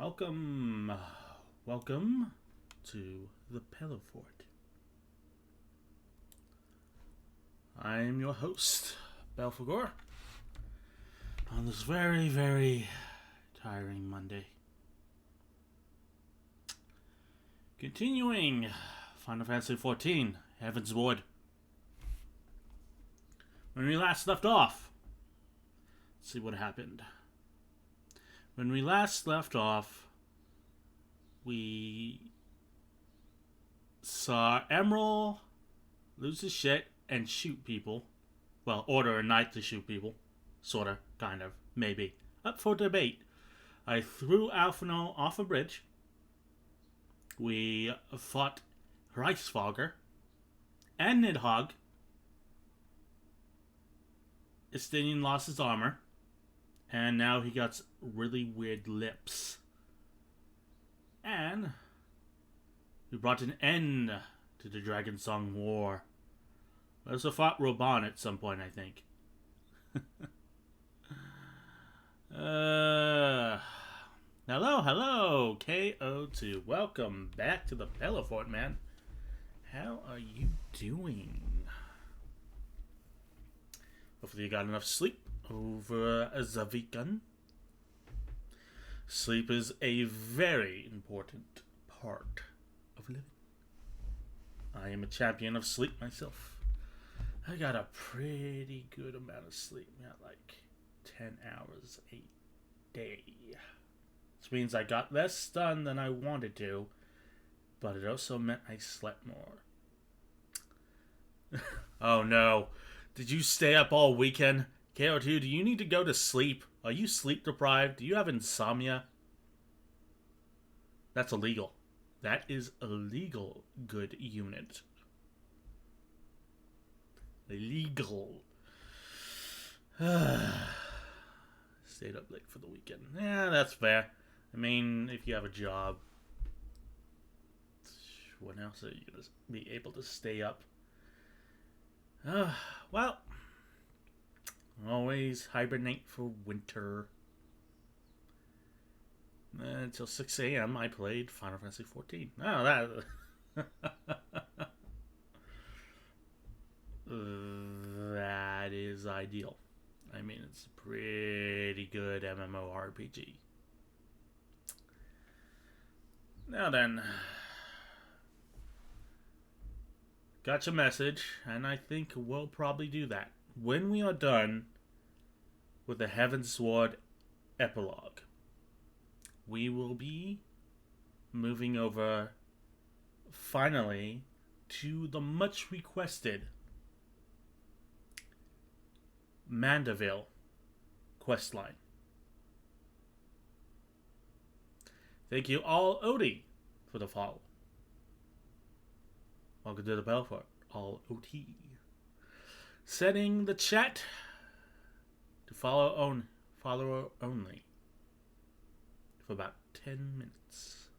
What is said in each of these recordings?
Welcome to the Heavensward. I am your host, Belphegor, on this very, very tiring Monday. Continuing Final Fantasy XIV, Heavensward. When we last left off, let's see what happened. When we last left off, we saw Emerald lose his shit and shoot people. Well, order a knight to shoot people. Sorta, kind of, maybe. Up for debate. I threw Alphino off a bridge. We fought Reisfogger and Nidhogg. Estinian lost his armor. And now he got really weird lips. And we brought an end to the Dragon Song War. We also fought Roban at some point, I think. Hello, KO2. Welcome back to the Heavensward, man. How are you doing? Hopefully you got enough sleep over the weekend. Sleep is a very important part of living. I am a champion of sleep myself. I got a pretty good amount of sleep. I got like 10 hours a day. Which means I got less done than I wanted to, but it also meant I slept more. Oh no. Did you stay up all weekend? KO2, do you need to go to sleep? Are you sleep deprived? Do you have insomnia? That's illegal. That is illegal, good unit. Illegal. Stayed up late for the weekend. Yeah, that's fair. I mean, if you have a job, when else are you going to be able to stay up? Well, always hibernate for winter. Until 6 a.m. I played Final Fantasy XIV. Oh, that is ideal. I mean, it's a pretty good MMORPG. Now then, got your message, and I think we'll probably do that when we are done with the Heavensward epilogue. We will be moving over, finally, to the much requested Mandeville questline. Thank you all, Odie, for the follow. Welcome to the Belfort, all OT. Setting the chat to follower only for about 10 minutes.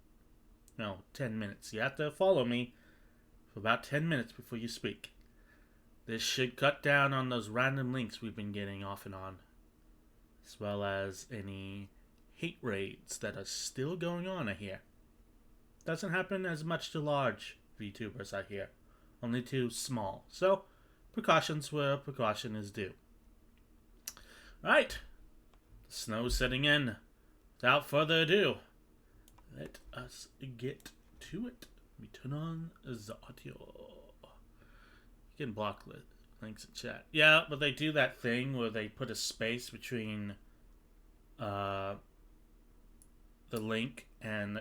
No, 10 minutes. You have to follow me for about 10 minutes before you speak. This should cut down on those random links we've been getting off and on, as well as any hate raids that are still going on, I hear. Doesn't happen as much to large VTubers, I hear. Only to small. So, precautions where precaution is due. Right. The snow's setting in. Without further ado, let us get to it. We turn on the audio. You can block links in chat. Yeah, but they do that thing where they put a space between the link and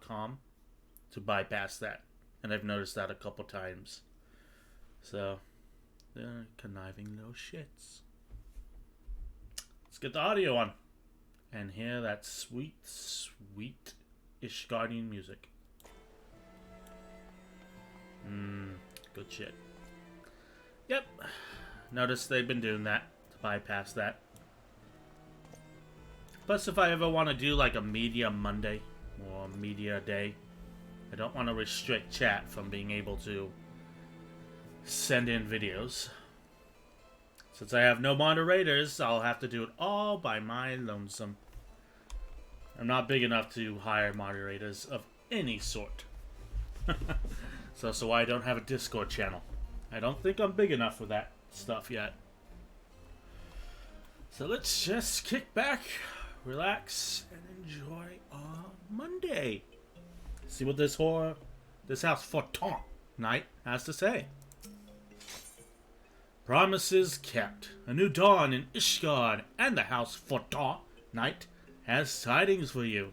.com to bypass that. And I've noticed that a couple times. So, they're conniving little shits. Let's get the audio on. And hear that sweet, sweet Ishgardian music. Good shit. Yep. Notice they've been doing that to bypass that. Plus, if I ever want to do like a Media Monday or Media Day, I don't want to restrict chat from being able to send in videos. Since I have no moderators, I'll have to do it all by my lonesome. I'm not big enough to hire moderators of any sort. So I don't have a Discord channel. I don't think I'm big enough for that stuff yet. So let's just kick back, relax, and enjoy our Monday. See what this House Forton Knight has to say. Promises kept. A new dawn in Ishgard, and the House Forton Knight has tidings for you.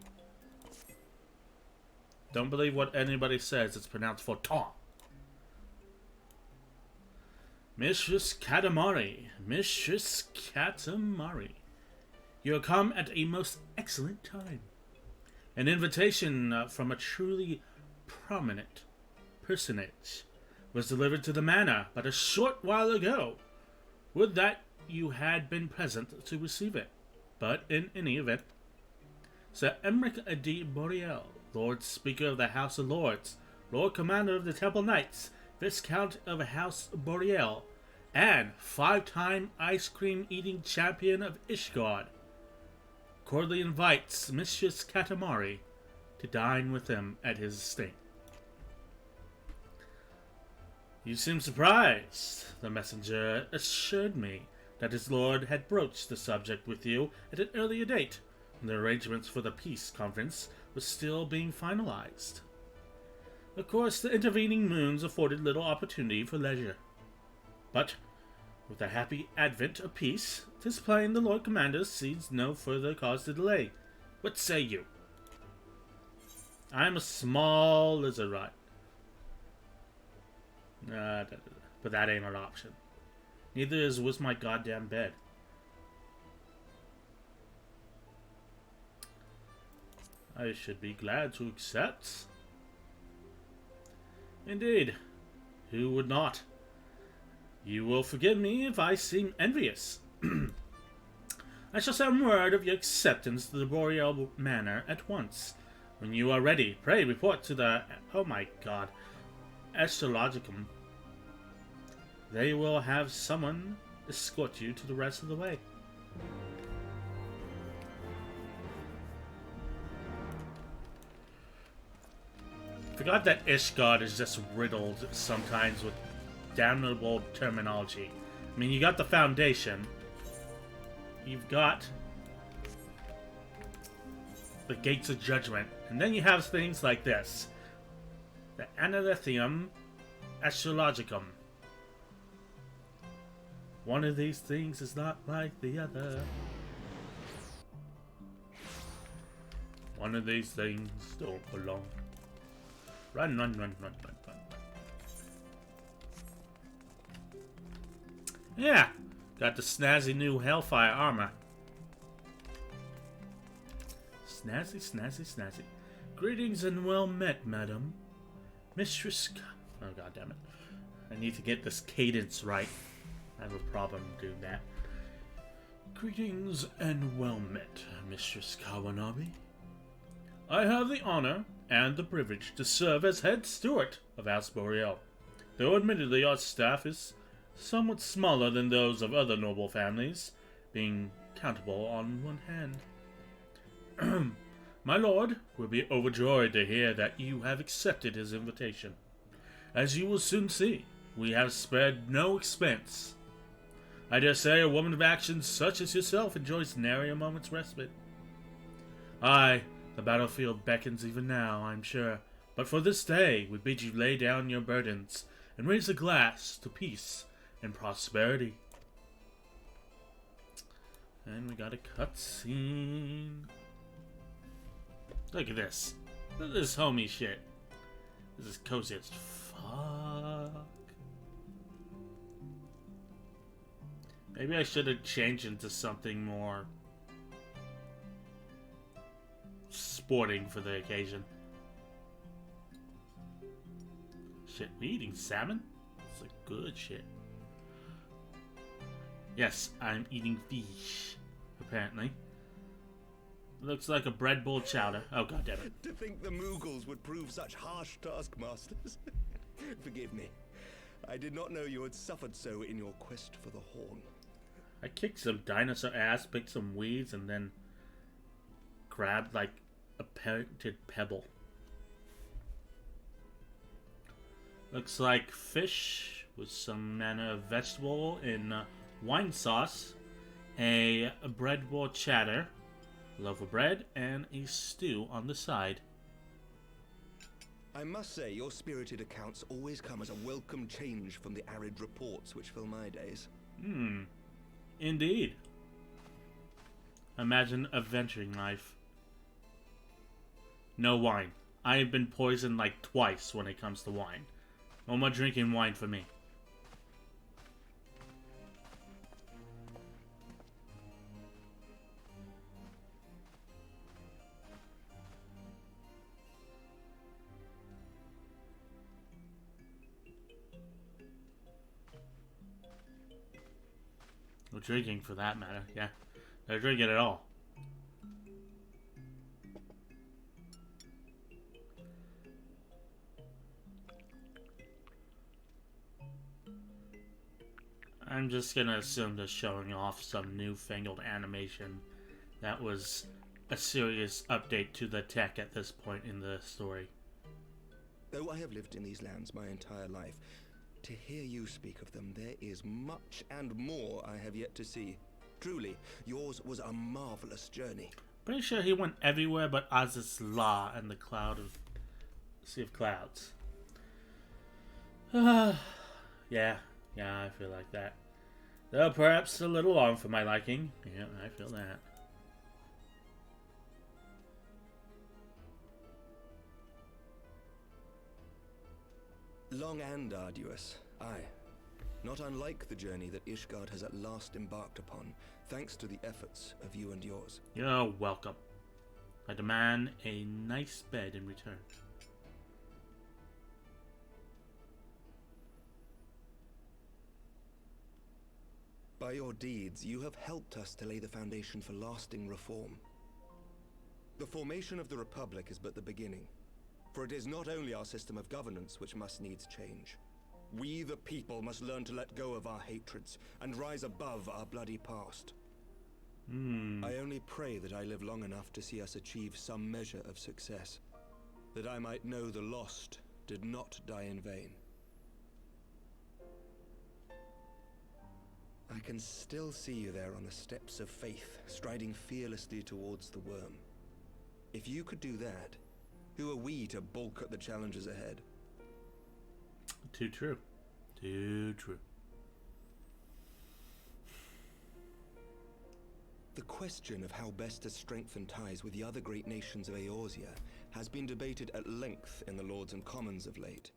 Don't believe what anybody says. It's pronounced Forton. Mistress Katamari. Mistress Katamari. You have come at a most excellent time. An invitation from a truly prominent personage was delivered to the manor but a short while ago. Would that you had been present to receive it. But in any event, Sir Emmerich de Boreal, Lord Speaker of the House of Lords, Lord Commander of the Temple Knights, Viscount of House Boreal, and 5-time ice cream eating champion of Ishgard, cordially invites Mistress Katamari to dine with him at his estate. You seem surprised. The messenger assured me that his lord had broached the subject with you at an earlier date, when the arrangements for the peace conference were still being finalized. Of course, the intervening moons afforded little opportunity for leisure. But, with the happy advent of peace, 'tis plain the Lord Commander sees no further cause to delay. What say you? I am a small lizard-rat. But that ain't an option. Neither was my goddamn bed. I should be glad to accept. Indeed. Who would not? You will forgive me if I seem envious. I shall send word of your acceptance to the Boreal Manor at once. When you are ready, pray report to the... Oh my god. Astrologicum. They will have someone escort you to the rest of the way. Forgot that Ishgard is just riddled sometimes with damnable terminology. I mean, you got the foundation. You've got the Gates of Judgment. And then you have things like this. The Analythium Astrologicum. One of these things is not like the other. One of these things don't belong. Run, run, run, run, run, run. Yeah, got the snazzy new Hellfire armor. Snazzy, snazzy, snazzy. Greetings and well met, madam. Mistress... Oh, god damn it. I need to get this cadence right. I have a problem doing that. Greetings and well met, Mistress Kawanabe. I have the honor and the privilege to serve as head steward of House Boreal. Though admittedly our staff is somewhat smaller than those of other noble families, being countable on one hand. My lord will be overjoyed to hear that you have accepted his invitation. As you will soon see, we have spared no expense. I dare say a woman of action such as yourself enjoys nary a moment's respite. Aye, the battlefield beckons even now, I'm sure, but for this day we bid you lay down your burdens and raise a glass to peace and prosperity. And we got a cutscene. Look at this. Look at this homie shit. This is cozy as fuck. Maybe I should have changed into something more sporting for the occasion. Shit, we eating salmon? It's a good shit. Yes, I'm eating fish, apparently. Looks like a bread bowl chowder. Oh, god damn it. To think the Moogles would prove such harsh taskmasters. Forgive me. I did not know you had suffered so in your quest for the horn. I kicked some dinosaur ass, picked some weeds, and then grabbed like a painted pebble. Looks like fish with some manner of vegetable in wine sauce, a bread bowl chatter, a loaf of bread, and a stew on the side. I must say, your spirited accounts always come as a welcome change from the arid reports which fill my days. Indeed. Imagine adventuring life. No wine. I have been poisoned like twice when it comes to wine. No more drinking wine for me. Or drinking for that matter, yeah. No drinking at all. I'm just gonna assume they're showing off some newfangled animation that was a serious update to the tech at this point in the story. Though I have lived in these lands my entire life, to hear you speak of them, there is much and more I have yet to see. Truly, yours was a marvelous journey. Pretty sure he went everywhere but Azizla and the cloud of Sea of Clouds. Yeah, I feel like that. Though perhaps a little long for my liking. Yeah, I feel that. Long and arduous, aye. Not unlike the journey that Ishgard has at last embarked upon, thanks to the efforts of you and yours. You're welcome. I demand a nice bed in return. By your deeds, you have helped us to lay the foundation for lasting reform. The formation of the Republic is but the beginning, for it is not only our system of governance which must needs change. We, the people, must learn to let go of our hatreds and rise above our bloody past. I only pray that I live long enough to see us achieve some measure of success, that I might know the lost did not die in vain. I can still see you there on the steps of faith, striding fearlessly towards the worm. If you could do that, who are we to balk at the challenges ahead? Too true. Too true. The question of how best to strengthen ties with the other great nations of Eorzea has been debated at length in the Lords and Commons of late.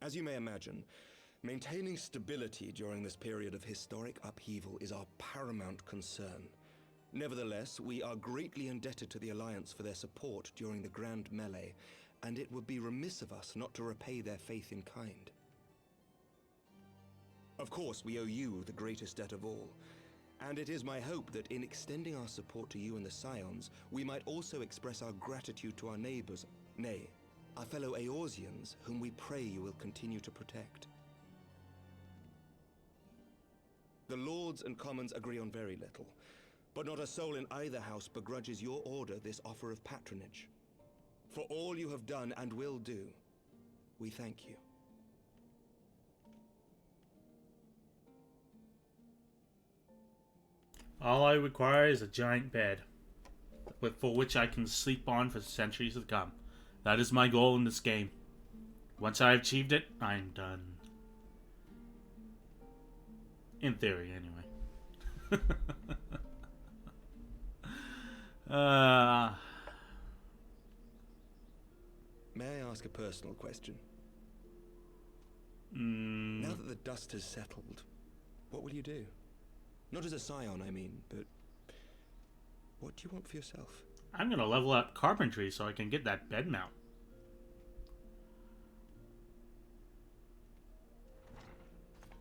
As you may imagine, maintaining stability during this period of historic upheaval is our paramount concern. Nevertheless, we are greatly indebted to the Alliance for their support during the Grand Melee, and it would be remiss of us not to repay their faith in kind. Of course, we owe you the greatest debt of all, and it is my hope that in extending our support to you and the Scions, we might also express our gratitude to our neighbors, nay, our fellow Eorzeans, whom we pray you will continue to protect. The Lords and Commons agree on very little, but not a soul in either house begrudges your order this offer of patronage. For all you have done and will do, we thank you. All I require is a giant bed, for which I can sleep on for centuries to come. That is my goal in this game. Once I have achieved it, I'm done. In theory, anyway. May I ask a personal question? Now that the dust has settled, what will you do? Not as a scion, I mean, but what do you want for yourself? I'm gonna level up carpentry so I can get that bed mount.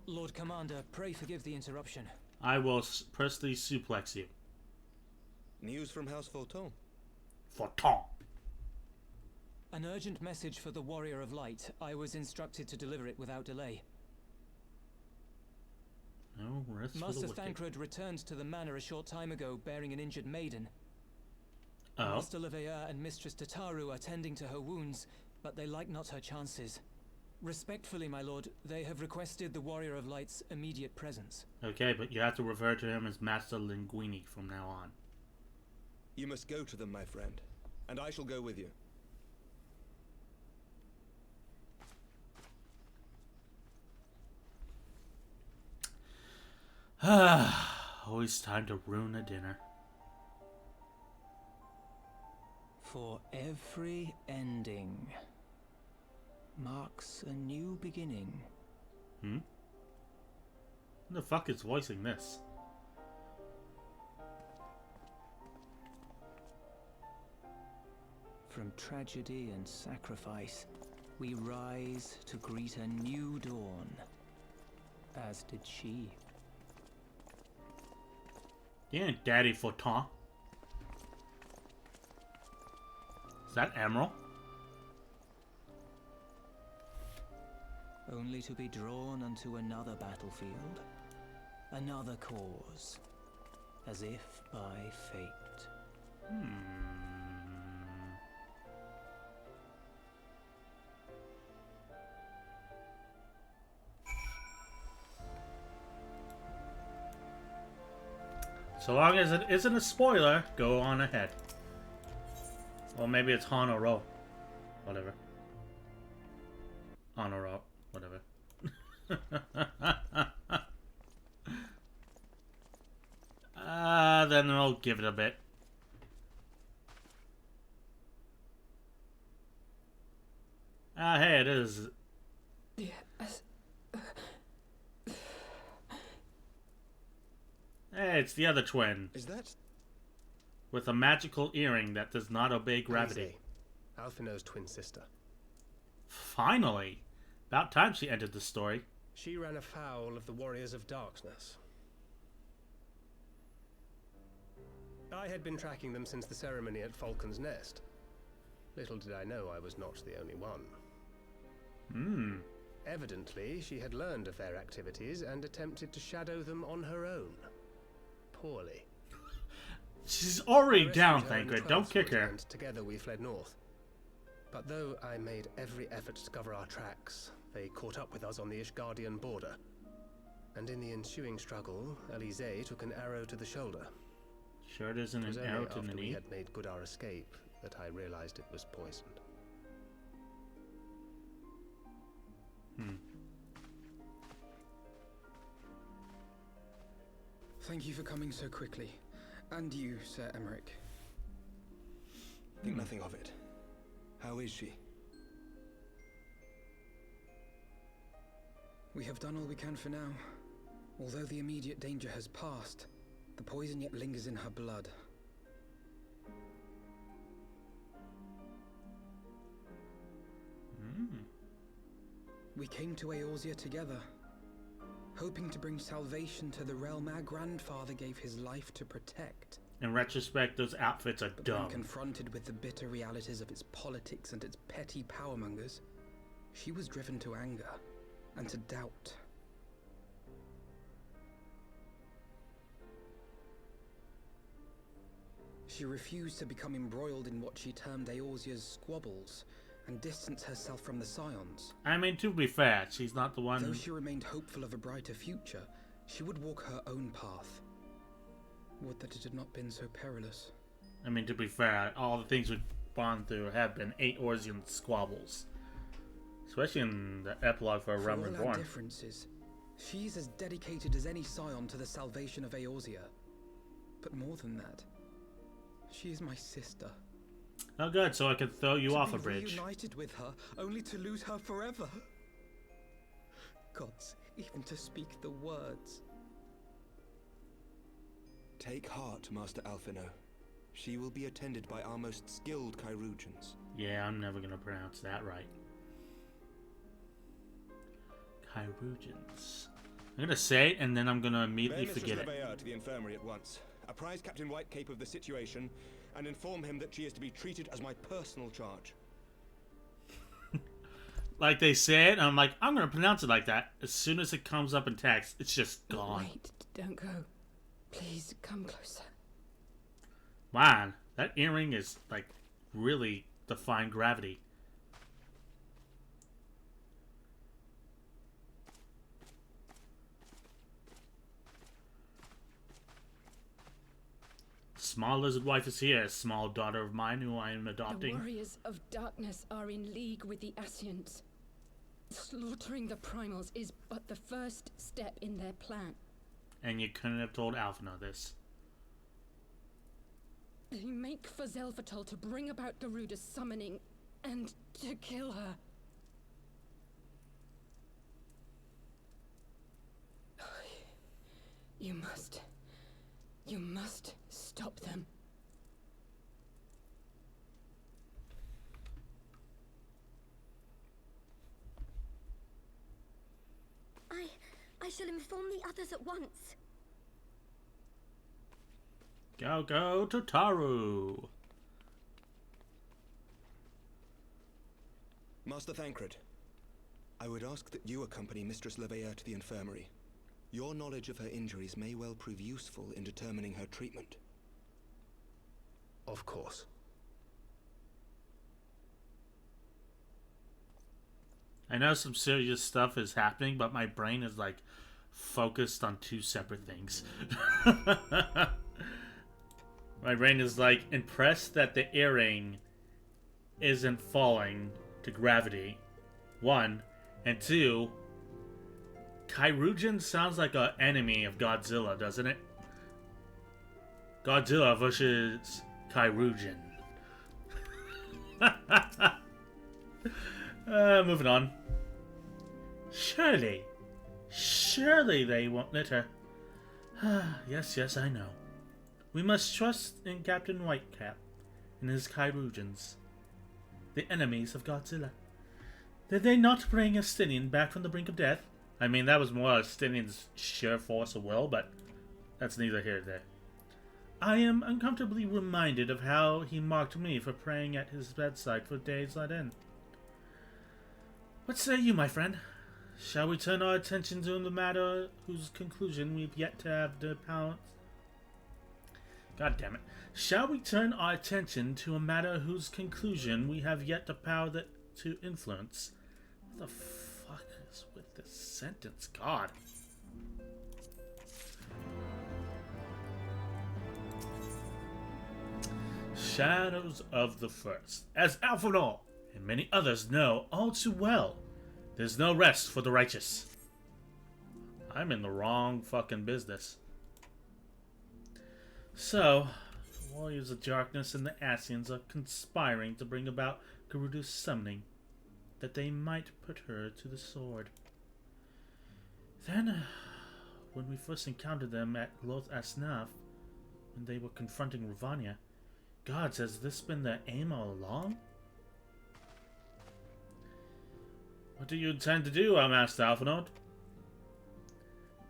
Lord Commander, pray forgive the interruption. I will personally suplex you. News from House Fulton. Fulton. An urgent message for the Warrior of Light. I was instructed to deliver it without delay. No rest for Master the wicked. Thancred returned to the manor a short time ago, bearing an injured maiden. Oh. Master Leveilleur and Mistress Tataru are tending to her wounds, but they like not her chances. Respectfully, my lord, they have requested the Warrior of Light's immediate presence. Okay, but you have to refer to him as Master Linguini from now on. You must go to them, my friend, and I shall go with you. Always time to ruin a dinner. For every ending marks a new beginning. Hmm? Who the fuck is voicing this? From tragedy and sacrifice, we rise to greet a new dawn. As did she. Yeah, Daddy Photon. Is that Emerald? Only to be drawn unto another battlefield, another cause, as if by fate. So long as it isn't a spoiler, go on ahead. Or maybe it's Honoro. Whatever. Honoro. Whatever. Then I'll give it a bit. Hey, it is. Yes. Hey, it's the other twin. Is that... With a magical earring that does not obey gravity. Alphinaud's twin sister. Finally! About time she entered the story. She ran afoul of the Warriors of Darkness. I had been tracking them since the ceremony at Falcon's Nest. Little did I know I was not the only one. Evidently, she had learned of their activities and attempted to shadow them on her own. Poorly. She's already down, Her thank in the God. Don't kick 12th her. and together we fled north. But though I made every effort to cover our tracks, they caught up with us on the Ishgardian border. And in the ensuing struggle, Elise took an arrow to the shoulder. Sure, it isn't It was an only arrow to the after we knee. had made good our escape that I realized it was poisoned. Thank you for coming so quickly. And you, Sir Emmerich. Think nothing of it. How is she? We have done all we can for now. Although the immediate danger has passed, the poison yet lingers in her blood. We came to Eorzea together, hoping to bring salvation to the realm our grandfather gave his life to protect. In retrospect, those outfits are But dumb. when confronted with the bitter realities of its politics and its petty powermongers, she was driven to anger and to doubt. She refused to become embroiled in what she termed Eorzea's squabbles and distance herself from the Scions. I mean, to be fair, she's not the one Though who... she remained hopeful of a brighter future, she would walk her own path. Would that it had not been so perilous. I mean, to be fair, all the things we've gone through have been 8 Orzian squabbles. Especially in the epilogue for A Realm For all our Reborn. differences, she is as dedicated as any Scion to the salvation of Eorzea. But more than that, she is my sister. Oh good, so I can throw you off a bridge. Reunited with her, only to lose her forever. Gods, even to speak the words. Take heart, Master Alphinaud. She will be attended by our most skilled Chirurgeons. Yeah, I'm never gonna pronounce that right. Chirurgeons. I'm gonna say it and then I'm gonna immediately Bear forget Mistress it. Leveilleur to the infirmary at once. Apprise Captain Whitecape of the situation, and inform him that she is to be treated as my personal charge. Like they say it, and I'm like, I'm gonna pronounce it like that. As soon as it comes up in text, it's just gone. Wait, don't go. Please, come closer. Man, That earring is, like, really defying gravity. Small lizard wife is here, small daughter of mine who I am adopting. The warriors of darkness are in league with the Ascians. Slaughtering the primals is but the first step in their plan. And you couldn't have told Alphina this. They make for Zelfatol to bring about Garuda's summoning and to kill her. You must stop them. I shall inform the others at once. Go, Totaru! Master Thancred, I would ask that you accompany Mistress Leveilleur to the infirmary. Your knowledge of her injuries may well prove useful in determining her treatment. Of course. I know some serious stuff is happening, but my brain is, like, focused on two separate things. My brain is, like, impressed that the earring isn't falling to gravity, 1. And 2, Kyrugen sounds like an enemy of Godzilla, doesn't it? Godzilla versus Kyrugen. Moving on. Surely they won't let her. Yes, I know. We must trust in Captain Whitecap and his Kyrugens, the enemies of Godzilla. Did they not bring Estinian back from the brink of death? I mean, that was more Estinian's sheer force of will, but that's neither here nor there. I am uncomfortably reminded of how he mocked me for praying at his bedside for days on end. What say you, my friend? Shall we turn our attention to the matter whose conclusion we've yet to have the power... God damn it. Shall we turn our attention to a matter whose conclusion we have yet the power to influence? What the fuck is with this sentence? God. Shadows of the First. As Alphinaud and many others know all too well, there's no rest for the righteous. I'm in the wrong fucking business. So, the warriors of darkness and the Ascians are conspiring to bring about Garuda's summoning, that they might put her to the sword. Then, when we first encountered them at Loth Asnaf, when they were confronting Ravania, gods, has this been their aim all along? What do you intend to do, our Master Alphinaud?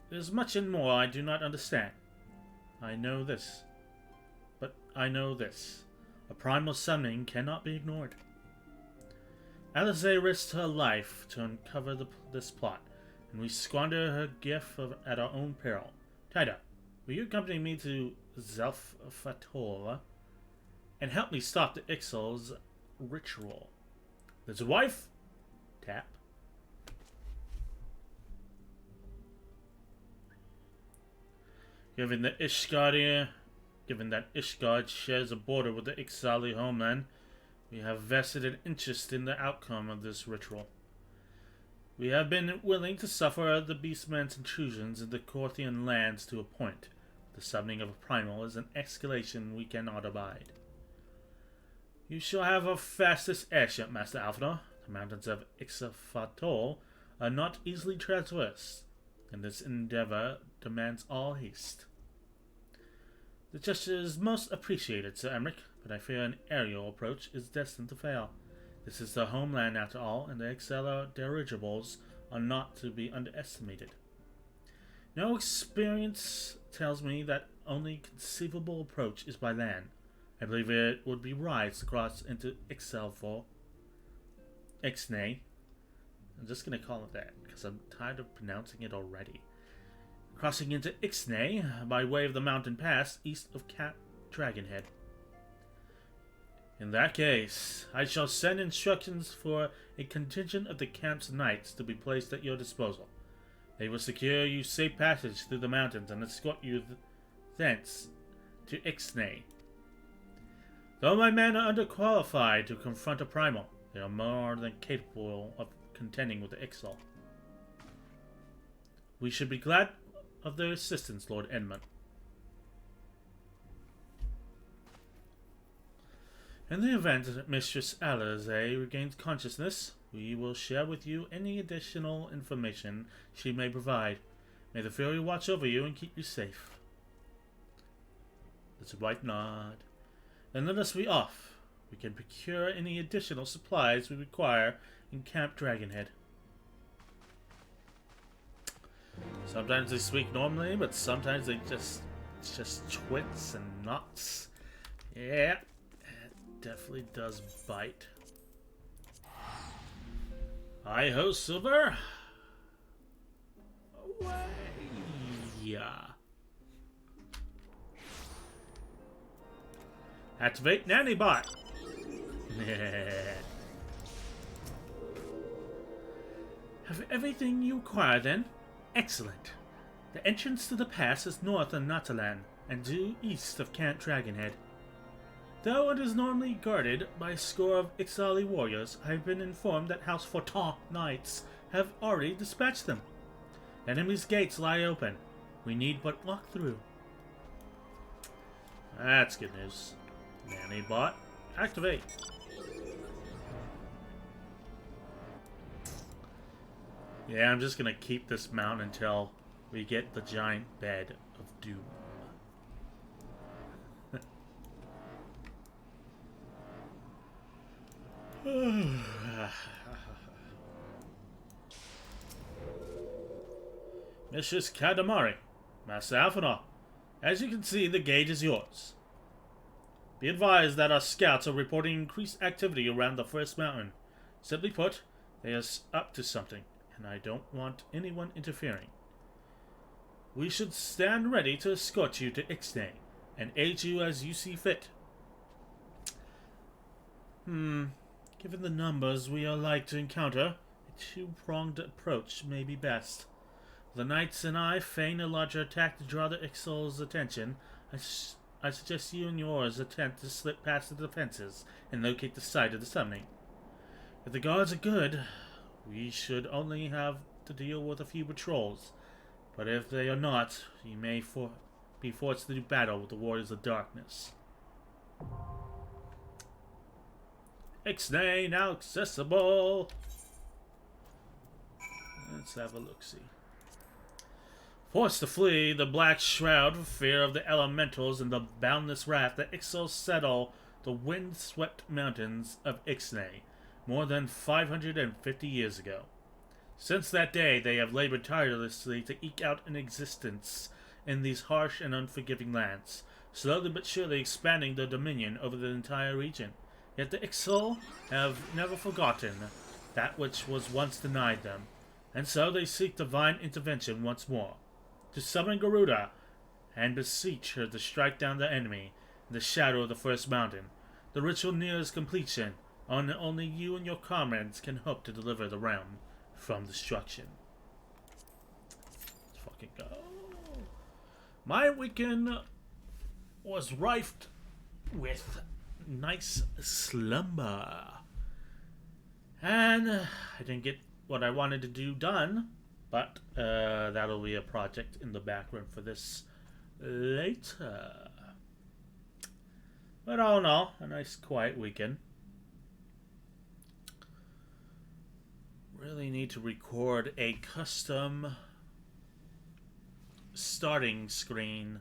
There's much and more I do not understand. I know this. A primal summoning cannot be ignored. Alisaie risked her life to uncover this plot, and we squander her gift at our own peril. Taida, will you accompany me to Zelfatol and help me stop the Ixal's ritual? There's a wife? Tap. Given that Ishgard shares a border with the Ixali homeland, we have vested an interest in the outcome of this ritual. We have been willing to suffer the Beastman's intrusions into Corthian lands to a point. The summoning of a primal is an escalation we cannot abide. You shall have a fastest airship, Master Alphinaud. The mountains of Ixafatol are not easily traversed, and this endeavor demands all haste. The gesture is most appreciated, Sir Emmerich, but I fear an aerial approach is destined to fail. This is the homeland after all, and the Exceller dirigibles are not to be underestimated. No experience tells me that only conceivable approach is by land. I believe it would be wise to cross into Ixnay. I'm just going to call it that, because I'm tired of pronouncing it already. Crossing into Ixnay by way of the mountain pass east of Cap Dragonhead. In that case, I shall send instructions for a contingent of the camp's knights to be placed at your disposal. They will secure you safe passage through the mountains and escort you thence to Ixnay. Though my men are underqualified to confront a primal, they are more than capable of contending with the Ixal. We should be glad of their assistance, Lord Edmund. In the event that Mistress Alize regains consciousness, we will share with you any additional information she may provide. May the Fury watch over you and keep you safe. That's a right nod. Then let us be off. We can procure any additional supplies we require in Camp Dragonhead. Sometimes they speak normally, but sometimes they just twits and knots. Yeah, it definitely does bite. Hi ho, Silver. Away. Yeah. Activate Nanny Bot. Have everything you require then? Excellent. The entrance to the pass is north of Natalan and due east of Camp Dragonhead. Though it is normally guarded by a score of Ixali warriors, I have been informed that House Fortin knights have already dispatched them. Enemy's gates lie open. We need but walk through. That's good news. Nanny Bot, activate. Yeah, I'm just gonna keep this mount until we get the giant bed of doom. Mistress Kadamari, Master Alphanor, as you can see, the gate is yours. Be advised that our scouts are reporting increased activity around the first mountain. Simply put, they are up to something, and I don't want anyone interfering. We should stand ready to escort you to Ixnay, and aid you as you see fit. Given the numbers we are like to encounter, a two-pronged approach may be best. The knights and I feign a larger attack to draw the Ixal's attention. I suggest you and yours attempt to slip past the defenses and locate the site of the summoning. If the guards are good, we should only have to deal with a few patrols. But if they are not, you may be forced to do battle with the Warriors of Darkness. Ixnay now accessible. Let's have a look-see. Forced to flee the Black Shroud for fear of the elementals and the boundless wrath that Ixal settle the wind-swept mountains of Ixnay more than 550 years ago. Since that day, they have labored tirelessly to eke out an existence in these harsh and unforgiving lands, slowly but surely expanding their dominion over the entire region. Yet the Ixal have never forgotten that which was once denied them, and so they seek divine intervention once more, to summon Garuda and beseech her to strike down the enemy in the shadow of the first mountain. The ritual nears completion, and only you and your comrades can hope to deliver the realm from destruction. Let's fucking go. My weekend was rife with nice slumber, and I didn't get what I wanted to do done, but that'll be a project in the background for this later. But all in all, a nice quiet weekend. Really need to record a custom starting screen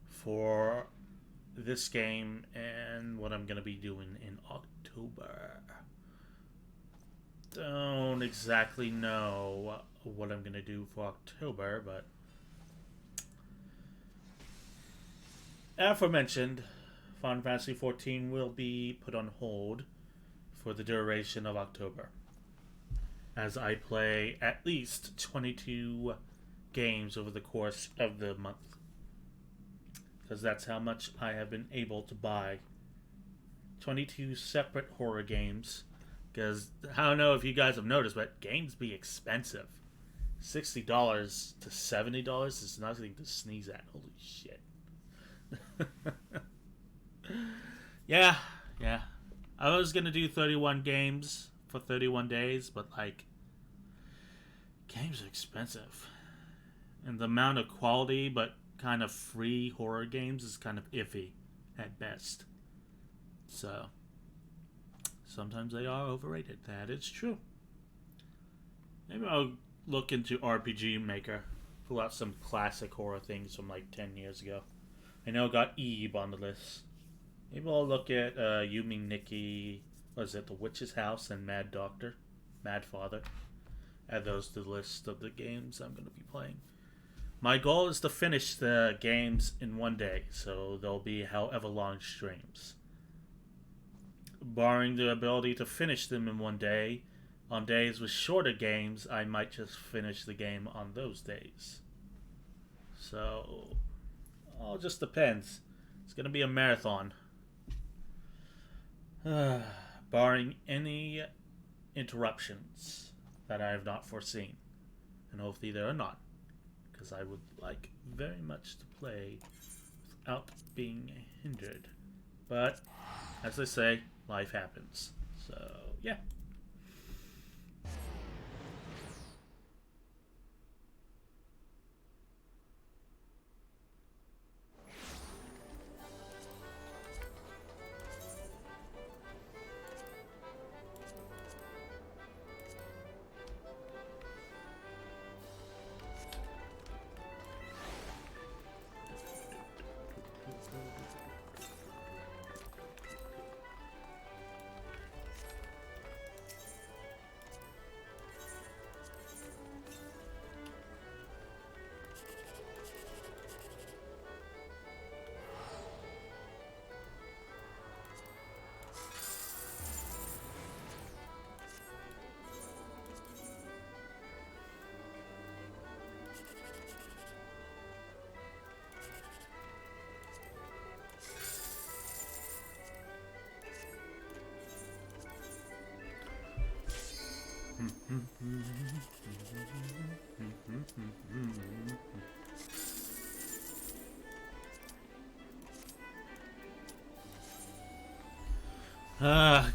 for this game and what I'm going to be doing in October. Don't exactly know what I'm going to do for October, but aforementioned, Final Fantasy XIV will be put on hold for the duration of October, as I play at least 22 games over the course of the month, because that's how much I have been able to buy 22 separate horror games. Because I don't know if you guys have noticed, but games be expensive. $60 to $70 is nothing to sneeze at. Holy shit. Yeah. I was gonna do 31 games for 31 days, but like, games are expensive. And the amount of quality but kind of free horror games is kind of iffy at best. So, sometimes they are overrated. That is true. Maybe I'll look into RPG Maker. Pull out some classic horror things from like 10 years ago. I know I got Eve on the list. Maybe I'll look at Yumi Nikki, was it The Witch's House and Mad Father. Add those to the list of the games I'm going to be playing. My goal is to finish the games in one day, so there'll be however long streams. Barring the ability to finish them in one day, on days with shorter games, I might just finish the game on those days. So, all just depends. It's going to be a marathon. Barring any interruptions that I have not foreseen. And hopefully there are not. Because I would like very much to play without being hindered. But, as they say, life happens. So, yeah.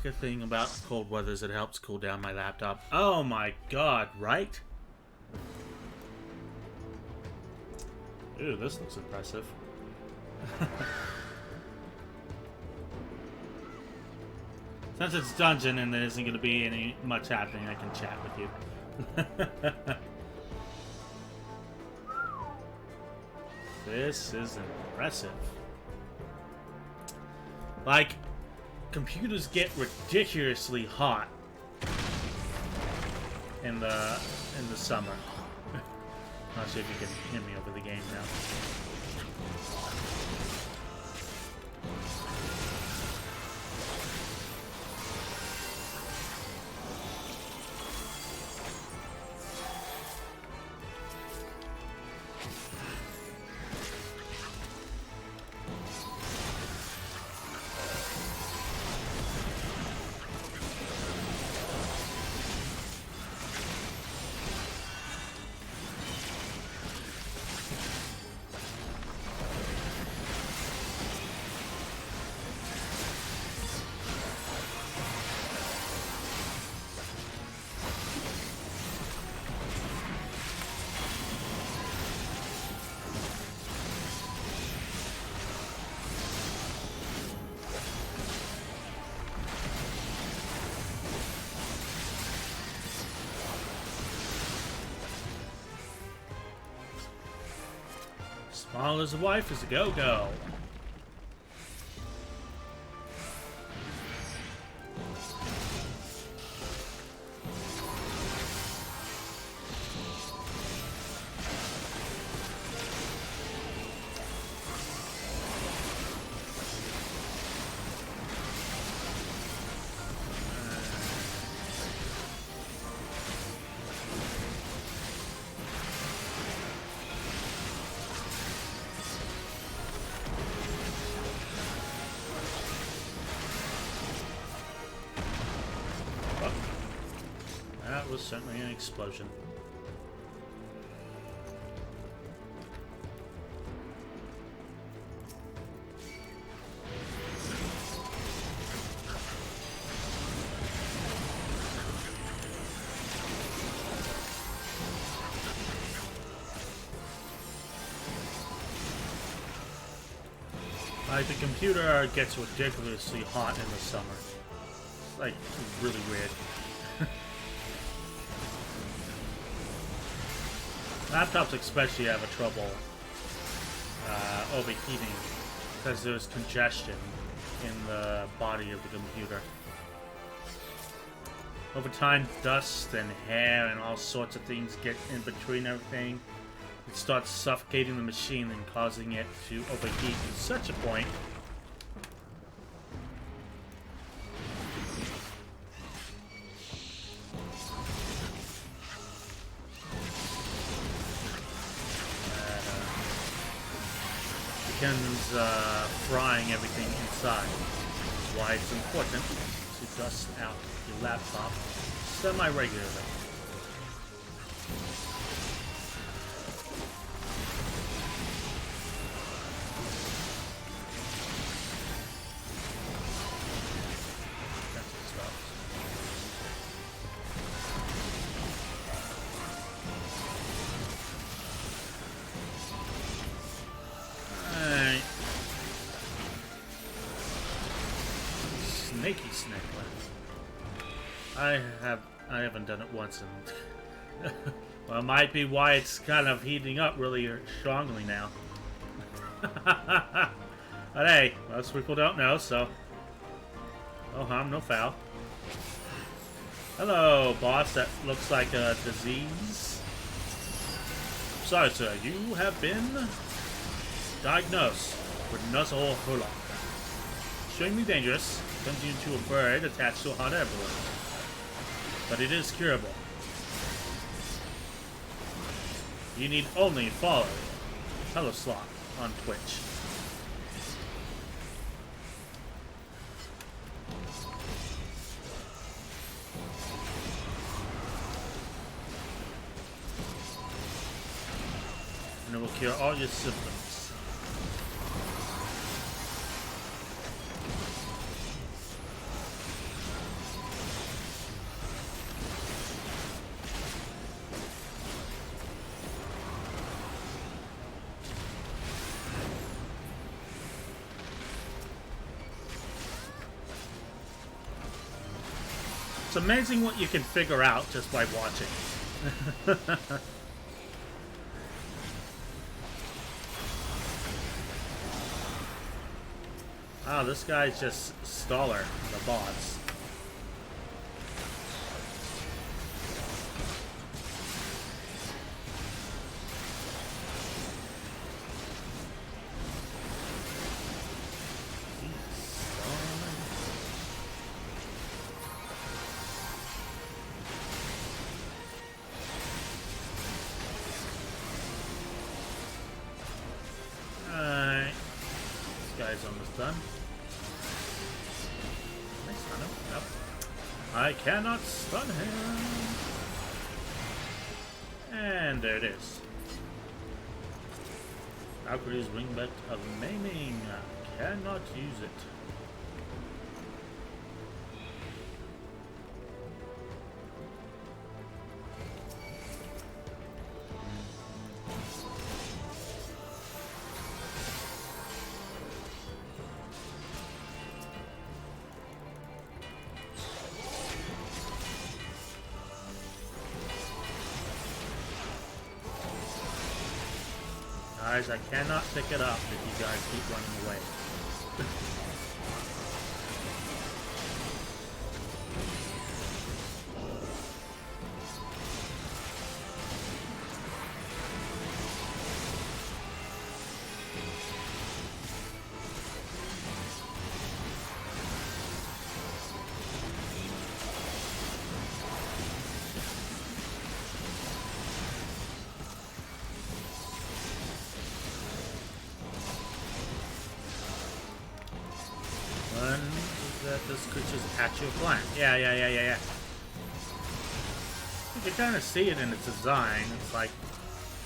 Good thing about cold weather is it helps cool down my laptop. Oh my god, right? Ooh, this looks impressive. Since it's dungeon and there isn't going to be any much happening, I can chat with you. This is impressive. Like, computers get ridiculously hot in the summer. Not sure if you can hear me over the game now. Small as a wife is a go-go. was certainly an explosion. Like, the computer gets ridiculously hot in the summer. It's like really weird. Laptops especially have a trouble overheating because there's congestion in the body of the computer. Over time, dust and hair and all sorts of things get in between everything. It starts suffocating the machine and causing it to overheat to such a point begins frying everything inside. That's why it's important to dust out your laptop semi-regularly. That's what stuff. Alright. Snaky snake lens. I haven't done it once and well, it might be why it's kind of heating up really strongly now. But hey, most people don't know, so no harm, no foul. Hello, boss. That looks like a disease. Sorry, sir. You have been diagnosed with nuzzle hula. Extremely dangerous. Turns you into a bird attached to a hot air balloon. But it is curable. You need only follow Teleslot on Twitch. And it will cure all your symptoms. It's amazing what you can figure out just by watching. Wow, this guy's just Staller, the boss. Almost done. Can I stun him? Nope. I cannot stun him. And there it is. Valkyrie's Ringback of Maiming. Cannot use it. Guys, I cannot pick it up if you guys keep running away. That this creature's at your flank. Yeah. You can kind of see it in its design. It's like,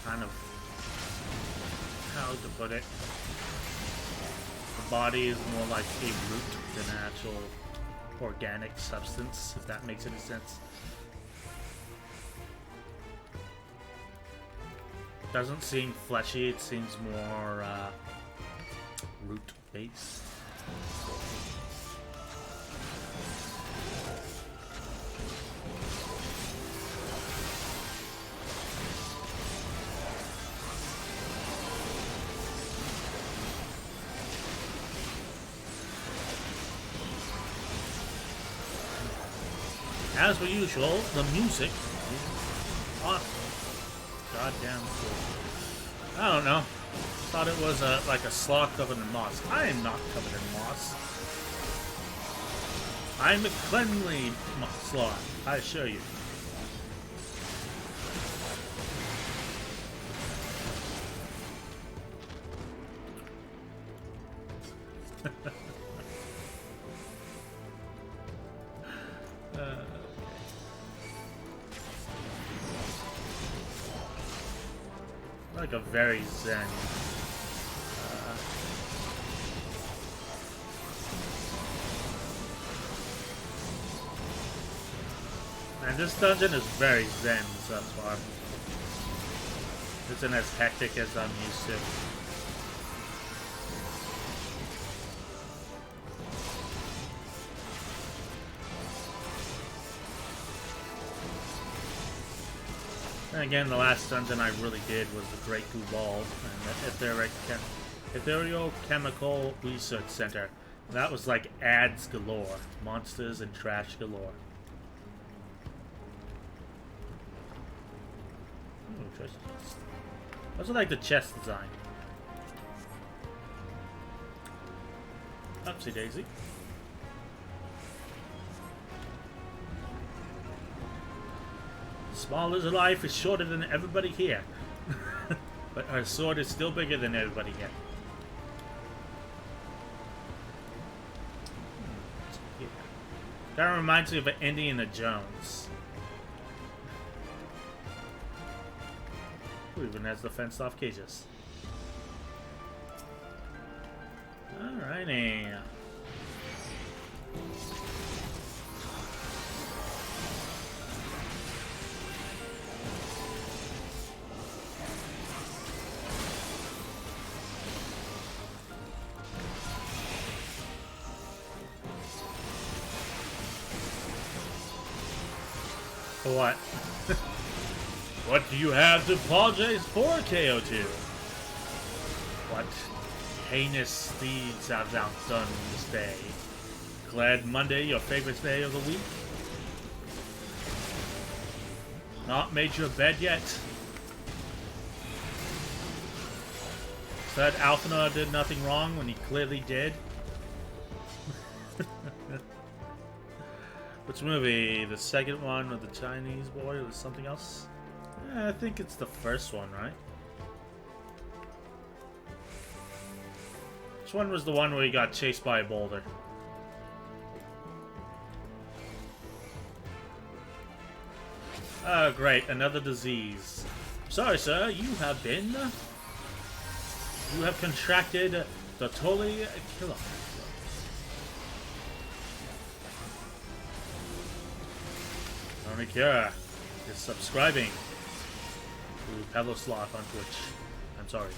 kind of, how to put it. The body is more like a root than an actual organic substance, if that makes any sense. Doesn't seem fleshy, it seems more root based. As per usual, the music is awesome. Goddamn cool. I don't know. Thought it was like a sloth covered in moss. I am not covered in moss. I'm a cleanly sloth, I assure you. Like a very zen. And this dungeon is very zen thus far. It isn't as hectic as I'm used to. And again, the last dungeon I really did was the Great Goo Ball and the Ethereal Chemical Research Center. That was like ads galore, monsters and trash galore. Ooh, chest. I also like the chest design. Upsy daisy. Small as her life is shorter than everybody here. But her sword is still bigger than everybody here. Kind of reminds me of an Indiana Jones. Who even has the fenced off cages? Alrighty. What? What do you have to apologize for, KO2? What heinous deeds have thou done this day? Glad Monday, your favorite day of the week? Not made your bed yet? Said Alphina did nothing wrong when he clearly did? Which movie? The second one with the Chinese boy or something else? I think it's the first one, right? Which one was the one where he got chased by a boulder? Oh, great. Another disease. Sorry, sir. You have contracted the Toli Killer. Only cure is subscribing to Hello Sloth on Twitch. I'm sorry.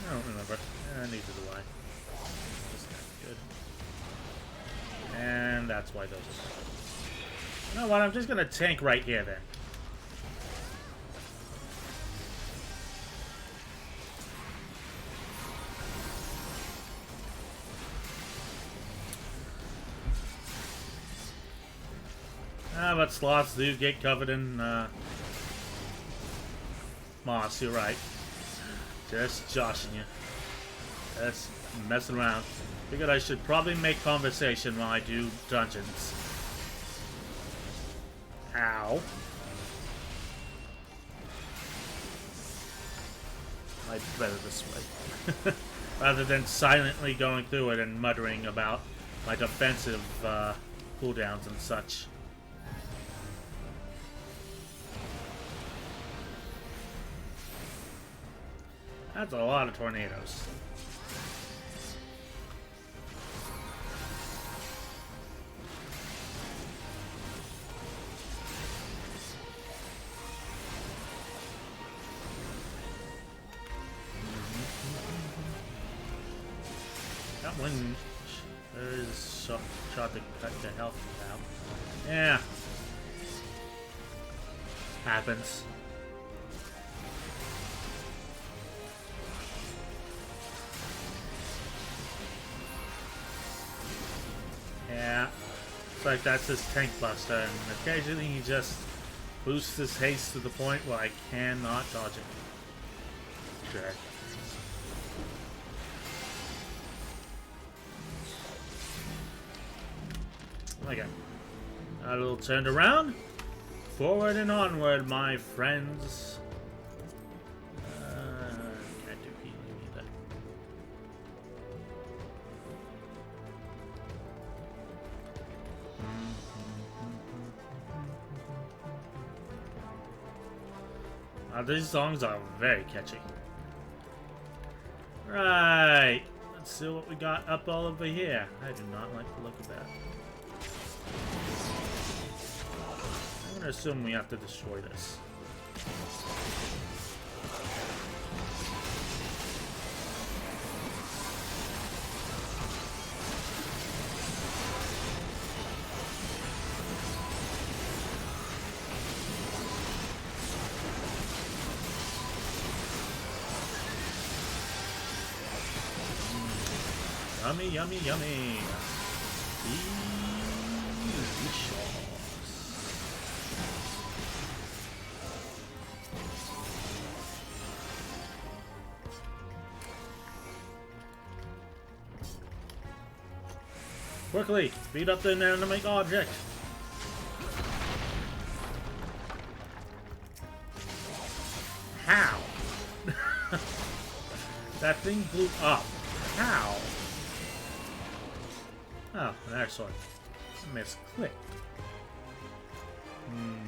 I don't remember. Neither do I. That's not good. And that's why those are. You know what? I'm just gonna tank right here then. But sloths do get covered in moss, you're right. Just joshing you. Just messing around. Figured I should probably make conversation while I do dungeons. Ow. I'd better this way. Rather than silently going through it and muttering about my defensive cooldowns and such. That's a lot of tornadoes. That one is shot to cut the health down. Yeah. Happens. Yeah. It's like that's his tank buster, and occasionally he just boosts his haste to the point where I cannot dodge it. Sure. Okay. A little turned around. Forward and onward, my friends. Can't do healing either. These songs are very catchy. Right. Let's see what we got up all over here. I do not like the look of that. I'm gonna assume we have to destroy this. Yummy, yummy, yummy. Delicious. Quickly, beat up the inanimate object. How? That thing blew up. How? Oh, an air sword. Misclicked. I'm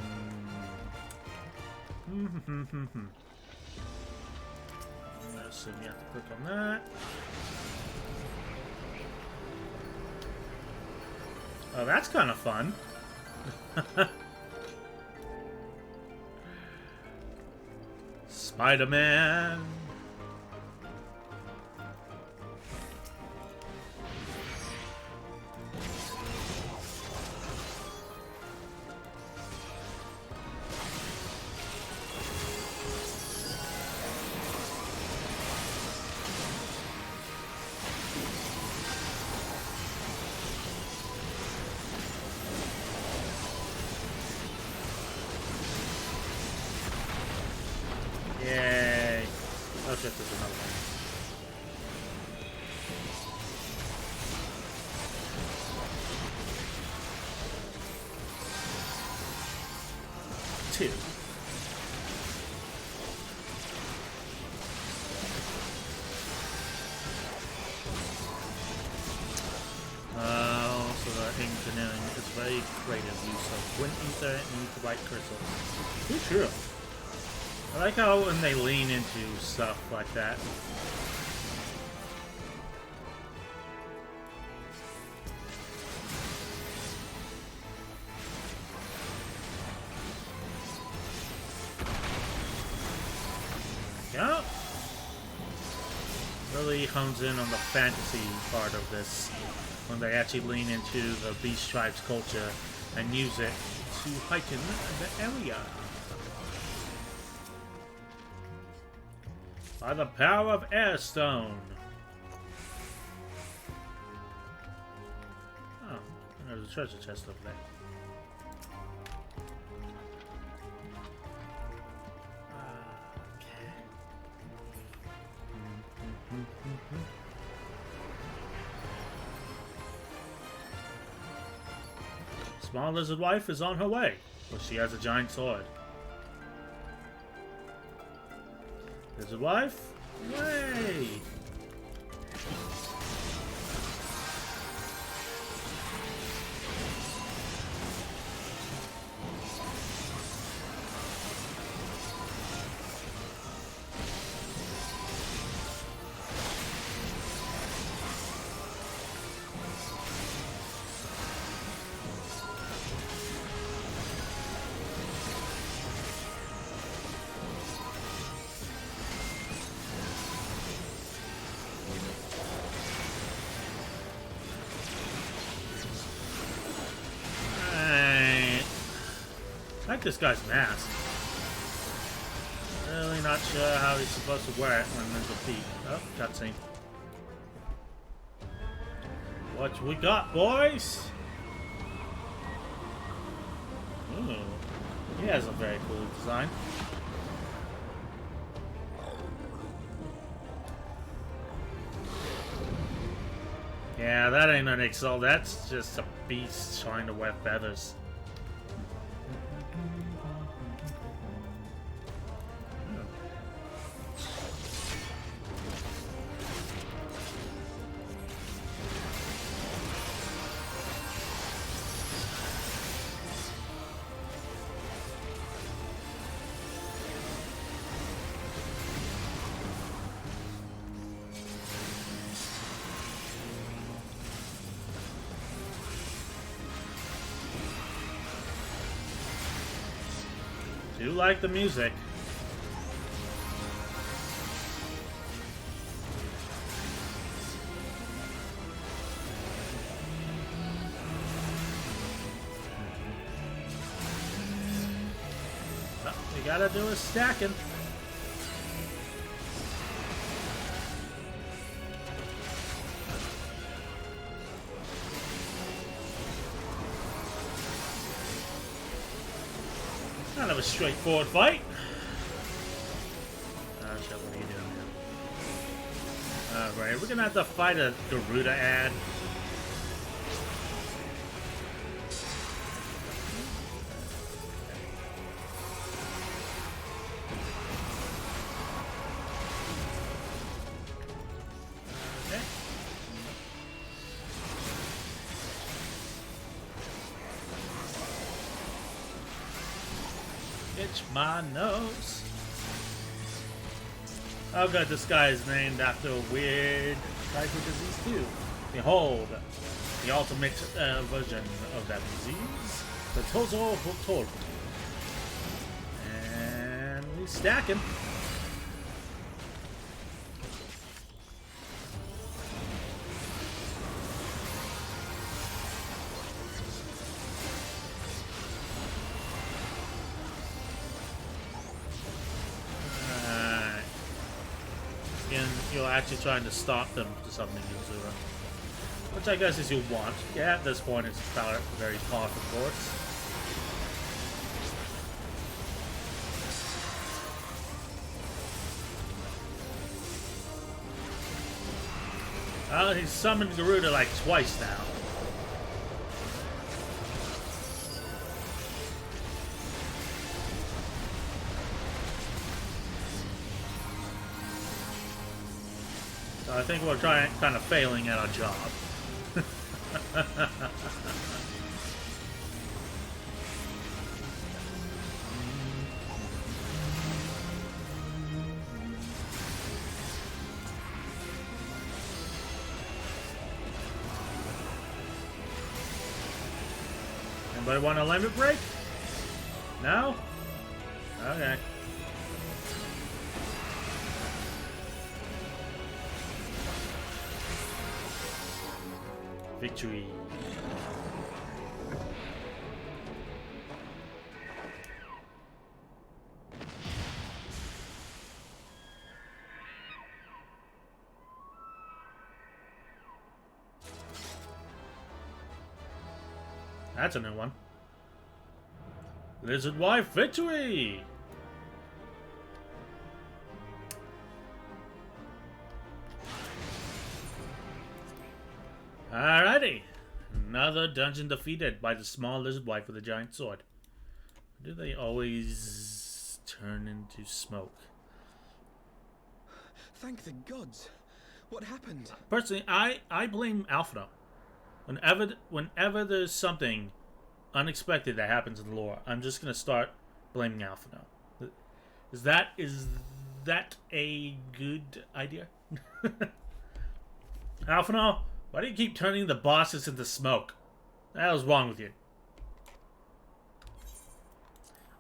gonna assume you have to click on that. Oh, that's kind of fun. Spider-Man. Yay. Oh shit, there's another one. Two. Also the engineering is very creative use of wind ether and white crystals. Too true. I like how when they lean into stuff like that. Yeah. Really hones in on the fantasy part of this when they actually lean into the Beast Tribes culture and use it to heighten the area. By the power of Airstone. Oh, there's a treasure chest over there. Okay. Small lizard wife is on her way, but she has a giant sword. Lizard wife? Way! this guy's mask. Really not sure how he's supposed to wear it when there's a beat. Oh, cutscene. What we got, boys? Ooh, he has a very cool design. Yeah, that ain't an Excel. That's just a beast trying to wear feathers. Do like the music. Well, we gotta do a stacking. Kind of a straightforward fight. Shit, what are you doing here? Alright, we're gonna have to fight a Garuda ad. Okay. Itch my nose. Oh god, this guy is named after a weird type of disease too. Behold, the ultimate version of that disease, the Tozo Hotor. And we stack him. You're actually trying to stop them to something Uzura. Which I guess is you want. Yeah, at this point it's very powerful force. Well, he's summoned Garuda like twice now. I think we're kind of failing at our job. Anybody want a limit break? No? Okay. Victory. That's a new one. Lizard Wife Victory! Alrighty. Another dungeon defeated by the small lizard wife with a giant sword. Do they always turn into smoke? Thank the gods. What happened? Personally, I blame Alphino. Whenever there's something unexpected that happens in the lore, I'm just gonna start blaming Alphino. Is that a good idea? Alphino? Why do you keep turning the bosses into smoke? What the hell's wrong with you?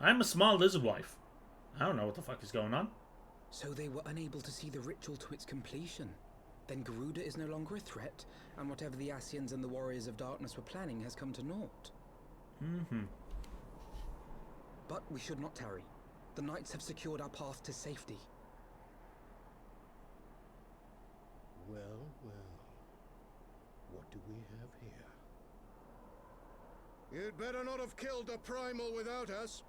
I'm a small lizard wife. I don't know what the fuck is going on. So they were unable to see the ritual to its completion. Then Garuda is no longer a threat, and whatever the Ascians and the Warriors of Darkness were planning has come to naught. But we should not tarry. The knights have secured our path to safety. Well, well. What do we have here? You'd better not have killed the primal without us.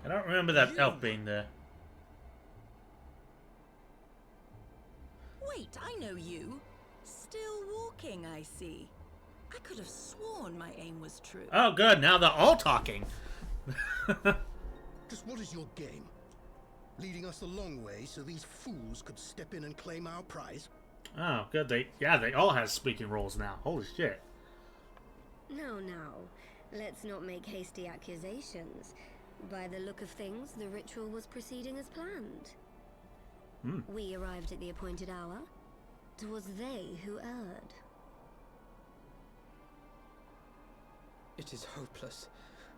I don't remember that elf being there. Wait, I know you. Still walking, I see. I could have sworn my aim was true. Oh, good. Now they're all talking. Just what is your game? Leading us a long way so these fools could step in and claim our prize? Oh, good. They all have speaking roles now. Holy shit. No, no. Let's not make hasty accusations. By the look of things, the ritual was proceeding as planned. We arrived at the appointed hour. 'Twas they who erred. It is hopeless.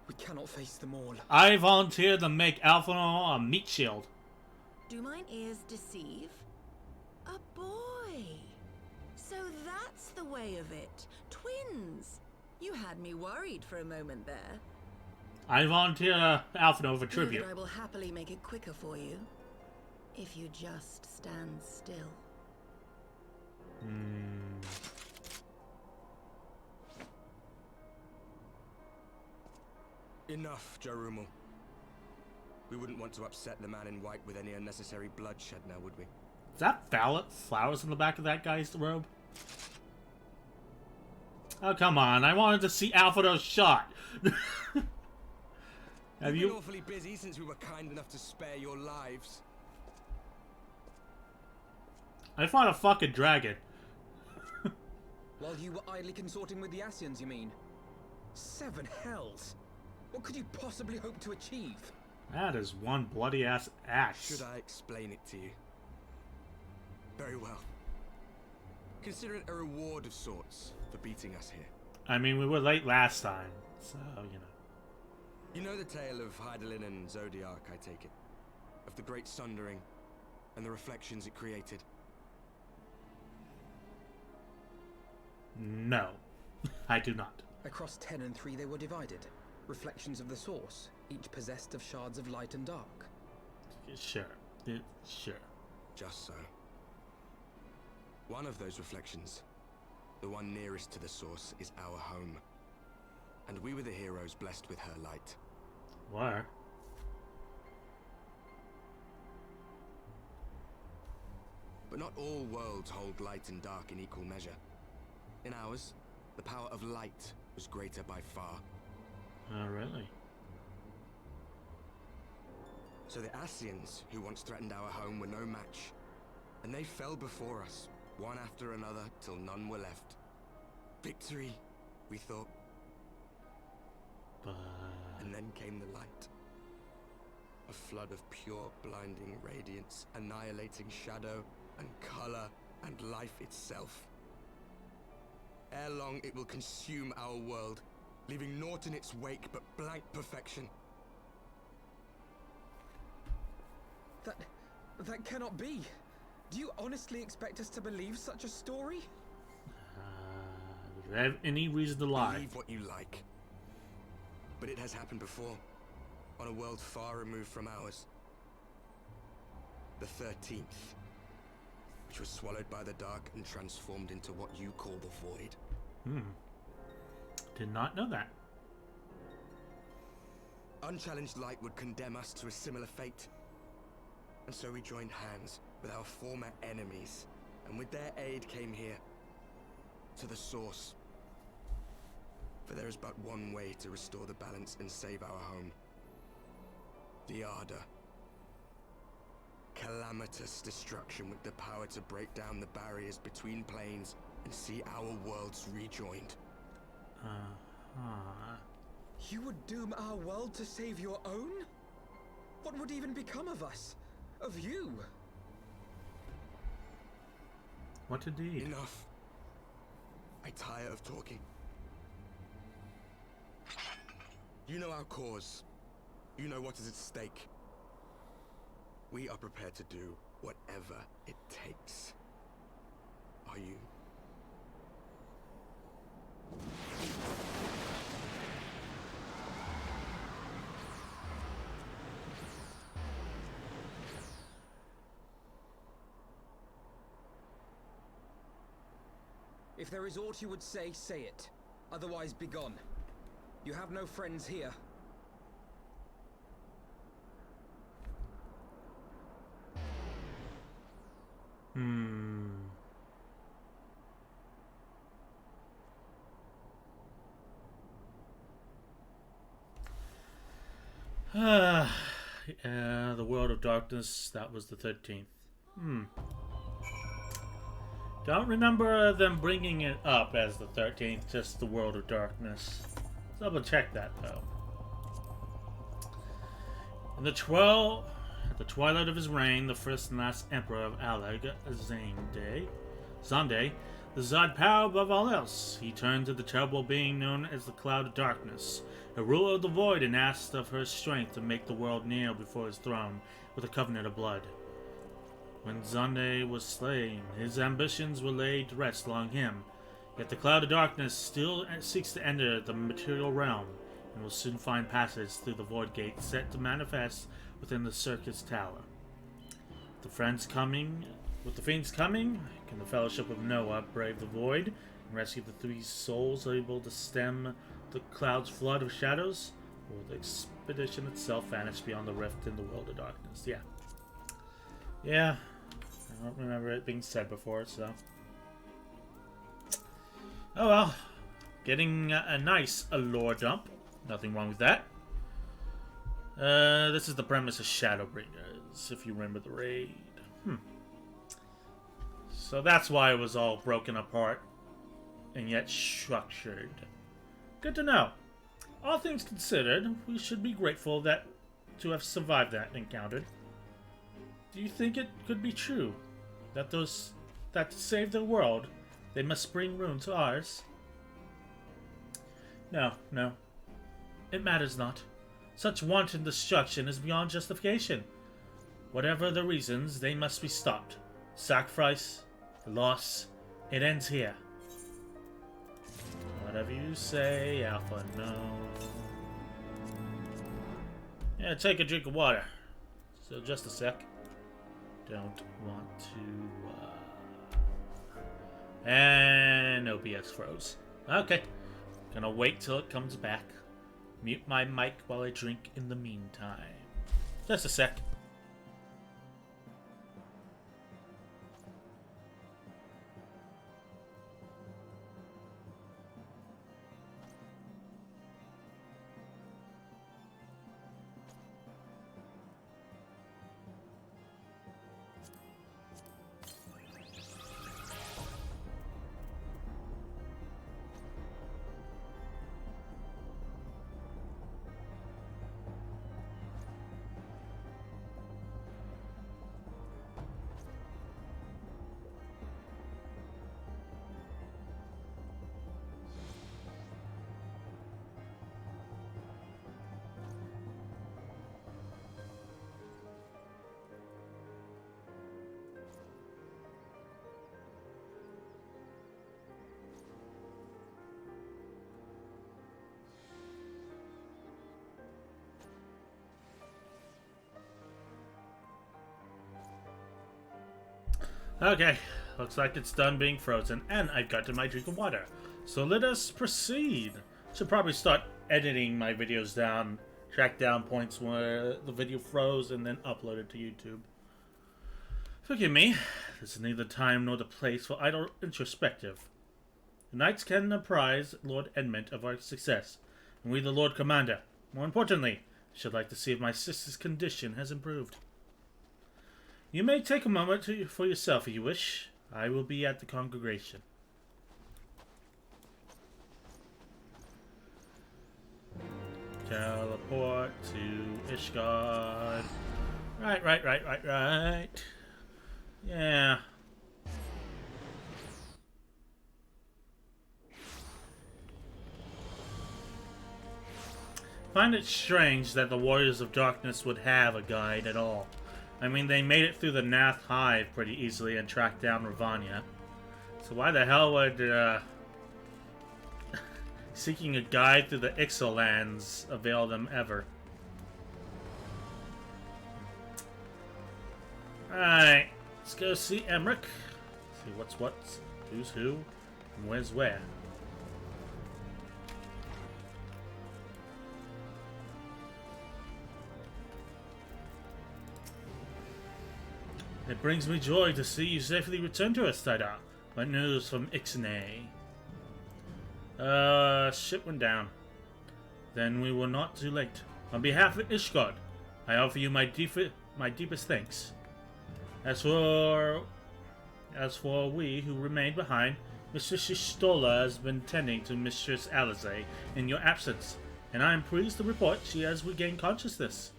We cannot face them all. I volunteer to make Alphonse a meat shield. Do mine ears deceive? A boy. So that's the way of it. Twins. You had me worried for a moment there. I volunteer Alphonse for tribute. I will happily make it quicker for you. If you just stand still. Enough, Jarumal. We wouldn't want to upset the man in white with any unnecessary bloodshed now, would we? Is that flowers on the back of that guy's robe? Oh, come on. I wanted to see Alphonse shot. Have You've you... been awfully busy since we were kind enough to spare your lives. I fought a fucking dragon. While you were idly consorting with the Asians, you mean? 7 hells! What could you possibly hope to achieve? That is one bloody ass. Should I explain it to you? Very well. Consider it a reward of sorts for beating us here. I mean, we were late last time, so, you know. You know the tale of Hydaelyn and Zodiac, I take it? Of the Great Sundering and the reflections it created? No, I do not. Across 10 and 3 they were divided. Reflections of the source, each possessed of shards of light and dark. Sure. Sure. Just so. One of those reflections, the one nearest to the source, is our home. And we were the heroes blessed with her light. Where? But not all worlds hold light and dark in equal measure. In ours, the power of light was greater by far. Oh, really? So the Asians, who once threatened our home, were no match. And they fell before us, one after another, till none were left. Victory, we thought. But... And then came the light. A flood of pure, blinding radiance, annihilating shadow and color and life itself. Ere long, it will consume our world, leaving naught in its wake but blank perfection. That cannot be. Do you honestly expect us to believe such a story? Do you have any reason to lie? Believe what you like. But it has happened before, on a world far removed from ours. The 13th, which was swallowed by the dark and transformed into what you call the Void. Did not know that. Unchallenged light would condemn us to a similar fate. And so we joined hands with our former enemies, and with their aid came here, to the source. For there is but one way to restore the balance and save our home. The Ardor. Calamitous destruction with the power to break down the barriers between planes and see our worlds rejoined. You would doom our world to save your own? What would even become of us? Of you? What indeed? Enough. I tire of talking. You know our cause. You know what is at stake. We are prepared to do whatever it takes. Are you? If there is aught you would say, say it. Otherwise, begone. You have no friends here. Yeah, the World of Darkness, that was the 13th. Don't remember them bringing it up as the 13th, just the World of Darkness. Double check that, though. At the twilight of his reign, the first and last emperor of Alag, Zande, the Zod power above all else, he turned to the terrible being known as the Cloud of Darkness, a ruler of the Void, and asked of her strength to make the world kneel before his throne with a covenant of blood. When Zande was slain, his ambitions were laid to rest along him, yet the Cloud of Darkness still seeks to enter the material realm, and will soon find passage through the Void Gate set to manifest within the Circus Tower. With the Fiends coming, can the Fellowship of Noah brave the Void and rescue the three souls able to stem the cloud's flood of shadows? Or will the expedition itself vanish beyond the rift in the World of Darkness? Yeah. I don't remember it being said before, so. Oh well. Getting a nice lore dump. Nothing wrong with that. This is the premise of Shadowbringers, if you remember the raid. So that's why it was all broken apart and yet structured. Good to know. All things considered, we should be grateful to have survived that encounter. Do you think it could be true that that to save the world, they must bring ruin to ours? No. It matters not. Such wanton destruction is beyond justification. Whatever the reasons, they must be stopped. Sacrifice, the loss, it ends here. Whatever you say, Alpha, no. Yeah, take a drink of water. So just a sec. Don't want to, and OBS froze. Okay. Gonna wait till it comes back. Mute my mic while I drink in the meantime. Just a sec. Okay, looks like it's done being frozen, and I've gotten my drink of water. So let us proceed. Should probably start editing my videos down, track down points where the video froze, and then upload it to YouTube. Forgive me, this is neither time nor the place for idle introspective. The Knights can apprise Lord Edmund of our success, and we the Lord Commander. More importantly, should like to see if my sister's condition has improved. You may take a moment for yourself if you wish. I will be at the congregation. Teleport to Ishgard. Right. Yeah. find it strange that the Warriors of Darkness would have a guide at all. I mean, they made it through the Nath Hive pretty easily and tracked down Ravania. So why the hell would seeking a guide through the Ixalands avail them ever? Alright, let's go see Emmerich. See what's what, who's who, and where's where. It brings me joy to see you safely return to us, Tidar. What news from Ixnay? Ship went down. Then we were not too late. On behalf of Ishgard, I offer you my deepest thanks. As for we who remained behind, Mistress Shistola has been tending to Mistress Alize in your absence, and I am pleased to report she has regained consciousness.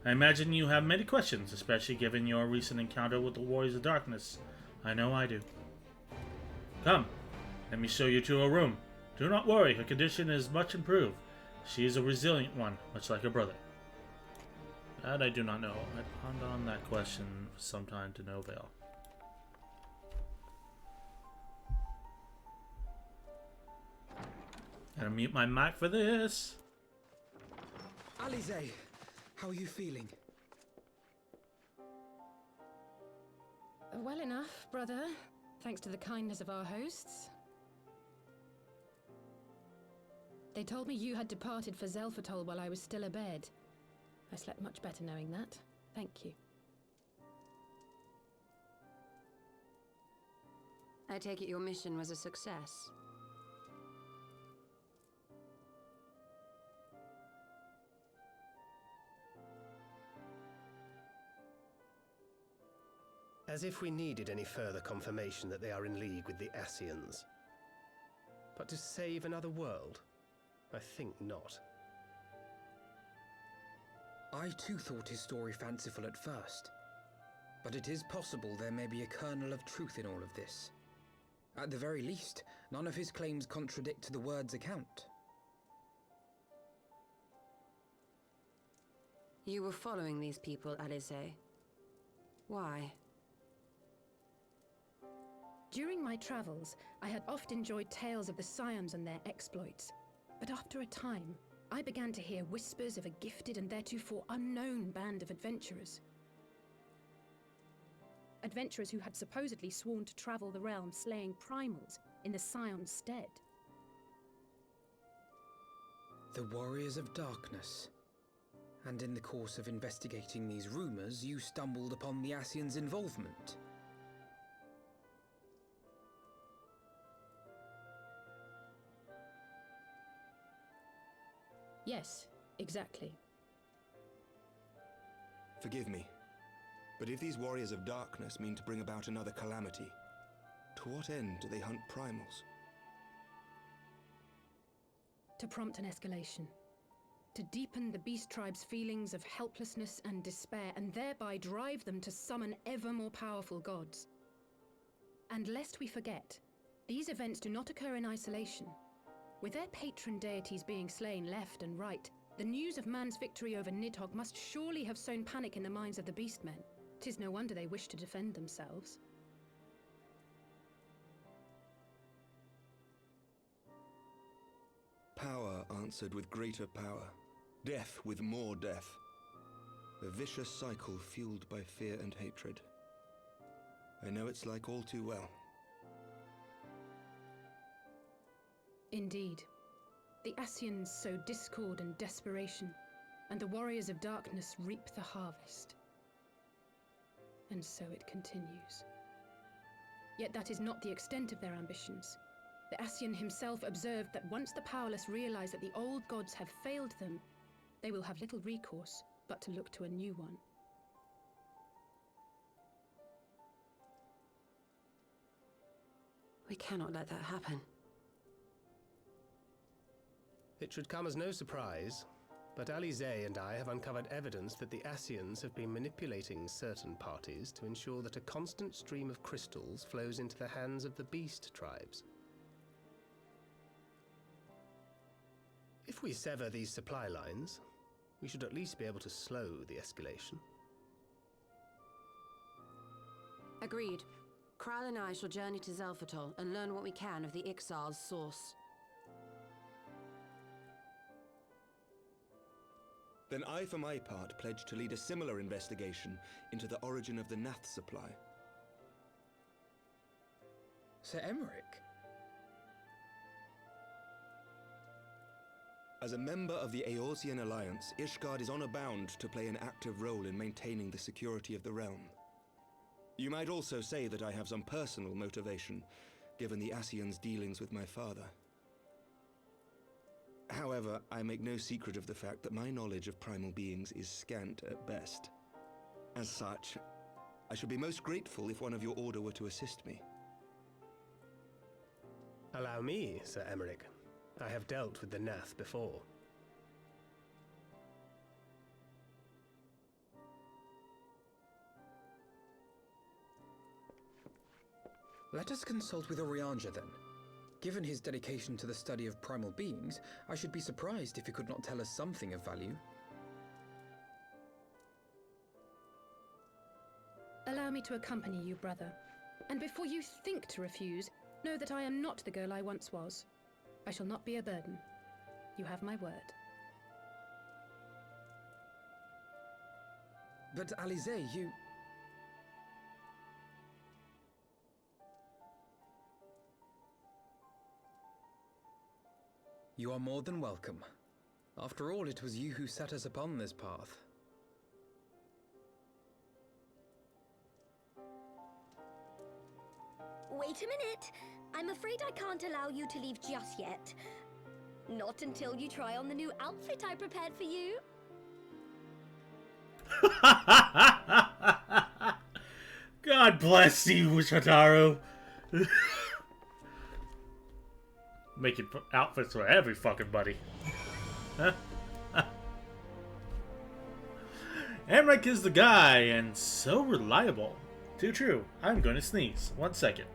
I imagine you have many questions, especially given your recent encounter with the Warriors of Darkness. I know I do. Come, let me show you to her room. Do not worry, her condition is much improved. She is a resilient one, much like her brother. That I do not know. I pondered on that question for some time to no avail. Gotta mute my mic for this. Alize, how are you feeling? Well enough, brother. Thanks to the kindness of our hosts. They told me you had departed for Zelfatol while I was still abed. I slept much better knowing that. Thank you. I take it your mission was a success. As if we needed any further confirmation that they are in league with the Ascians. But to save another world? I think not. I too thought his story fanciful at first. But it is possible there may be a kernel of truth in all of this. At the very least, none of his claims contradict the word's account. You were following these people, Alize. Why? During my travels, I had oft enjoyed tales of the Scions and their exploits. But after a time, I began to hear whispers of a gifted and theretofore unknown band of adventurers. Adventurers who had supposedly sworn to travel the realm slaying primals in the Scion's stead. The Warriors of Darkness. And in the course of investigating these rumors, you stumbled upon the Ascians' involvement. Yes, exactly. Forgive me, but if these Warriors of Darkness mean to bring about another calamity, to what end do they hunt primals? To prompt an escalation. To deepen the beast tribe's feelings of helplessness and despair, and thereby drive them to summon ever more powerful gods. And lest we forget, these events do not occur in isolation. With their patron deities being slain left and right, the news of man's victory over Nidhogg must surely have sown panic in the minds of the beastmen. 'Tis no wonder they wish to defend themselves. Power answered with greater power. Death with more death. A vicious cycle fueled by fear and hatred. I know it's like all too well. Indeed. The Ascians sow discord and desperation, and the Warriors of Darkness reap the harvest. And so it continues. Yet that is not the extent of their ambitions. The Ascian himself observed that once the powerless realize that the old gods have failed them, they will have little recourse but to look to a new one. We cannot let that happen. It should come as no surprise, but Alize and I have uncovered evidence that the Ascians have been manipulating certain parties to ensure that a constant stream of crystals flows into the hands of the beast tribes. If we sever these supply lines, we should at least be able to slow the escalation. Agreed. Kral and I shall journey to Zelphatol and learn what we can of the Ixal's source. Then I, for my part, pledge to lead a similar investigation into the origin of the Nath supply. Sir Emmerich? As a member of the Eorzean Alliance, Ishgard is honor-bound to play an active role in maintaining the security of the realm. You might also say that I have some personal motivation, given the Ascians' dealings with my father. However, I make no secret of the fact that my knowledge of primal beings is scant at best. As such, I should be most grateful if one of your order were to assist me. Allow me, Sir Emmerich. I have dealt with the Nath before. Let us consult with Orianja then. Given his dedication to the study of primal beings, I should be surprised if he could not tell us something of value. Allow me to accompany you, brother. And before you think to refuse, know that I am not the girl I once was. I shall not be a burden. You have my word. But Alize, you... You are more than welcome. After all, it was you who set us upon this path. Wait a minute. I'm afraid I can't allow you to leave just yet. Not until you try on the new outfit I prepared for you. God bless you, Shataru. Making outfits for every fucking buddy. Emmerich is the guy, and so reliable. Too true. I'm going to sneeze. 1 second.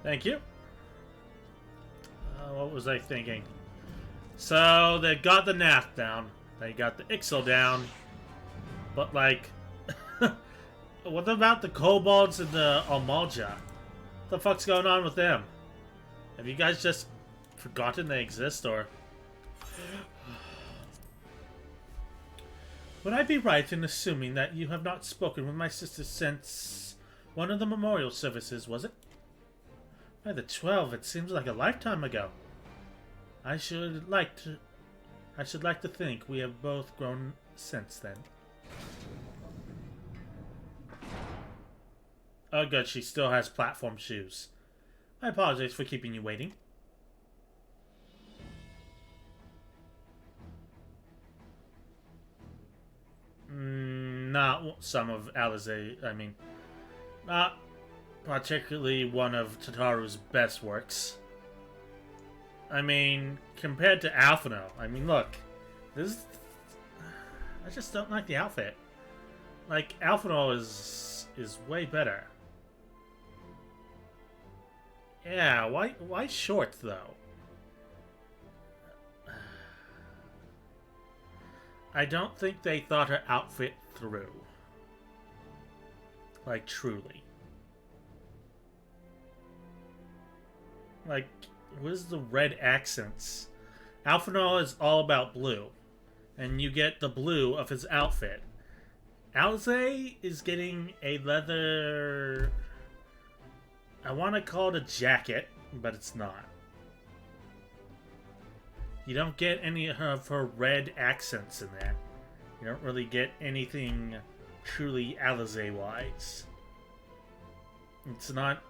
Thank you. What was I thinking? So, they got the Nath down. They got the Ixal down. But, like... what about the Kobolds and the Almalja? What the fuck's going on with them? Have you guys just forgotten they exist, or... Would I be right in assuming that you have not spoken with my sister since... one of the memorial services, was it? By the 12, it seems like a lifetime ago. I should like to think we have both grown since then. Oh good, she still has platform shoes. I apologize for keeping you waiting. Not some of Alize, I mean, not particularly one of Tataru's best works. I mean, compared to Alphino, I mean, look, this... I just don't like the outfit. Like, Alphino is way better. Yeah, why shorts, though? I don't think they thought her outfit through. Like, truly. Like, where's the red accents? Alphinaud is all about blue. And you get the blue of his outfit. Alize is getting a leather... I want to call it a jacket, but it's not. You don't get any of her red accents in there. You don't really get anything truly Alize-wise. It's not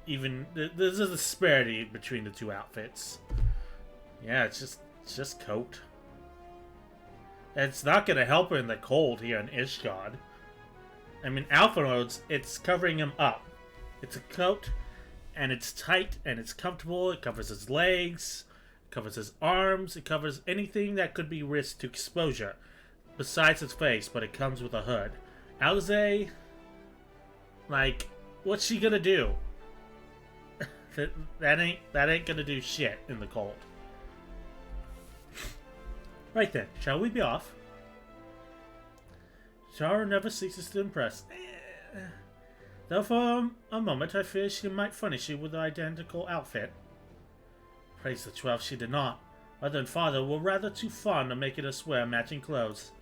even... There's a disparity between the two outfits. Yeah, it's just coat. It's not going to help her in the cold here in Ishgard. I mean, Alpharode's, it's covering him up. It's a coat, and it's tight, and it's comfortable. It covers his legs, it covers his arms, it covers anything that could be risked to exposure, besides his face, but it comes with a hood. Alize, like, what's she gonna do? that ain't gonna do shit in the cold. Right then, shall we be off? Shara never ceases to impress. Though for a moment I fear she might furnish you with an identical outfit. Praise the 12, she did not. Mother and father were rather too fond of making us wear matching clothes.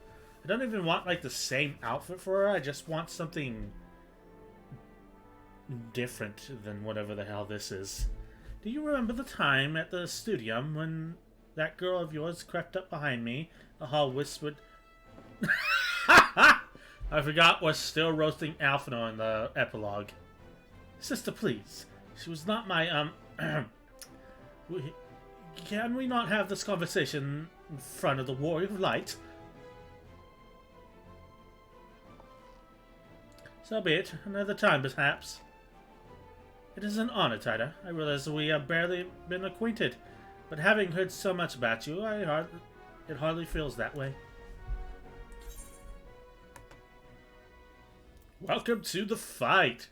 I don't even want, like, the same outfit for her. I just want something different than whatever the hell this is. Do you remember the time at the studium when that girl of yours crept up behind me? The hall whispered... I forgot we're still roasting Alphino in the epilogue. Sister, please. She was not my, Can we not have this conversation in front of the Warrior of Light? So be it. Another time, perhaps. It is an honor, Tida. I realize we have barely been acquainted, but having heard so much about you, it hardly feels that way. Welcome to the fight!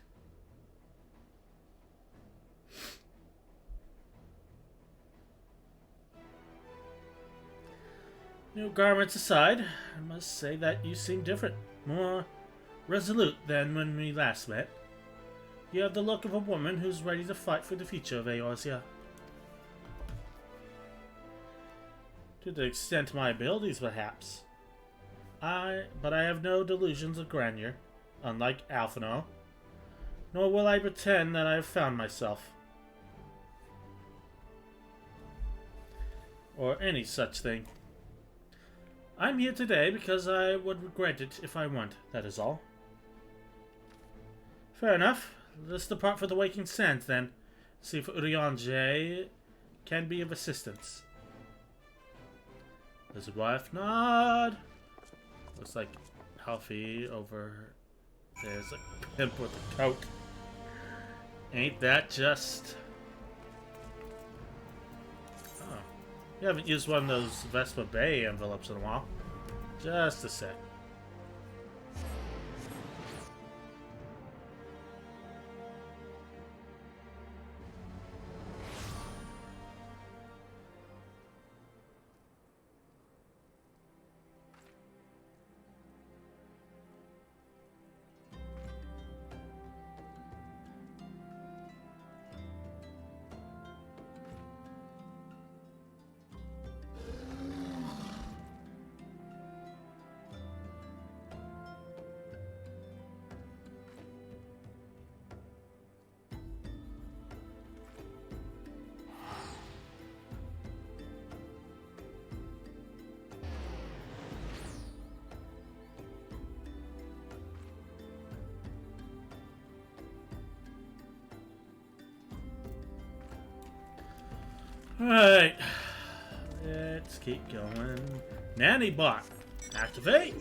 New garments aside, I must say that you seem different. More resolute than when we last met. You have the look of a woman who's ready to fight for the future of Eorzea. To the extent of my abilities, perhaps. But I have no delusions of grandeur, unlike Alphino. Nor will I pretend that I have found myself. Or any such thing. I'm here today because I would regret it if I weren't, that is all. Fair enough. Let's depart for the Waking Sands, then. See if Urianger can be of assistance. Does his wife nod? Looks like Alfie over there's a pimp with a coat. Ain't that just... Oh. You haven't used one of those Vespa Bay envelopes in a while. Just a sec. Alright, let's keep going. Nanny bot, activate!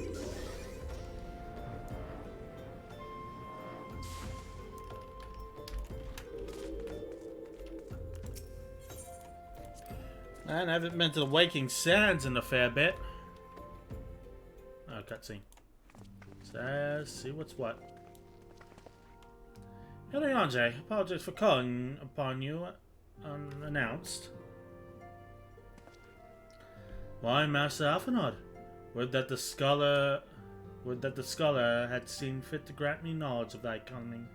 Man, I haven't been to the Waking Sands in a fair bit. Oh, cutscene. Let's see what's what. Hello, Urianger. Apologies for calling upon you unannounced. Why, Master Alphanod? Would that the scholar had seen fit to grant me knowledge of thy coming.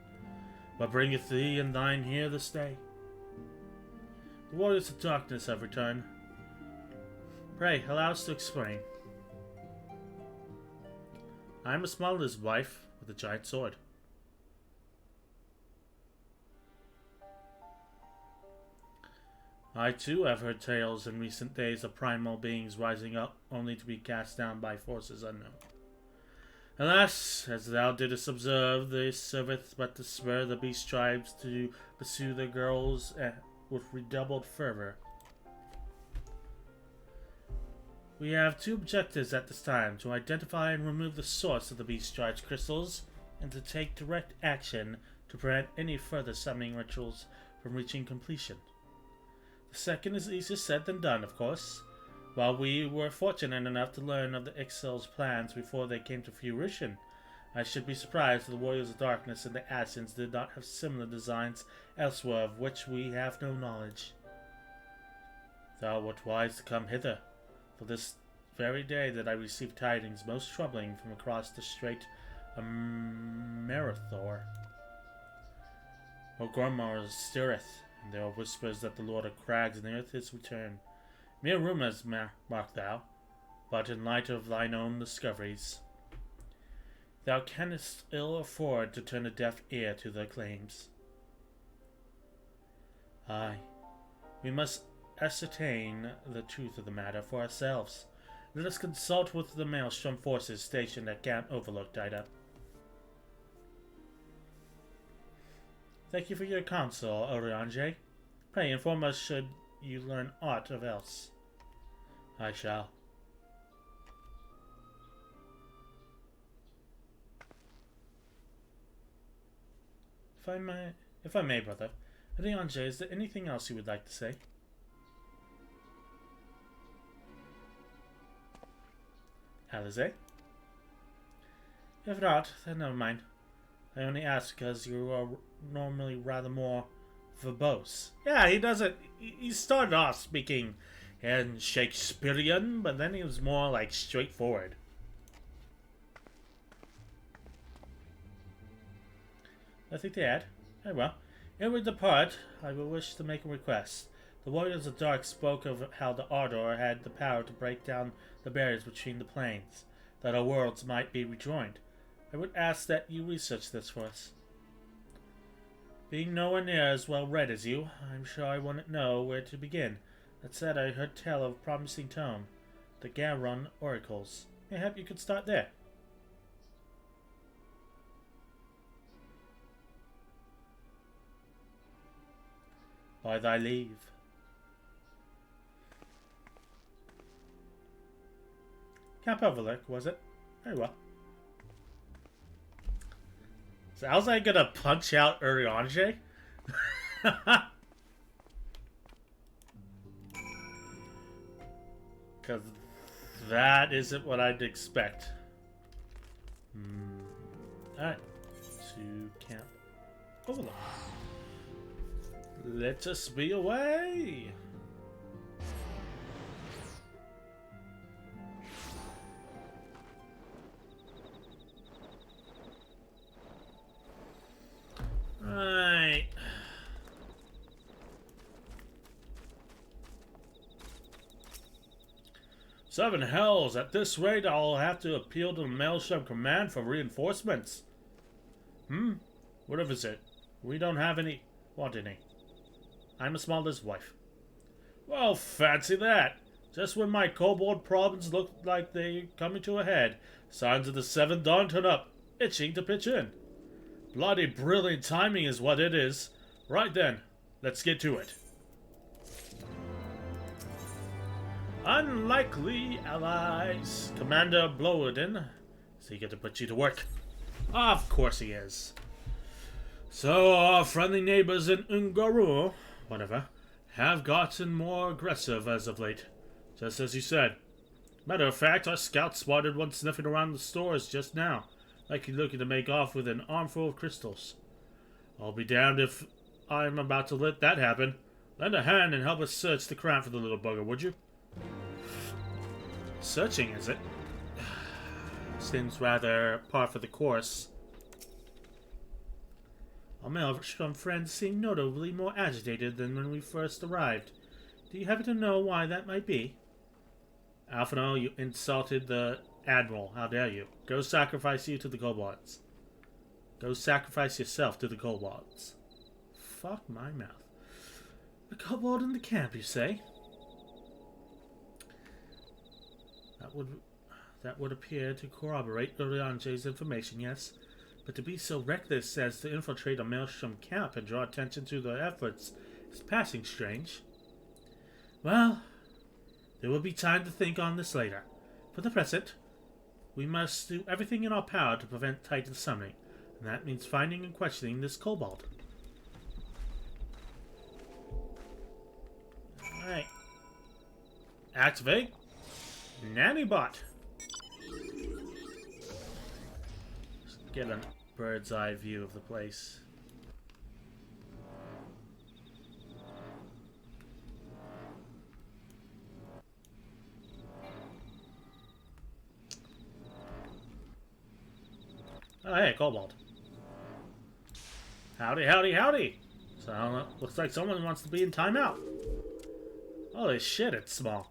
What bringeth thee and thine here this day? The warriors of darkness have returned. Pray, allow us to explain. I am a smuggler's wife with a giant sword. I too have heard tales in recent days of primal beings rising up, only to be cast down by forces unknown. Alas, as thou didst observe, this serveth but to spur the beast tribes to pursue their girls with redoubled fervor. We have two objectives at this time: to identify and remove the source of the beast charged crystals, and to take direct action to prevent any further summoning rituals from reaching completion. The second is easier said than done, of course. While we were fortunate enough to learn of the Ixal's plans before they came to fruition, I should be surprised if the Warriors of Darkness and the Ascians did not have similar designs elsewhere of which we have no knowledge. Thou wert wise to come hither, for this very day that I received tidings most troubling from across the Strait of Marathor. O'Gormar stirreth, and there are whispers that the Lord of Crags neareth his return. Mere rumours, mark thou, but in light of thine own discoveries, thou canst ill afford to turn a deaf ear to their claims. Aye, we must ascertain the truth of the matter for ourselves. Let us consult with the Maelstrom forces stationed at Camp Overlook, Dida. Thank you for your counsel, Oriange. Pray inform us should you learn aught of else. I shall. If I may, brother, Oriange, is there anything else you would like to say? Alize? If not, then never mind. I only ask because you are normally rather more verbose. Yeah, he doesn't. He started off speaking in Shakespearean, but then he was more like straightforward. Nothing to add. Very well. Ere we depart, I will wish to make a request. The Warriors of Dark spoke of how the Ardor had the power to break down the barriers between the planes, that our worlds might be rejoined. I would ask that you research this for us. Being nowhere near as well read as you, I'm sure I wouldn't know where to begin. That said, I heard tell of a promising tome, the Garon Oracles. Mayhap you could start there. By thy leave. Camp Overlook, was it? Very well. So how's I gonna punch out Oriange? Because that isn't what I'd expect. Alright. To Camp Overlook. Let us be away! Right. Seven hells! At this rate, I'll have to appeal to the Maelstrom Command for reinforcements. What of it? We don't have any. Want any? I'm a Smalder's wife. Well, fancy that! Just when my kobold problems looked like they coming to a head, signs of the Seventh Dawn turn up, itching to pitch in. Bloody brilliant timing is what it is. Right then, let's get to it. Unlikely allies. Commander Blowoden. Is he going to put you to work? Of course he is. So our friendly neighbors in Ungaru, whatever, have gotten more aggressive as of late. Just as you said. Matter of fact, our scout spotted one sniffing around the stores just now, like he's looking to make off with an armful of crystals. I'll be damned if I'm about to let that happen. Lend a hand and help us search the crowd for the little bugger, would you? Searching, is it? Seems rather par for the course. Our Maelstrom friends seem notably more agitated than when we first arrived. Do you happen to know why that might be? Alphino, you insulted the Admiral. How dare you? Go sacrifice you to the kobolds. Go sacrifice yourself to the kobolds. Fuck my mouth. A kobold in the camp, you say? That would appear to corroborate Oriange's information, yes. But to be so reckless as to infiltrate a Maelstrom camp and draw attention to their efforts is passing strange. Well, There will be time to think on this later. For the present, we must do everything in our power to prevent Titan summoning, and that means finding and questioning this kobold. Alright. Activate Nanobot. Just get a bird's eye view of the place. Oh, hey, kobold. Howdy, howdy, howdy. So, looks like someone wants to be in timeout. Holy shit, it's small.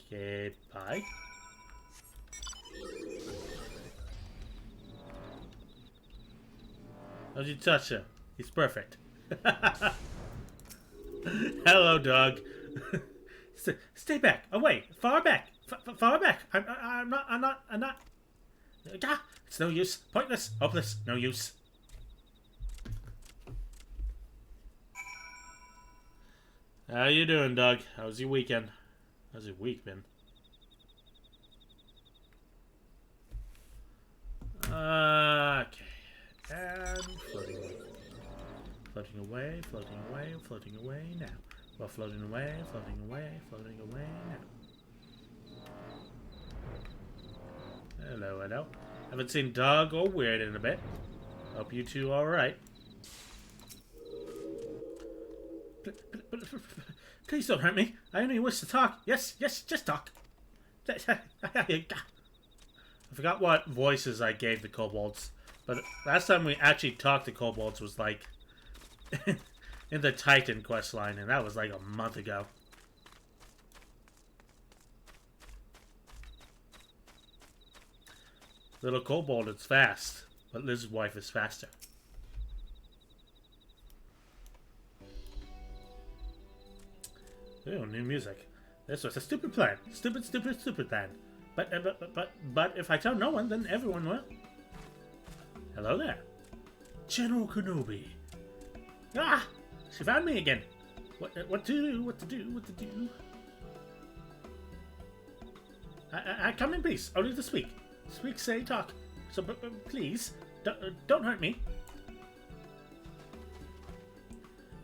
Okay, bye. How'd you touch him? He's perfect. Hello, dog. Stay back. Away. Far back. Far back. I'm not. Ah, it's no use. Pointless. Hopeless. No use. How you doing, Doug? How's your weekend? How's your week been? Okay. And floating away. Floating away, floating away, floating away now. Well, floating away, floating away, floating away now. Hello, hello. Haven't seen Doug or Weird in a bit. Hope you two alright. Please don't hurt me. I only wish to talk. Yes, just talk. I forgot what voices I gave the kobolds, but last time we actually talked to kobolds was like in the Titan quest line, and that was like a month ago. Little kobold is fast, but Liz's wife is faster. Ooh, new music. This was a stupid plan. Stupid plan. But if I tell no one, then everyone will. Hello there. General Kenobi. Ah! She found me again. What to do? I come in peace, only to speak. Speak, say, talk. So, please, don't hurt me.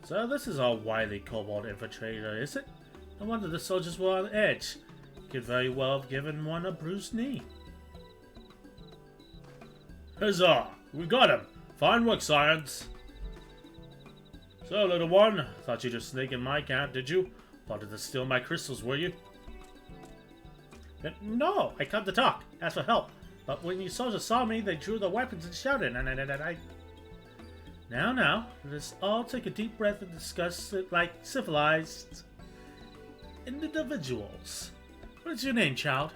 So this is our wily kobold infiltrator, is it? No wonder the soldiers were on edge. Could very well have given one a bruised knee. Huzzah! We got him! Fine work, Science! So, little one, thought you'd just sneak in my camp, did you? Wanted to steal my crystals, were you? No, I come to talk, ask for help. But when you soldiers saw me, they drew their weapons and shouted, and I... Now, let's all take a deep breath and discuss it like civilized individuals. What is your name, child?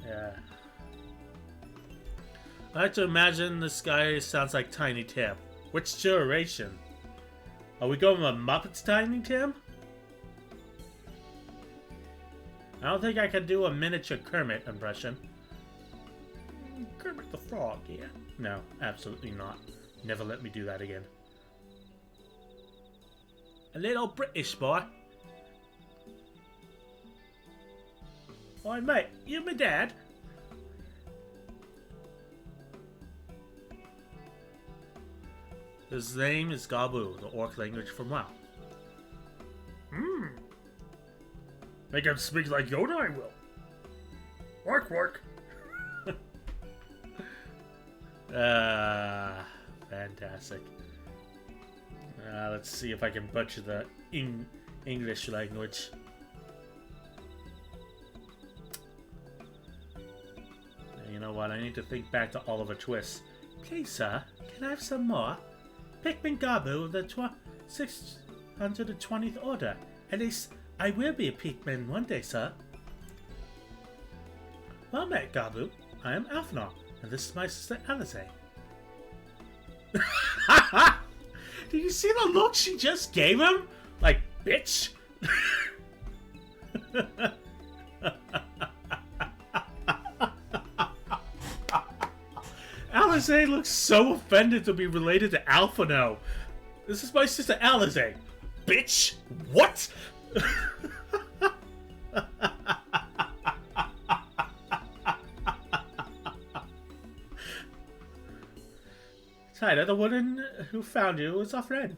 Yeah. I like to imagine this guy sounds like Tiny Tim. Which generation? Are we going with Muppets Tiny Tim? I don't think I can do a miniature Kermit impression. Kermit the Frog, yeah. No, absolutely not. Never let me do that again. A little British boy. Oi, mate, you my dad? His name is Gabu, the orc language from WoW. Make him speak like Yoda, I will. Work. Fantastic. Let's see if I can butcher the English language. You know what? I need to think back to Oliver Twist. Please, sir, can I have some more? Pikmin Gabu of the 620th Order. At least, I will be a Pikmin one day, sir. Well met, Gabu. I am Alphanor, and this is my sister Alize. Did you see the look she just gave him? Like, bitch! Alize looks so offended to be related to Alphano. This is my sister Alize. Bitch! What? Tyler, the woman who found you is our friend.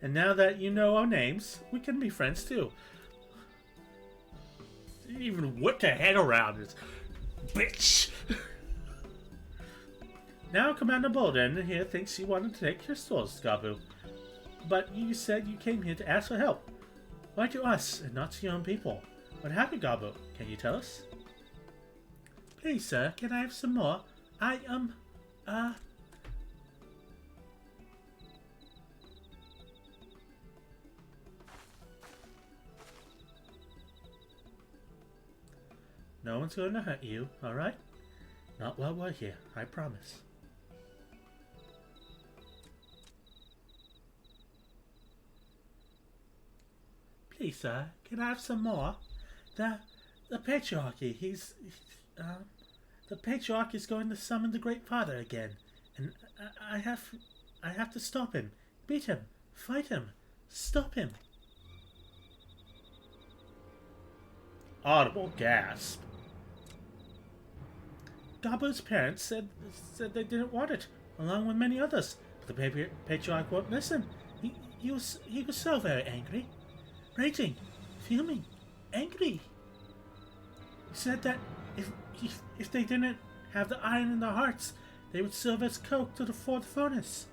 And now that you know our names, we can be friends too. Didn't even whip her head around this. Bitch! Now Commander Bolden here thinks you wanted to take crystals, Gabu. But you said you came here to ask for help. Why to us and not to your own people? What happened, Gabu? Can you tell us? Please, sir, can I have some more? No one's going to hurt you, alright? Not while we're here, I promise. Please, sir, can I have some more? The Patriarchy, the Patriarch is going to summon the Great Father again, and I have to stop him, beat him, fight him, stop him. Audible gasp. Gabu's parents said they didn't want it, along with many others, but the Patriarch won't listen. He was so very angry. Raging, fuming, angry. He said that if they didn't have the iron in their hearts, they would serve as coke to the fourth furnace.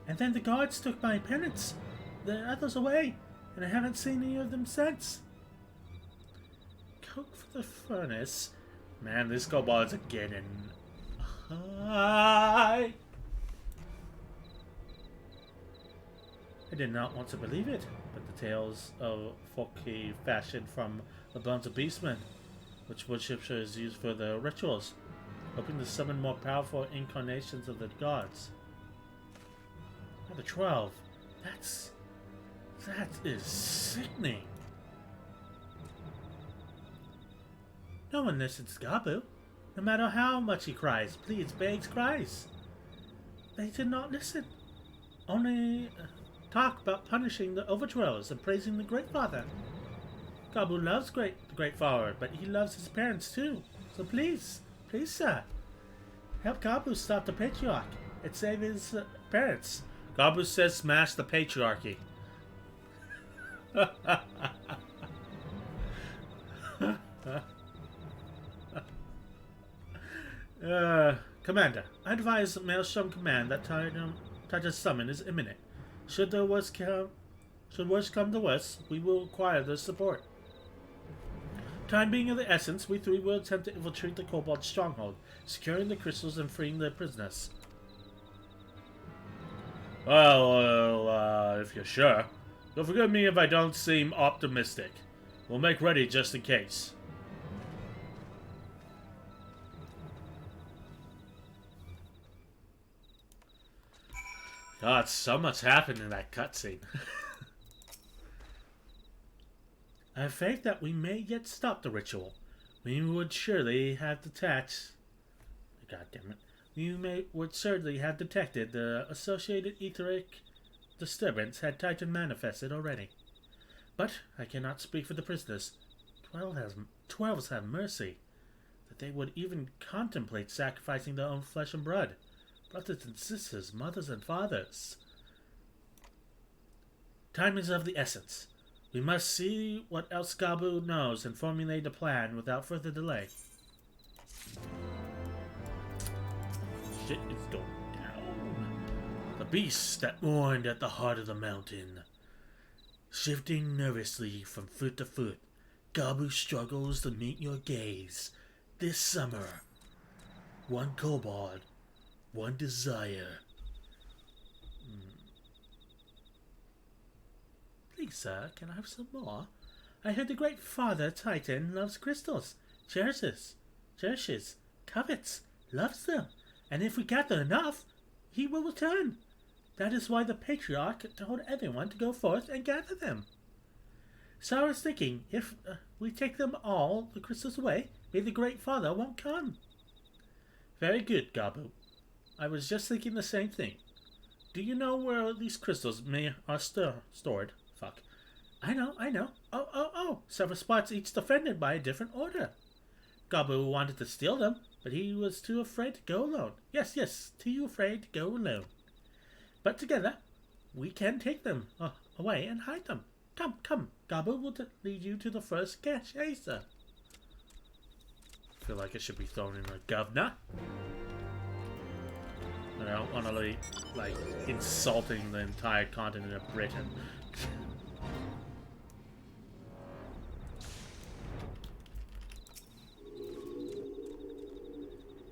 And then the guards took my penance, the others away, and I haven't seen any of them since. Coke for the furnace? Man, this kobold's getting high. I did not want to believe it, but the tales of folk he fashioned from the bones of beastmen, which worshippers use for their rituals, hoping to summon more powerful incarnations of the gods. Number 12. That is sickening. No one listens to Gabu. No matter how much he cries, pleads, begs, cries. They did not listen. Only talk about punishing the overthrowers and praising the Great Father. Gabu loves the Great Father, but he loves his parents too. So please, sir, help Gabu stop the Patriarch and save his parents. Gabu says smash the Patriarchy. Commander, I advise Maelstrom Command that Titan's summon is imminent. Should worst come to worst, we will require their support. Time being of the essence, we three will attempt to infiltrate the Kobold stronghold, securing the crystals and freeing their prisoners. Well, if you're sure. You'll forgive me if I don't seem optimistic. We'll make ready just in case. God, so much happened in that cutscene. I have faith that we may yet stop the ritual. We would surely have detected... God damn it. Would certainly have detected the associated etheric disturbance had Titan manifested already. But I cannot speak for the prisoners. 12s have mercy. That they would even contemplate sacrificing their own flesh and blood. Brothers and sisters, mothers and fathers. Time is of the essence. We must see what else Gabu knows and formulate a plan without further delay. Shit is going down. The beast that mourned at the heart of the mountain. Shifting nervously from foot to foot, Gabu struggles to meet your gaze. This summer, one kobold, one desire. Please, sir, can I have some more? I heard the Great Father Titan loves crystals, cherishes, covets, loves them, and if we gather enough, he will return. That is why the Patriarch told everyone to go forth and gather them. So I was thinking, if we take them all, the crystals away, maybe the Great Father won't come. Very good, Gabu. I was just thinking the same thing. Do you know where these crystals are stored? Fuck. I know. Oh. Several spots each defended by a different order. Gabu wanted to steal them, but he was too afraid to go alone. Yes, too afraid to go alone. But together, we can take them away and hide them. Come. Gabu will lead you to the first cache, sir. I feel like it should be thrown in the governor. I don't want to like insulting the entire continent of Britain.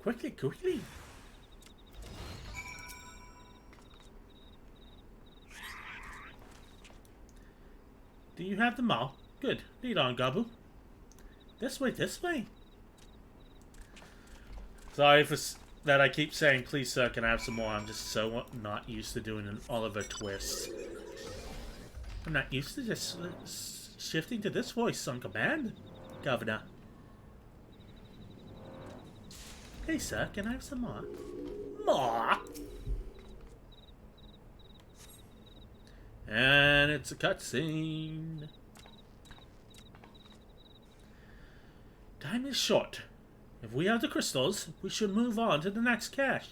Quickly. Do you have them all? Good. Lead on, Gabu. This way. Sorry that I keep saying, please sir, can I have some more? I'm just so not used to doing an Oliver twist. I'm not used to just shifting to this voice on command, Governor. Hey sir, can I have some more? More? And it's a cutscene. Time is short. If we have the crystals, we should move on to the next cache.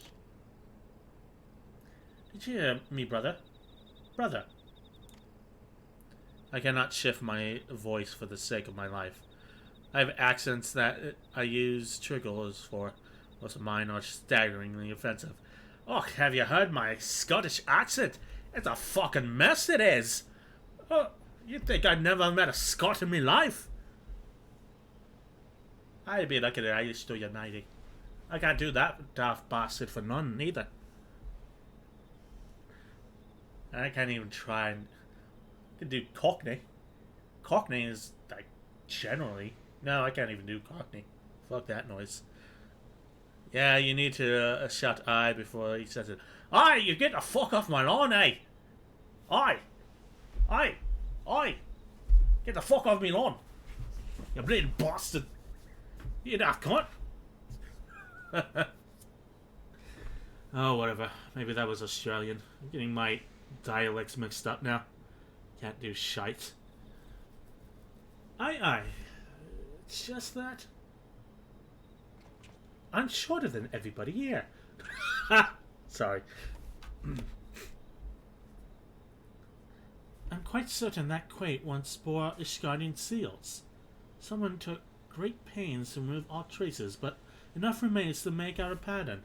Did you hear me, brother? Brother. I cannot shift my voice for the sake of my life. I have accents that I use triggers for. Most of mine are staggeringly offensive. Oh, have you heard my Scottish accent? It's a fucking mess it is. Oh, you'd think I'd never met a Scot in my life. I'd be lucky that I used to United. I can't do that daft bastard for none, neither. I can't even try and... I can do Cockney. Cockney is, like, generally... No, I can't even do Cockney. Fuck that noise. Yeah, you need to shout aye before he says it. Aye, you get the fuck off my lawn, eh? Aye. Get the fuck off me lawn. You bleeding bastard. You daft cunt. Oh, whatever. Maybe that was Australian. I'm getting my dialects mixed up now. Can't do shite. Aye. It's just that I'm shorter than everybody here. Sorry. I'm quite certain that crate once bore Ishgardian seals. Someone took great pains to remove all traces, but enough remains to make out a pattern.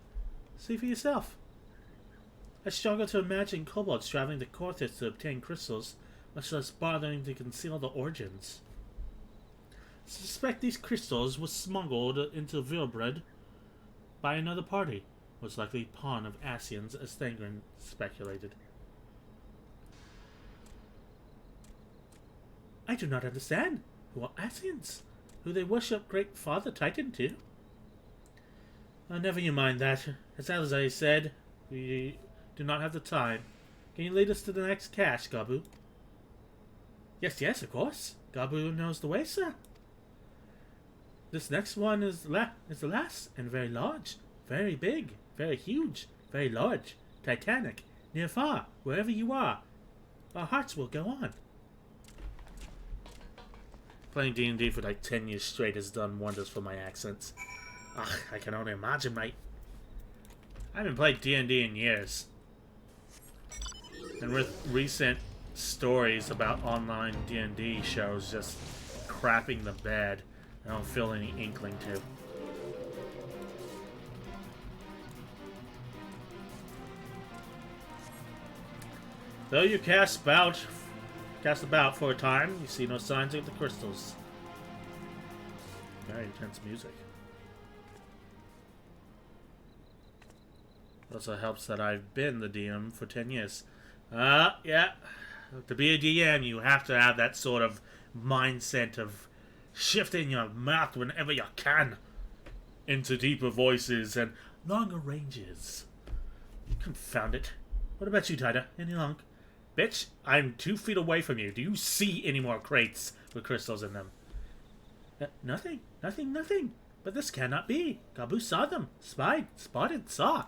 See for yourself. I struggle to imagine kobolds traveling to Corthis to obtain crystals, much less bothering to conceal the origins. I suspect these crystals were smuggled into Vilbred by another party, most likely pawn of Asians, as Thangren speculated. I do not understand. Who are Asians? Who they worship Great Father Titan to? Never you mind that. As I said, we do not have the time. Can you lead us to the next cache, Gabu? Yes, of course. Gabu knows the way, sir. This next one is the last, and very large, very big, very huge, very large, titanic, near far, wherever you are. Our hearts will go on. Playing D&D for like 10 years straight has done wonders for my accents. Ugh, I can only imagine, mate. I haven't played D&D in years. And with recent stories about online D&D shows just crapping the bed, I don't feel any inkling to. Though you cast about for a time, you see no signs of the crystals. Very intense music. It also helps that I've been the DM for 10 years. Yeah. To be a DM, you have to have that sort of mindset of shifting your mouth whenever you can into deeper voices and longer ranges. Confound it. What about you, Tida? Any long? Bitch, I'm 2 feet away from you. Do you see any more crates with crystals in them? Nothing. But this cannot be. Gabu saw them. Spotted, saw.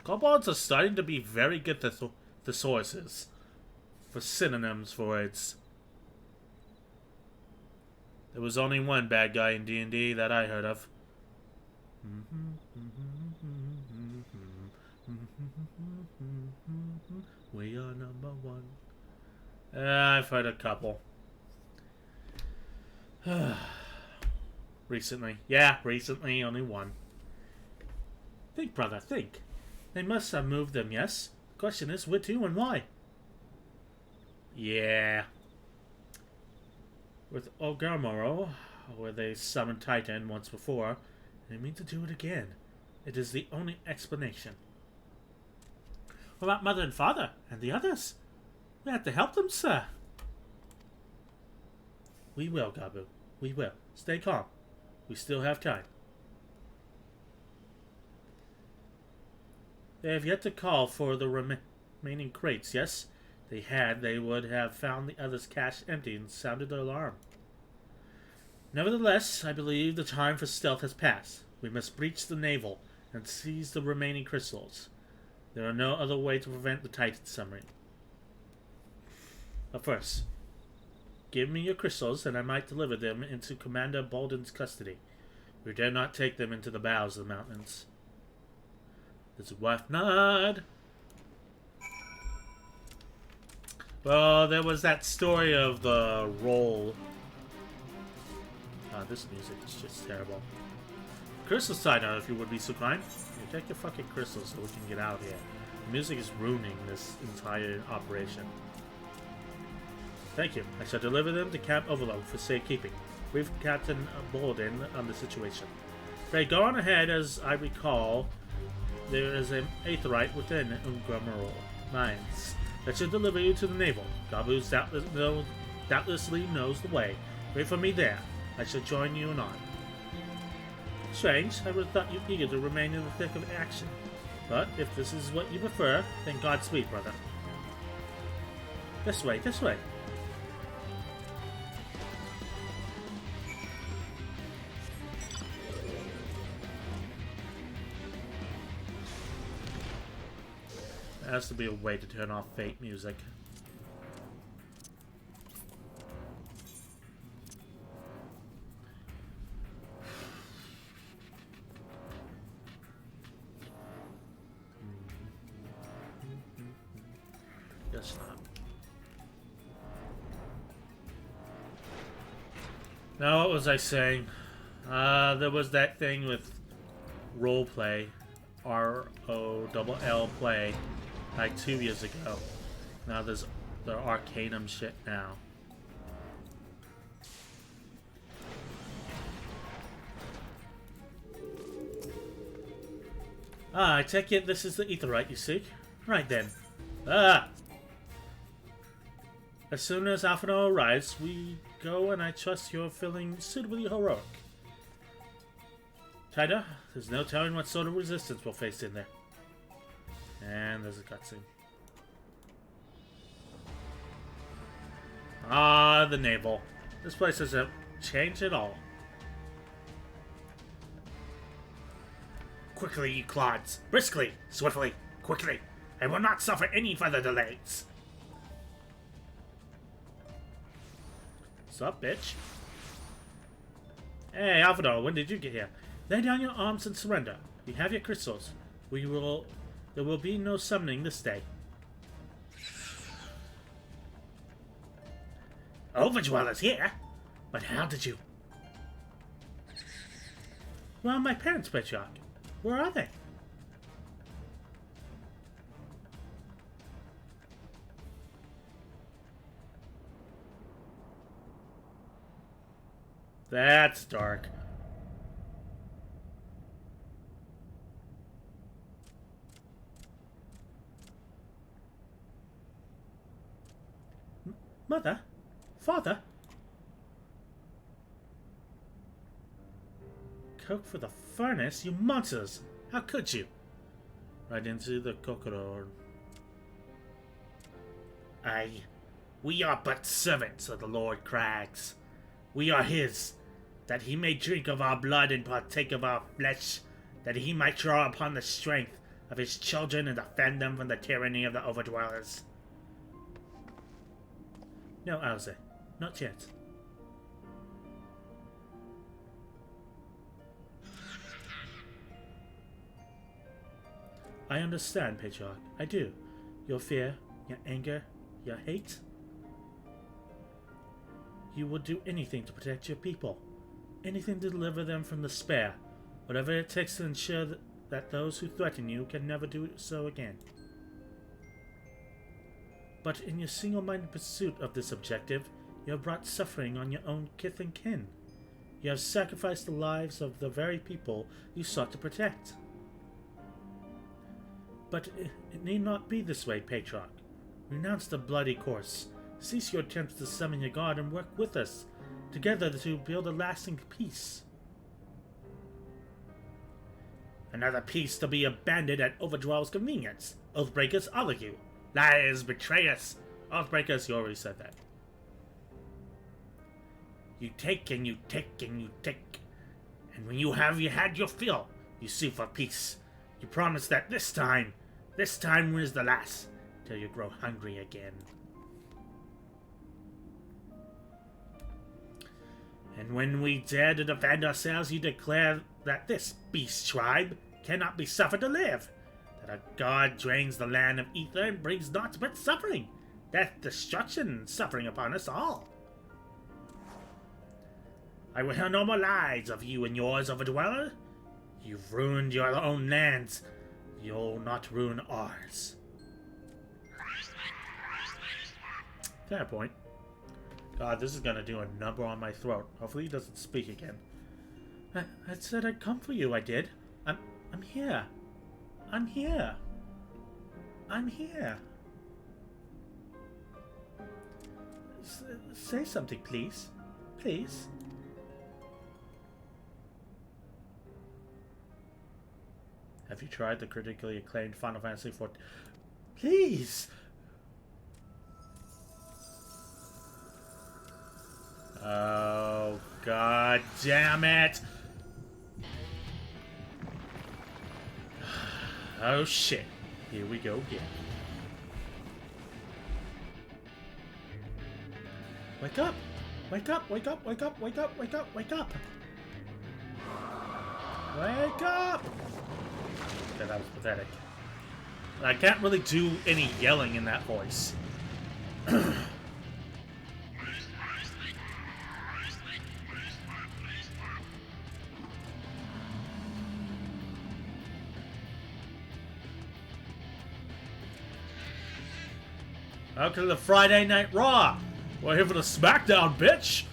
Kobolds are starting to be very good thesauruses for synonyms for words. There was only one bad guy in D&D that I heard of. We are number one. I've heard a couple. Recently. Yeah, recently, only one. Think, brother, think. They must have moved them, yes? The question is, where to and why? Yeah. With Ogamoro, where they summoned Titan once before, they mean to do it again. It is the only explanation. What about Mother and Father and the others? We have to help them, sir. We will, Gabu. We will. Stay calm. We still have time. They have yet to call for the remaining crates, yes? They had, they would have found the others' cache empty and sounded the alarm. Nevertheless, I believe the time for stealth has passed. We must breach the naval and seize the remaining crystals. There are no other way to prevent the Titan submarine. But first, give me your crystals and I might deliver them into Commander Bolden's custody. We dare not take them into the bowels of the mountains. This wife nod. Well, there was that story of the roll. This music is just terrible. Crystal side note, if you would be so kind. You take your fucking crystals so we can get out of here. The music is ruining this entire operation. Thank you. I shall deliver them to Camp Overload for safekeeping. Brief Captain Bolden on the situation. Pray go on ahead. As I recall, there is an aetherite within Ungrammerol mines that should deliver you to the naval. Gabu doubtlessly knows the way. Wait for me there. I shall join you anon. Strange, I would have thought you eager to remain in the thick of action. But if this is what you prefer, then Godspeed, brother. This way, this way. There has to be a way to turn off fate music. Guess not. Now, what was I saying? There was that thing with roleplay, ROLL play, like 2 years ago. Now there's the Arcanum shit now. I take it this is the aetherite you seek? Right then. As soon as Alphino arrives, we go, and I trust you're feeling suitably heroic. China, there's no telling what sort of resistance we'll face in there. And there's a cutscene. Ah, the naval. This place hasn't changed at all. Quickly, you clods! Briskly! Swiftly! Quickly! I will not suffer any further delays! Sup, bitch? Hey, Alvaro, when did you get here? Lay down your arms and surrender. You have your crystals. There will be no summoning this day. Overdwellers here? But how did you... Well, my parents, Patriarch. Where are they? That's dark. Mother? Father? Coke for the furnace? You monsters! How could you? Right into the kokoro. Aye. We are but servants of the Lord Crags. We are his, that he may drink of our blood and partake of our flesh, that he might draw upon the strength of his children and defend them from the tyranny of the Overdwellers. No, Alze, not yet. I understand, Patriarch. I do. Your fear, your anger, your hate. You would do anything to protect your people. Anything to deliver them from despair. Whatever it takes to ensure that those who threaten you can never do so again. But in your single-minded pursuit of this objective, you have brought suffering on your own kith and kin. You have sacrificed the lives of the very people you sought to protect. But it need not be this way, Patriarch. Renounce the bloody course. Cease your attempts to summon your god and work with us, together to build a lasting peace. Another peace to be abandoned at Overdwell's convenience. Oathbreakers, all of you. Liars, betray us. Oathbreakers, you already said that. You take and you take and you take. And when you have had your fill, you sue for peace. You promise that this time is the last, till you grow hungry again. And when we dare to defend ourselves, you declare that this beast tribe cannot be suffered to live. That a god drains the land of ether and brings naught but suffering, death, destruction, and suffering upon us all. I will hear no more lies of you and yours, Overdweller. You've ruined your own lands. You'll not ruin ours. Fair point. God, this is gonna do a number on my throat. Hopefully he doesn't speak again. I said I'd come for you, I did. I'm here. I'm here. I'm here. Say something, please. Please. Have you tried the critically acclaimed Final Fantasy XIV? Please! Oh, god damn it! Oh shit. Here we go again. Wake up! Wake up! Wake up! Wake up! Wake up! Wake up! Wake up! Wake up! Okay, that was pathetic. I can't really do any yelling in that voice. Welcome to the Friday Night Raw. We're here for the SmackDown, bitch.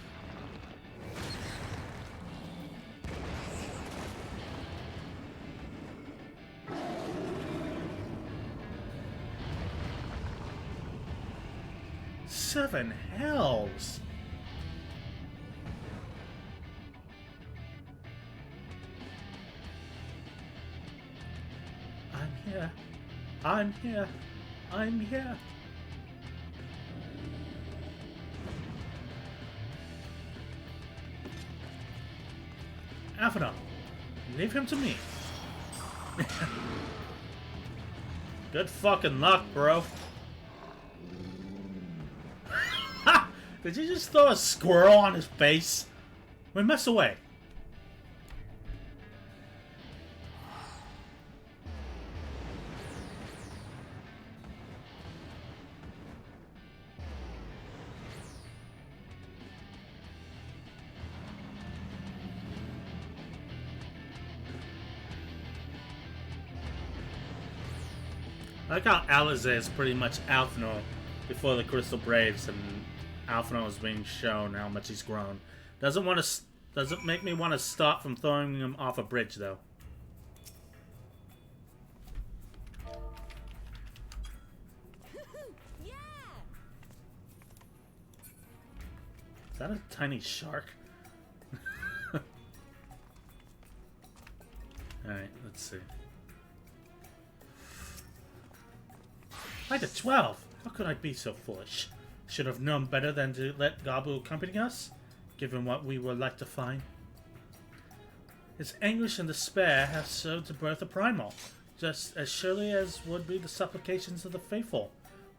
Seven hells. I'm here. I'm here. I'm here. Alphinaud, leave him to me. Good fucking luck, bro. Did you just throw a squirrel on his face? We mess away. I like how Alize is pretty much Alphinaud before the Crystal Braves, and Alphinaud is being shown how much he's grown. Doesn't make me want to stop from throwing him off a bridge though. Yeah. Is that a tiny shark? Alright, let's see. Height of 12! How could I be so foolish? Should have known better than to let Gabu accompany us, given what we were like to find. His anguish and despair have served to birth a primal. just as surely as would be the supplications of the faithful.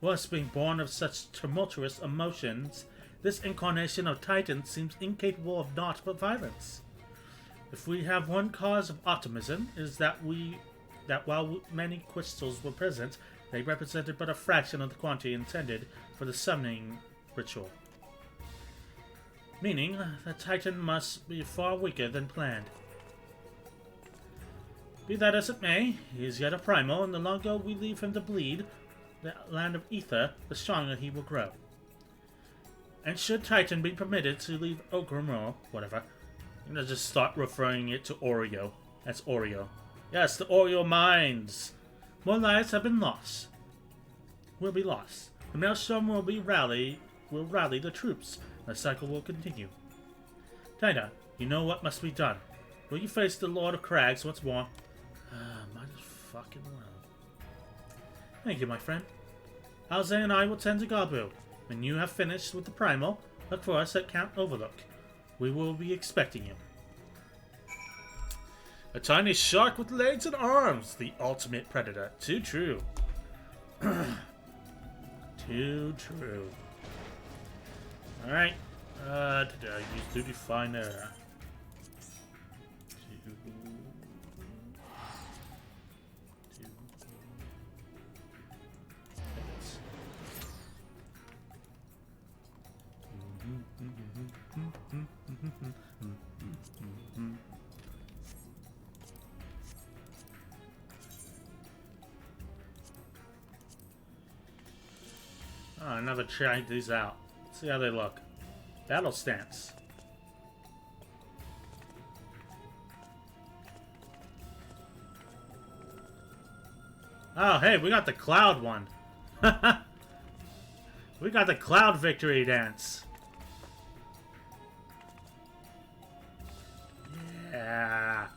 Once being born of such tumultuous emotions, this incarnation of Titan seems incapable of naught but violence. If we have one cause of optimism, it is that while many crystals were present, they represented but a fraction of the quantity intended for the summoning ritual. Meaning, the Titan must be far weaker than planned. Be that as it may, he is yet a primal, and the longer we leave him to bleed the land of ether, the stronger he will grow. And should Titan be permitted to leave Ogrim or whatever, I'm gonna just start referring it to Oreo. That's Oreo. Yes, the Oreo mines! More lives have been lost. Will be lost. The maelstrom will rally the troops. The cycle will continue. Tina, you know what must be done. Will you face the Lord of Crags once more? Might as fucking well. Thank you, my friend. Alze and I will tend to Gabu. When you have finished with the primal, look for us at Count Overlook. We will be expecting you. A tiny shark with legs and arms. The ultimate predator. Too true. Too true. Alright. Did I use Duty Finder? Oh, I never tried these out. See how they look. Battle stance. Oh, hey, we got the cloud one. We got the cloud victory dance. Yeah.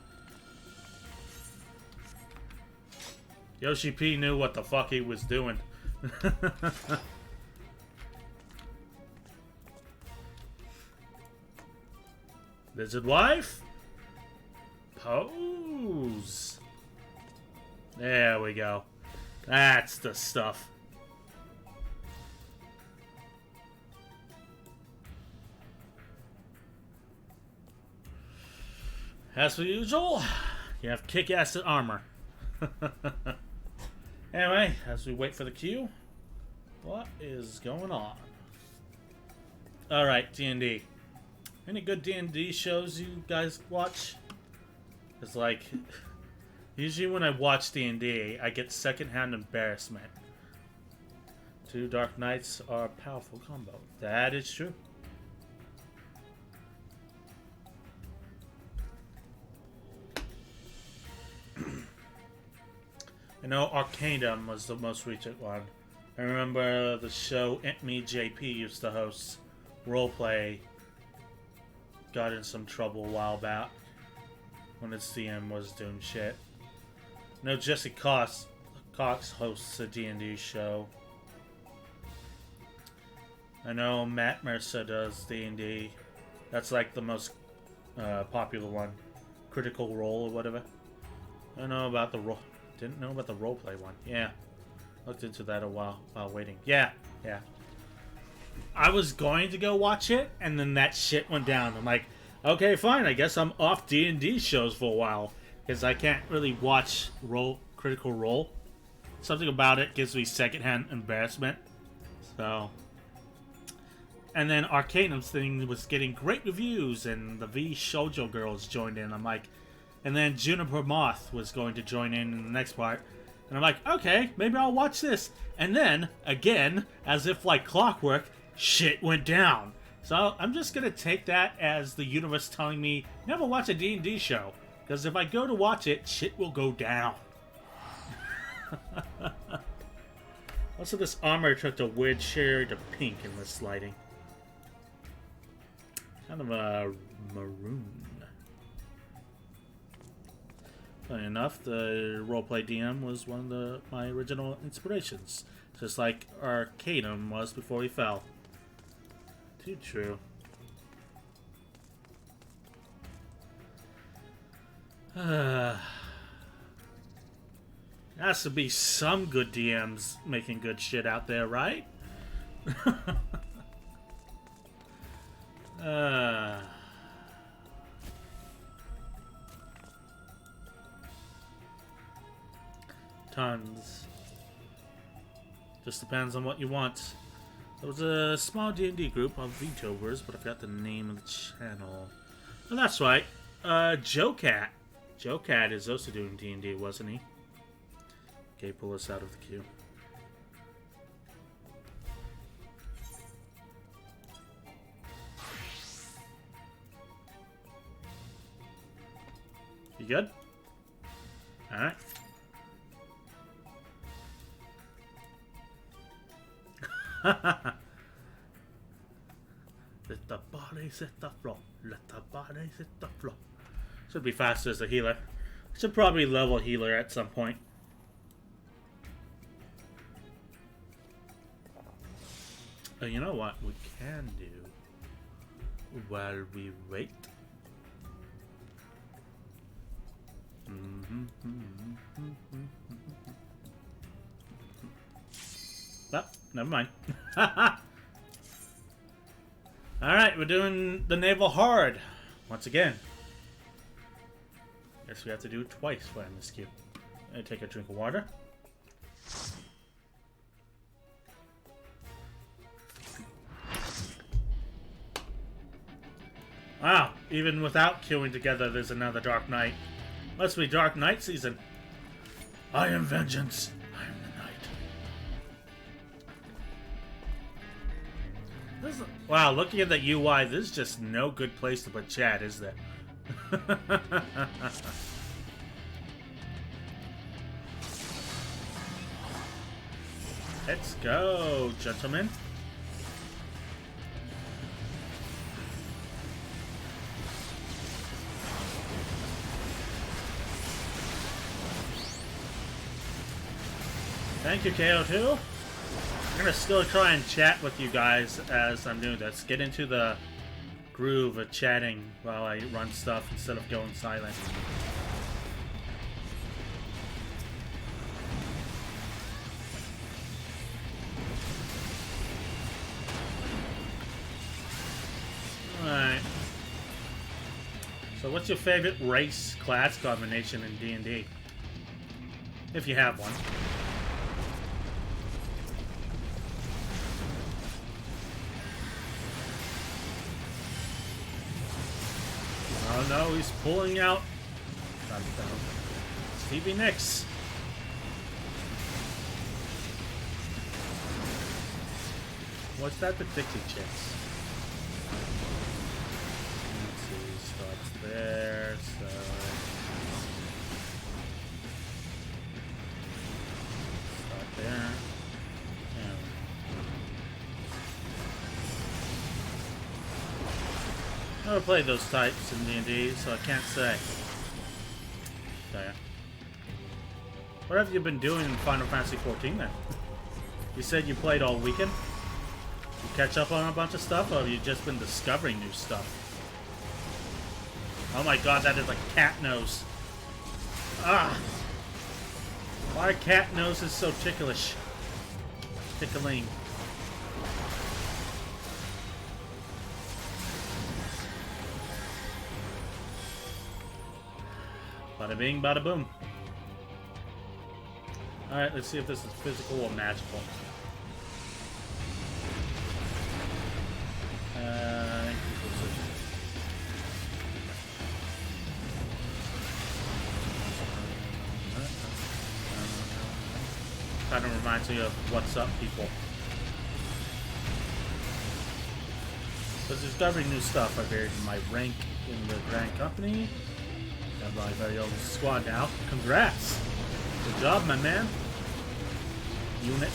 Yoshi P knew what the fuck he was doing. Lizard wife? Pose. There we go. That's the stuff. As per usual, you have kick-ass armor. Anyway, as we wait for the queue, what is going on? Alright, D&D. Any good D&D shows you guys watch? It's like, usually when I watch D&D, I get secondhand embarrassment. Two Dark Knights are a powerful combo. That is true. I know Arcanum was the most recent one. I remember the show Me JP used to host roleplay. Got in some trouble a while back when its DM was doing shit. I know Jesse Cox hosts a D&D show. I know Matt Mercer does D&D. That's like the most popular one. Critical Role or whatever. I don't know about the role. Didn't know about the roleplay one. Yeah. Looked into that a while waiting. Yeah. I was going to go watch it, and then that shit went down. I'm like, okay, fine. I guess I'm off D&D shows for a while. Because I can't really watch Critical Role. Something about it gives me secondhand embarrassment. So. And then Arcanum's thing was getting great reviews, and the V Shoujo girls joined in. I'm like... And then Juniper Moth was going to join in the next part. And I'm like, okay, maybe I'll watch this. And then, again, as if like clockwork, shit went down. So I'm just going to take that as the universe telling me, never watch a D&D show. Because if I go to watch it, shit will go down. Also, this armor took a weird shade of pink in this lighting. Kind of a maroon. Funny enough, the roleplay DM was one of my original inspirations. Just like Arcanum was before he fell. Too true. Has to be some good DMs making good shit out there, right? Tons. Just depends on what you want. There was a small D&D group of VTubers, but I forgot the name of the channel. Oh, that's right. Joe Cat. Joe Cat is also doing D&D, wasn't he? Okay, pull us out of the queue. You good? Alright. Let the body hit the floor. Let the body hit the floor. Should be faster as a healer. Should probably level healer at some point. Oh, you know what we can do while we wait? Oh, never mind. Alright, we're doing the naval hard once again. Guess we have to do it twice for this queue. I take a drink of water. Wow, even without queuing together, there's another Dark Knight. Must be Dark Knight season. I am vengeance. I am the night. Wow, looking at the UI, this is just no good place to put chat, is there? Let's go, gentlemen. Thank you, KO2. I'm gonna still try and chat with you guys as I'm doing this. Get into the groove of chatting while I run stuff instead of going silent. Alright. So what's your favorite race class combination in D&D? If you have one. Oh no, he's pulling out Stevie Nicks. What's that? The Dixie Chicks. Let's see, starts there, so... Start there. I never played those types in D&D, so I can't say. There. What have you been doing in Final Fantasy XIV then? You said you played all weekend? You catch up on a bunch of stuff, or have you just been discovering new stuff? Oh my god, that is a cat nose. Ah! Why are cat noses so ticklish? Tickling. Bada bing, bada boom. Alright, let's see if this is physical or magical. Kind of reminds me of What's Up, people. So discovering new stuff. I varied my rank in the Grand Company. Got my very own squad now. Congrats! Good job, my man. Unit.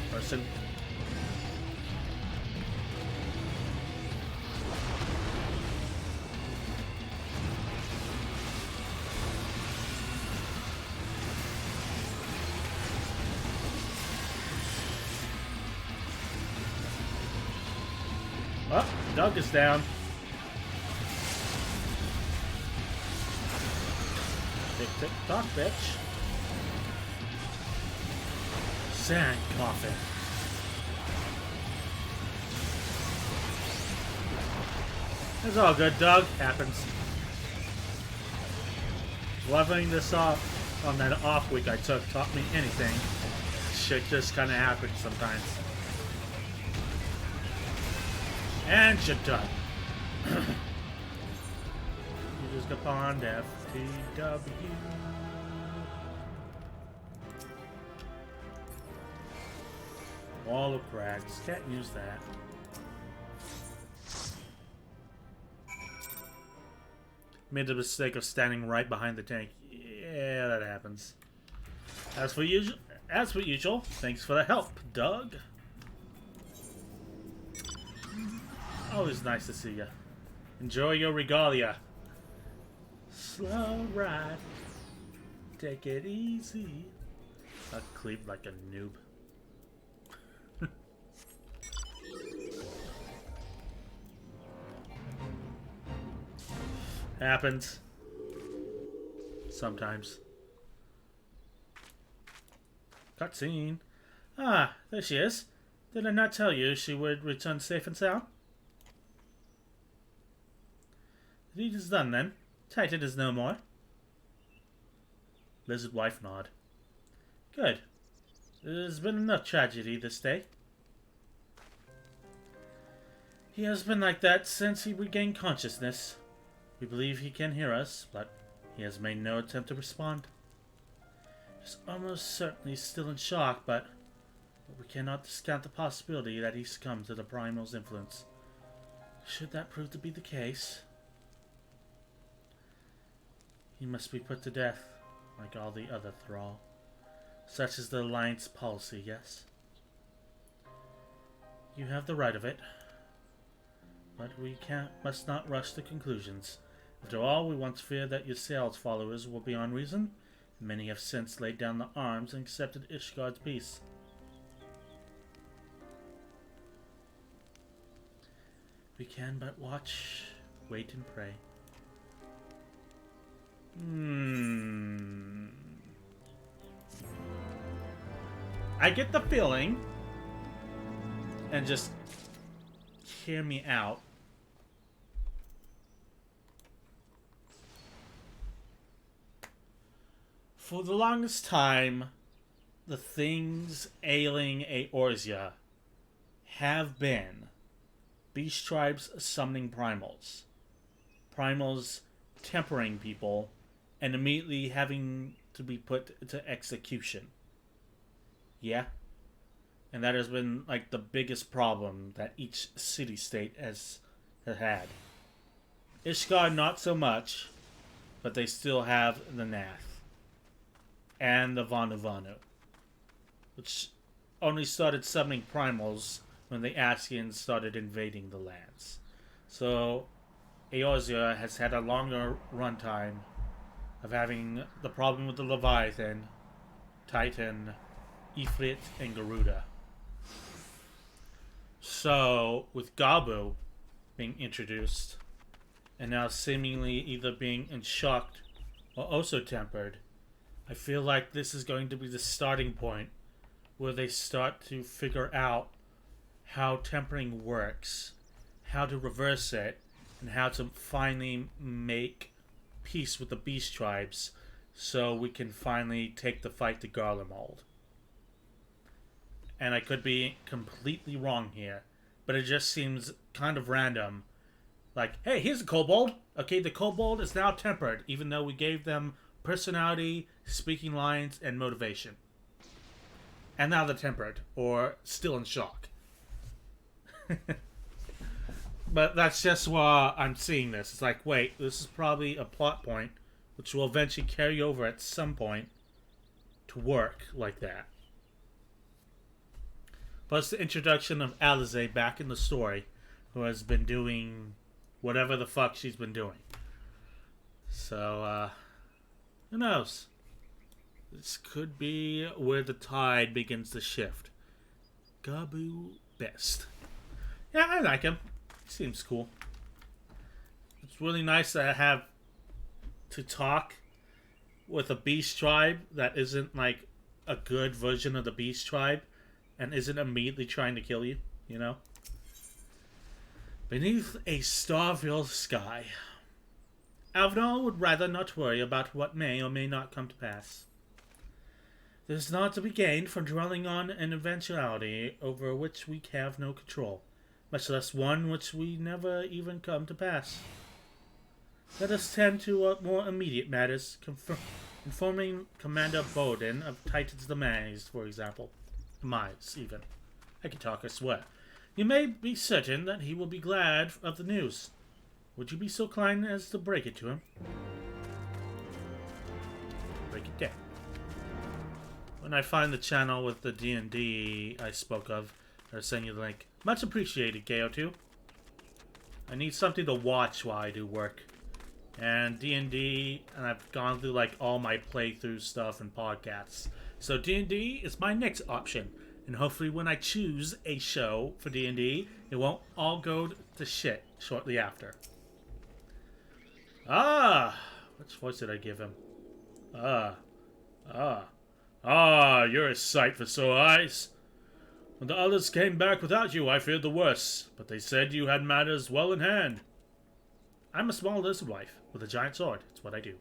Person. Oh, Doug is down. Tick, tick, tock, bitch. Sand coffin. It's all good, Doug. Happens. Leveling this off on that off week I took taught me anything. Shit just kind of happens sometimes. And shit done. You just got on FTW. Wall of cracks. Can't use that. Made the mistake of standing right behind the tank. Yeah, that happens. As for usual, thanks for the help, Doug. Always nice to see you. Enjoy your regalia. Slow ride. Take it easy. I cleave like a noob. Happens. Sometimes. Cutscene. Ah, there she is. Did I not tell you she would return safe and sound? The deed is done then. Titan is no more. Lizard wife nod. Good. There's been enough tragedy this day. He has been like that since he regained consciousness. We believe he can hear us, but he has made no attempt to respond. He's almost certainly still in shock, but we cannot discount the possibility that he succumbed to the Primal's influence. Should that prove to be the case, he must be put to death, like all the other Thrall. Such is the Alliance policy, yes? You have the right of it, but we must not rush to conclusions. After all, we once feared that Ysael's followers were beyond reason, and many have since laid down their arms and accepted Ishgard's peace. We can but watch, wait, and pray. I get the feeling, and just hear me out, for the longest time, the things ailing Eorzea have been beast tribes summoning primals. Primals tempering people and immediately having to be put to execution. Yeah? And that has been like the biggest problem that each city-state has had. Ishgard not so much, but they still have the Nath. And the Vanu, which only started summoning primals when the Ascians started invading the lands. So Eorzea has had a longer runtime of having the problem with the Leviathan, Titan, Ifrit, and Garuda. So, with Gabu being introduced, and now seemingly either being shocked or also tempered, I feel like this is going to be the starting point where they start to figure out how tempering works, how to reverse it, and how to finally make peace with the beast tribes so we can finally take the fight to Garlemald. And I could be completely wrong here, but it just seems kind of random. Like, hey, here's a kobold. Okay, the kobold is now tempered, even though we gave them personality, speaking lines, and motivation. And now they're tempered, or still in shock. But that's just why I'm seeing this. It's like, wait, this is probably a plot point, which will eventually carry over at some point to work like that. Plus the introduction of Alisaie back in the story, who has been doing whatever the fuck she's been doing. So, who knows? This could be where the tide begins to shift. Gabu best. Yeah, I like him. Seems cool. It's really nice to have to talk with a beast tribe that isn't like a good version of the Beast Tribe and isn't immediately trying to kill you, you know? Beneath a star-filled sky, Avenal would rather not worry about what may or may not come to pass. There's naught to be gained from dwelling on an eventuality over which we have no control, much less one which we never even come to pass. Let us tend to more immediate matters, informing Commander Bowden of Titan's demise, for example. Demise, even. I can talk, I swear. You may be certain that he will be glad of the news. Would you be so kind as to break it to him? Break it down. When I find the channel with the D&D I spoke of, I'll send you the link. Much appreciated, KO2. I need something to watch while I do work. And D&D, and I've gone through like all my playthrough stuff and podcasts. So D&D is my next option. And hopefully when I choose a show for D&D, it won't all go to shit shortly after. Which voice did I give him? You're a sight for sore eyes. When the others came back without you, I feared the worst, but they said you had matters well in hand. I'm a small lizard wife with a giant sword. It's what I do.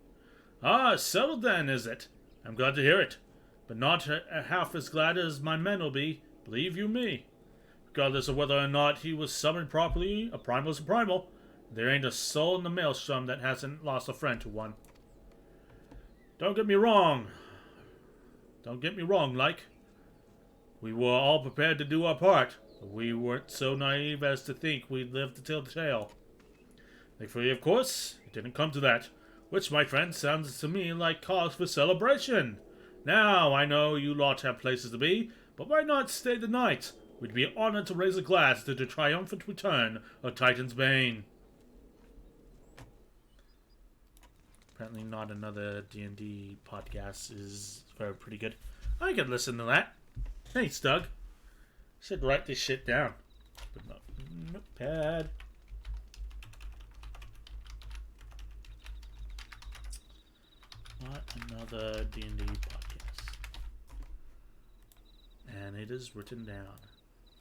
Settled then, is it? I'm glad to hear it, but not half as glad as my men will be, believe you me. Regardless of whether or not he was summoned properly, a primal's a primal. There ain't a soul in the maelstrom that hasn't lost a friend to one. Don't get me wrong, like. We were all prepared to do our part, but we weren't so naive as to think we'd live to tell the tale. Thankfully, of course, it didn't come to that, which, my friend, sounds to me like cause for celebration. Now, I know you lot have places to be, but why not stay the night? We'd be honored to raise a glass to the triumphant return of Titan's Bane. Apparently not another D&D podcast is very pretty good. I could listen to that. Thanks, Doug. Should write this shit down. But not notepad. Not another D&D podcast. And it is written down.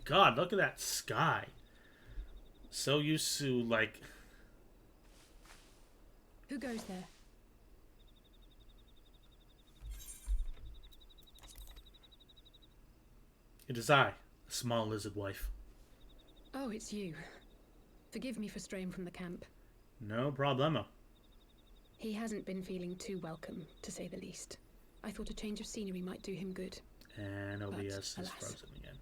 God, look at that sky. So used to, like... Who goes there? It is I, a small lizard wife. Oh, it's you. Forgive me for straying from the camp. No problemo. He hasn't been feeling too welcome, to say the least. I thought a change of scenery might do him good. And OBS but, is alas. frozen again.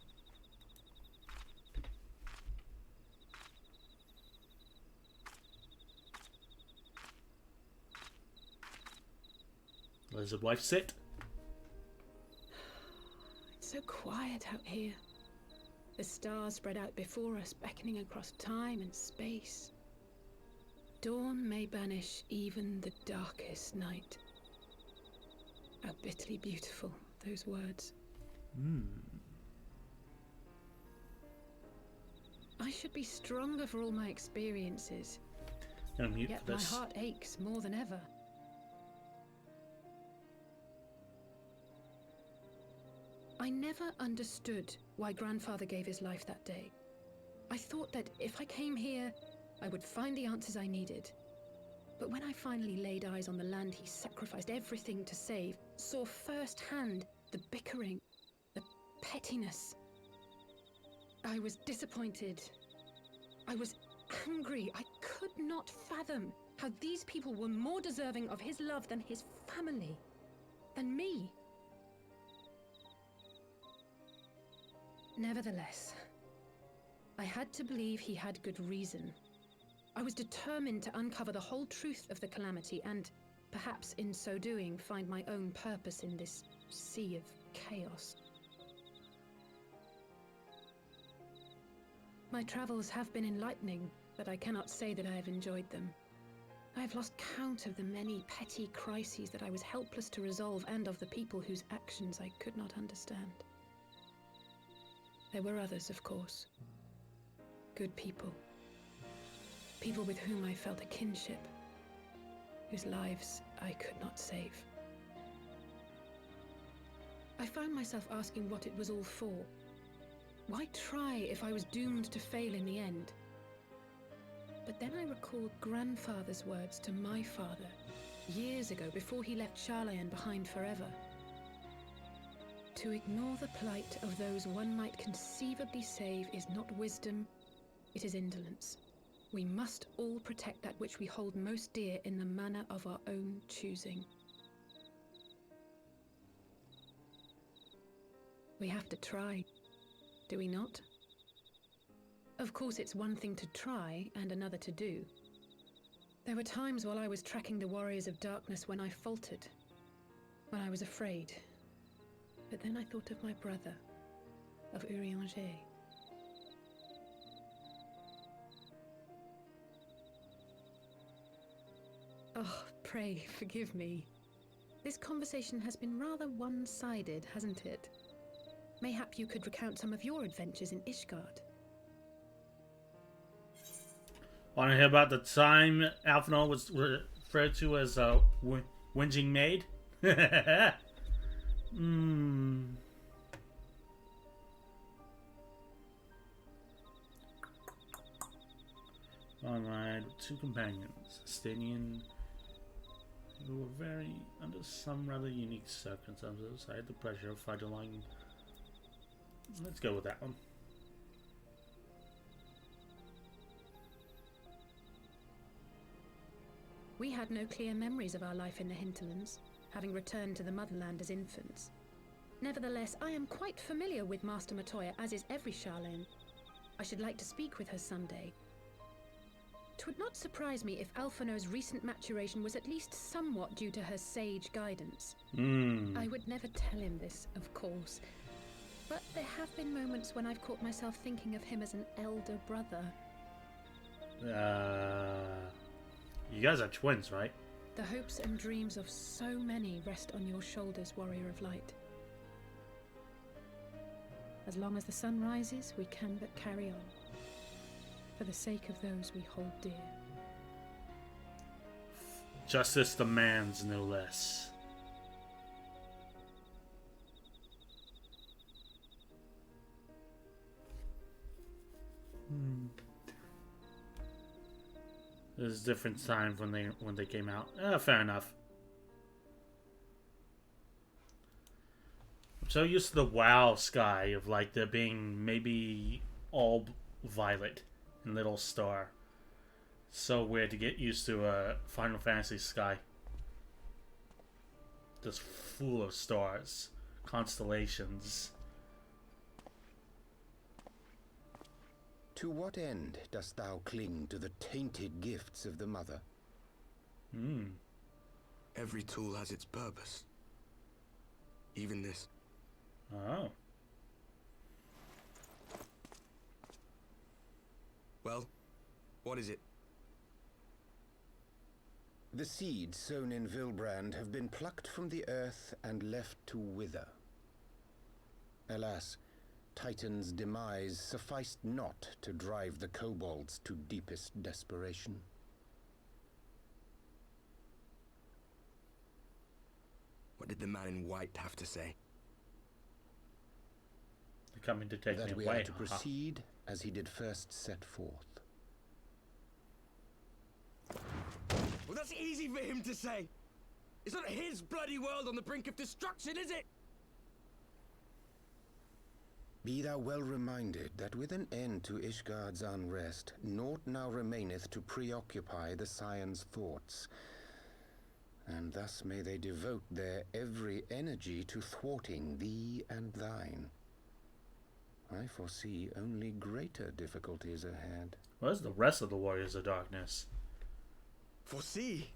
Lizard wife, sit. It's so quiet out here. The stars spread out before us, beckoning across time and space. Dawn may banish even the darkest night. How bitterly beautiful, those words. I should be stronger for all my experiences. Gonna mute Yet this. my heart aches more than ever. I never understood why Grandfather gave his life that day. I thought that if I came here, I would find the answers I needed. But when I finally laid eyes on the land he sacrificed everything to save, saw firsthand the bickering, the pettiness, I was disappointed. I was angry. I could not fathom how these people were more deserving of his love than his family, than me. Nevertheless, I had to believe he had good reason. I was determined to uncover the whole truth of the calamity and, perhaps in so doing, find my own purpose in this sea of chaos. My travels have been enlightening, but I cannot say that I have enjoyed them. I have lost count of the many petty crises that I was helpless to resolve and of the people whose actions I could not understand. There were others, of course. Good people. People with whom I felt a kinship, whose lives I could not save. I found myself asking what it was all for. Why try if I was doomed to fail in the end? But then I recalled grandfather's words to my father, years ago before he left Sharlayan behind forever. To ignore the plight of those one might conceivably save is not wisdom, it is indolence. We must all protect that which we hold most dear in the manner of our own choosing. We have to try, do we not? Of course, it's one thing to try and another to do. There were times while I was tracking the Warriors of Darkness when I faltered, when I was afraid. But then I thought of my brother, of Urianger. Oh, pray forgive me. This conversation has been rather one-sided, hasn't it? Mayhap you could recount some of your adventures in Ishgard. Want to hear about the time Alphanor was referred to as a whinging maid? On ride with two companions, Stanian, who were under some rather unique circumstances. I had the pleasure of fighting along. Let's go with that one. We had no clear memories of our life in the hinterlands, having returned to the motherland as infants. Nevertheless, I am quite familiar with Master Matoya, as is every Sharlayan. I should like to speak with her someday. 'Twould not surprise me if Alphanor's recent maturation was at least somewhat due to her sage guidance. I would never tell him this, of course, but there have been moments when I've caught myself thinking of him as an elder brother. You guys are twins, right? The hopes and dreams of so many rest on your shoulders, Warrior of Light. As long as the sun rises, we can but carry on, for the sake of those we hold dear. Justice demands no less. There's different times when they came out. Fair enough. I'm so used to the WoW sky of like there being maybe all violet and little star. So weird to get used to a Final Fantasy sky. Just full of stars, constellations. To what end dost thou cling to the tainted gifts of the Mother? Every tool has its purpose. Even this. Oh. Well, what is it? The seeds sown in Vilbrand have been plucked from the earth and left to wither. Alas, Titan's demise sufficed not to drive the kobolds to deepest desperation. What did the man in white have to say? They're coming to take me away. That we are to proceed as he did first set forth. Well, that's easy for him to say. It's not his bloody world on the brink of destruction, is it? Be thou well reminded that with an end to Ishgard's unrest, naught now remaineth to preoccupy the Scion's thoughts, and thus may they devote their every energy to thwarting thee and thine. I foresee only greater difficulties ahead. Where's the rest of the Warriors of Darkness? Foresee?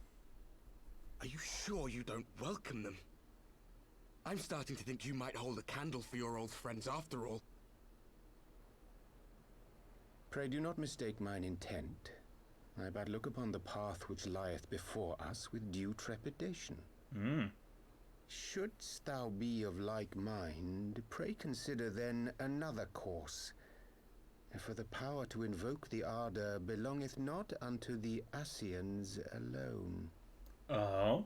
Are you sure you don't welcome them? I'm starting to think you might hold a candle for your old friends after all. Pray do not mistake mine intent. I but look upon the path which lieth before us with due trepidation. Shouldst thou be of like mind, pray consider then another course. For the power to invoke the ardor belongeth not unto the Ascians alone. Oh?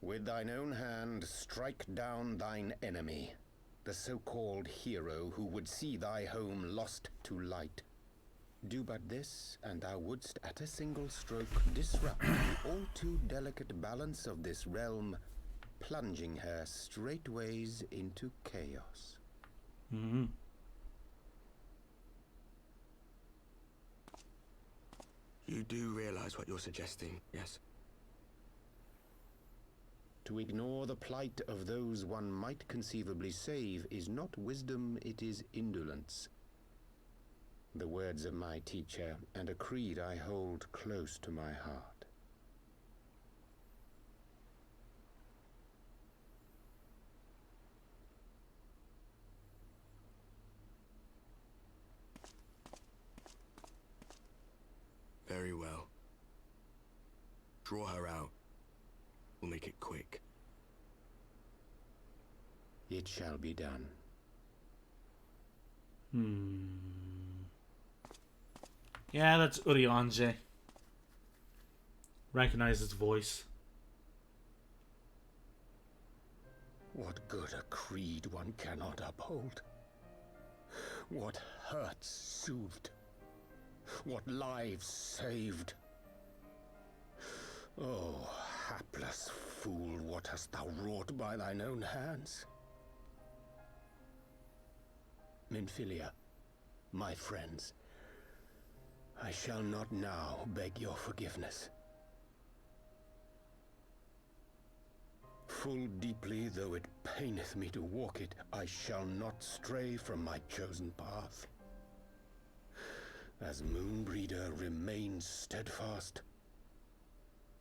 With thine own hand strike down thine enemy. the so-called hero who would see thy home lost to light. Do but this, and thou wouldst at a single stroke disrupt the all too delicate balance of this realm, plunging her straightways into chaos. Mm-hmm. You do realize what you're suggesting, yes? To ignore the plight of those one might conceivably save is not wisdom, it is indolence. The words of my teacher, and a creed I hold close to my heart. Very well. Draw her out. We'll make it quick. It shall be done. Yeah, that's Urianger. Recognize his voice. What good a creed one cannot uphold? What hurts soothed? What lives saved? Oh, hapless fool, what hast thou wrought by thine own hands? Minfilia, my friends, I shall not now beg your forgiveness. Full deeply though it paineth me to walk it, I shall not stray from my chosen path. As Moonbreeder remains steadfast,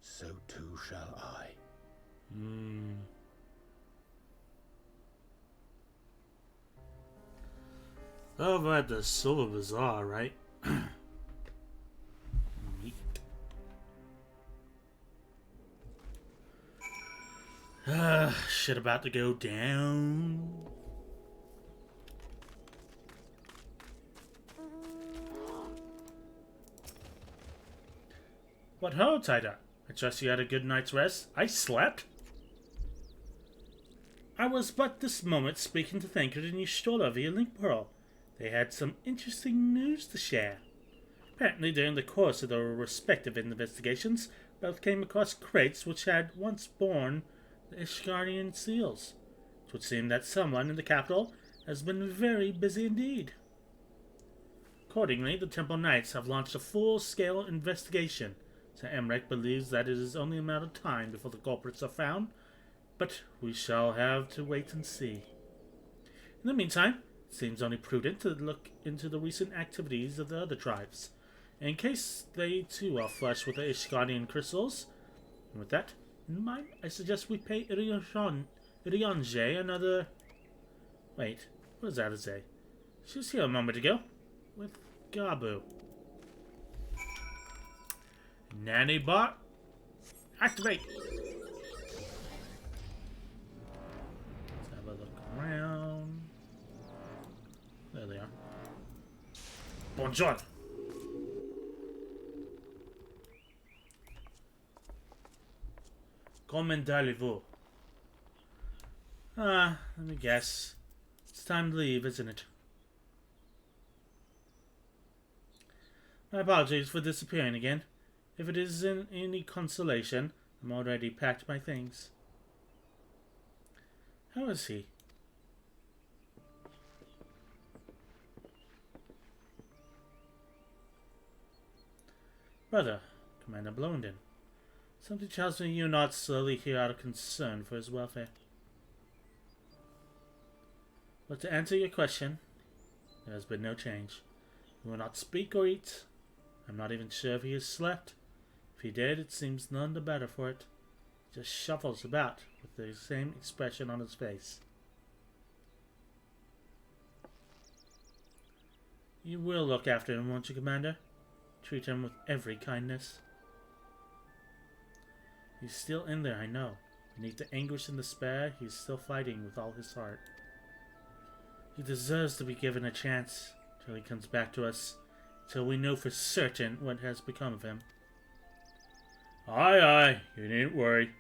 so too shall I. Over at the Silver Bazaar, right? Neat. Shit about to go down. What ho, Tida? I trust you had a good night's rest. I slept. I was but this moment speaking to Thancred and Y'shtola via Link Pearl. They had some interesting news to share. Apparently, during the course of their respective investigations, both came across crates which had once borne the Ishgardian seals. It would seem that someone in the capital has been very busy indeed. Accordingly, the Temple Knights have launched a full-scale investigation. Sir Emmerich believes that it is only a matter of time before the culprits are found, but we shall have to wait and see. In the meantime, it seems only prudent to look into the recent activities of the other tribes, in case they too are flush with the Ishgardian crystals. And with that in mind, I suggest we pay Urianger another... Wait, what does that say? She was here a moment ago, with Gabu. Nanny bot, activate! Let's have a look around. There they are. Bonjour! Comment allez-vous? Let me guess. It's time to leave, isn't it? My apologies for disappearing again. If it isn't any consolation, I'm already packed my things. How is he? Brother, Commander Blondin. Something tells me you're not solely here out of concern for his welfare. But to answer your question, there has been no change. He will not speak or eat. I'm not even sure if he has slept. If he did, it seems none the better for it. He just shuffles about with the same expression on his face. You will look after him, won't you, Commander? Treat him with every kindness. He's still in there, I know. Beneath the anguish and despair, he's still fighting with all his heart. He deserves to be given a chance till he comes back to us, till we know for certain what has become of him. Aye, aye, you needn't worry.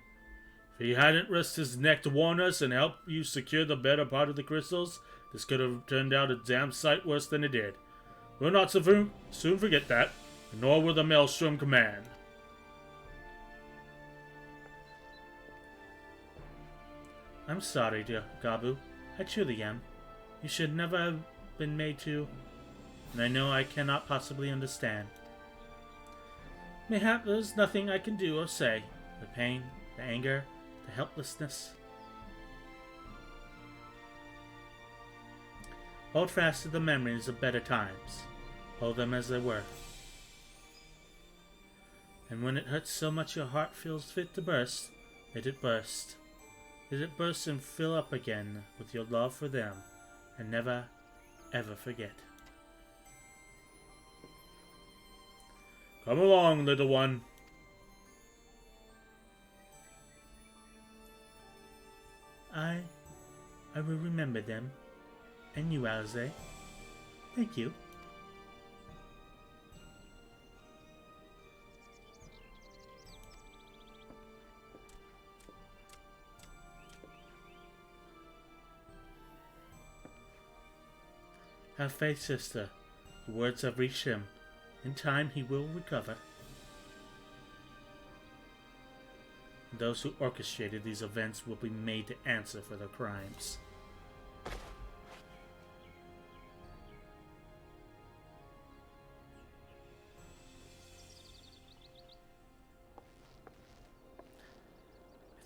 If he hadn't risked his neck to warn us and help you secure the better part of the crystals, this could have turned out a damn sight worse than it did. We'll not soon forget that, nor will the Maelstrom Command. I'm sorry, dear Gabu. I truly am. You should never have been made to, and I know I cannot possibly understand. Mayhap there's nothing I can do or say. The pain, the anger, the helplessness. Hold fast to the memories of better times. Hold them as they were. And when it hurts so much your heart feels fit to burst, let it burst. Let it burst and fill up again with your love for them, and never, ever forget. Come along, little one. I will remember them. And you, Alize. Thank you. Have faith, sister. The words have reached him. In time he will recover. Those who orchestrated these events will be made to answer for their crimes.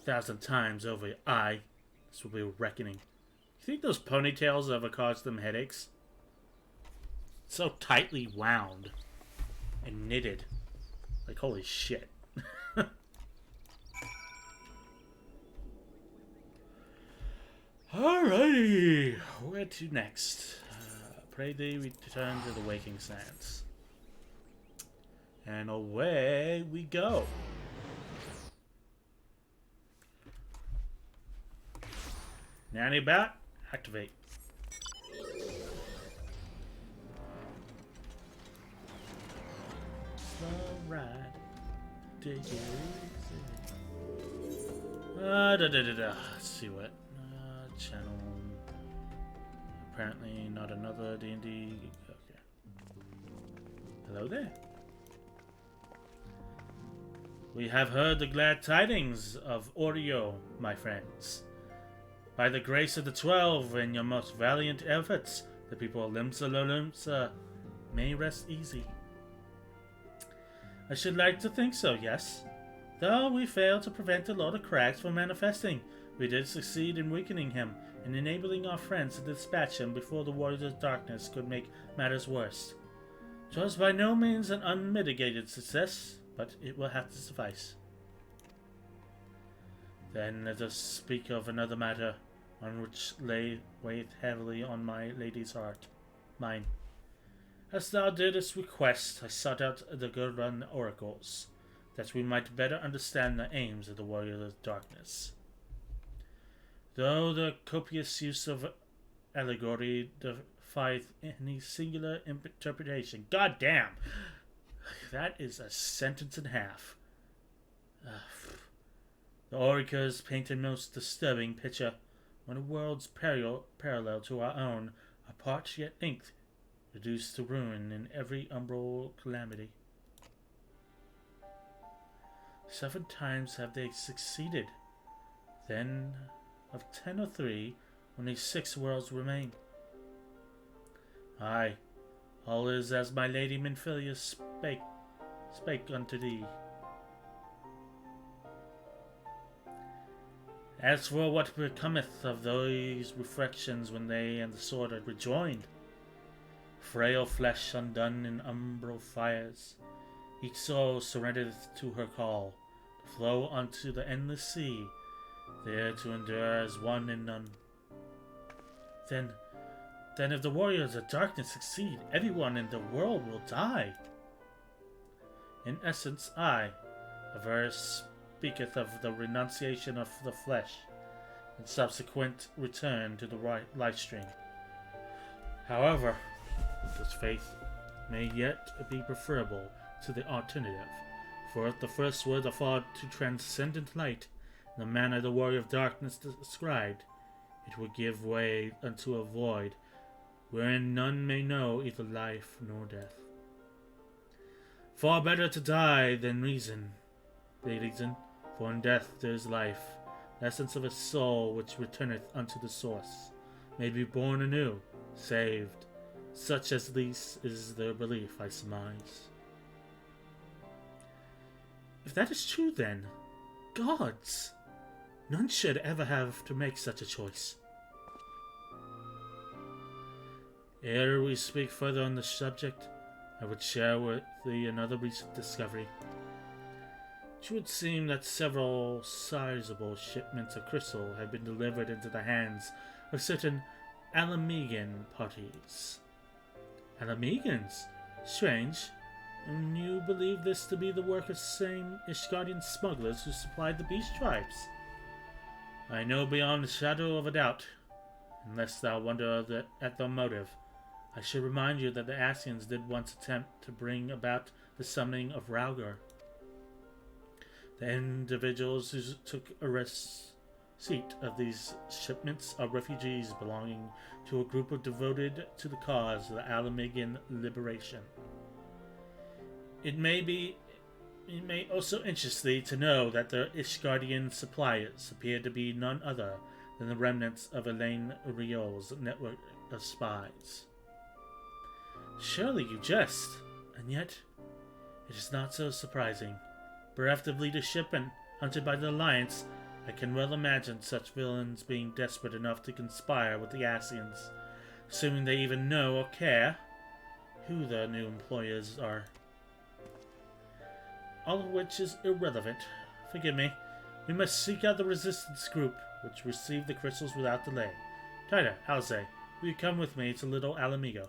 A 1,000 times over, this will be a reckoning. You think those ponytails ever caused them headaches? So tightly wound and knitted. Like, holy shit. Alrighty, where to next? Pray thee return to the waking sands. And away we go. Nanny Bat, activate. Slow ride. Dig it easy. Let's see what. Channel. Apparently not another D&D. Okay. Hello there. We have heard the glad tidings of Oreo, my friends. By the grace of the 12 and your most valiant efforts, the people of Limsa may rest easy. I should like to think so, yes. Though we failed to prevent the Lord of Crags from manifesting, we did succeed in weakening him and enabling our friends to dispatch him before the Warriors of Darkness could make matters worse. 'Twas by no means an unmitigated success, but it will have to suffice. Then let us speak of another matter, on which weigheth heavily on my lady's heart, mine. As thou didst request, I sought out the Gurran oracles, that we might better understand the aims of the Warriors of Darkness. Though the copious use of allegory defieth any singular interpretation. God damn! That is a sentence and a half. The orators paint a most disturbing picture, when a world's parallel to our own, apart yet linked, reduced to ruin in every umbral calamity. 7 times have they succeeded. Then, of 10 or 3, only 6 worlds remain. Aye, all is as my lady Minfilia spake unto thee. As for what becometh of those reflections when they and the sword are rejoined, frail flesh undone in umbral fires, each soul surrendereth to her call, to flow unto the endless sea, there to endure as one and none. Then if the Warriors of Darkness succeed, everyone in the world will die. In essence, a verse speaketh of the renunciation of the flesh, and subsequent return to the right life stream. However, this faith may yet be preferable to the alternative, for if the first were the fall to transcendent light, in the manner the warrior of darkness described, it would give way unto a void, wherein none may know either life nor death. Far better to die than reason, they reason, for in death there is life, the essence of a soul which returneth unto the source, may be born anew, saved. Such at least is their belief, I surmise. If that is true, then, gods! None should ever have to make such a choice. Ere we speak further on the subject, I would share with thee another recent discovery. It would seem that several sizable shipments of crystal have been delivered into the hands of certain Alamegan parties. Alamegans? Strange. And you believe this to be the work of same Ishgardian smugglers who supplied the beast tribes? I know beyond a shadow of a doubt. Unless thou wonder at the motive, I should remind you that the Asians did once attempt to bring about the summoning of Raugar. The individuals who took a receipt of these shipments are refugees belonging to a group devoted to the cause of the Alamegan liberation. It may also interest thee to know that the Ishgardian suppliers appear to be none other than the remnants of Elaine Riol's network of spies. Surely you jest, and yet it is not so surprising. Bereft of leadership and hunted by the Alliance, I can well imagine such villains being desperate enough to conspire with the Asians, assuming they even know or care who their new employers are. All of which is irrelevant. Forgive me. We must seek out the resistance group, which received the crystals without delay. Tida, Alze, will you come with me to Little Alamigo?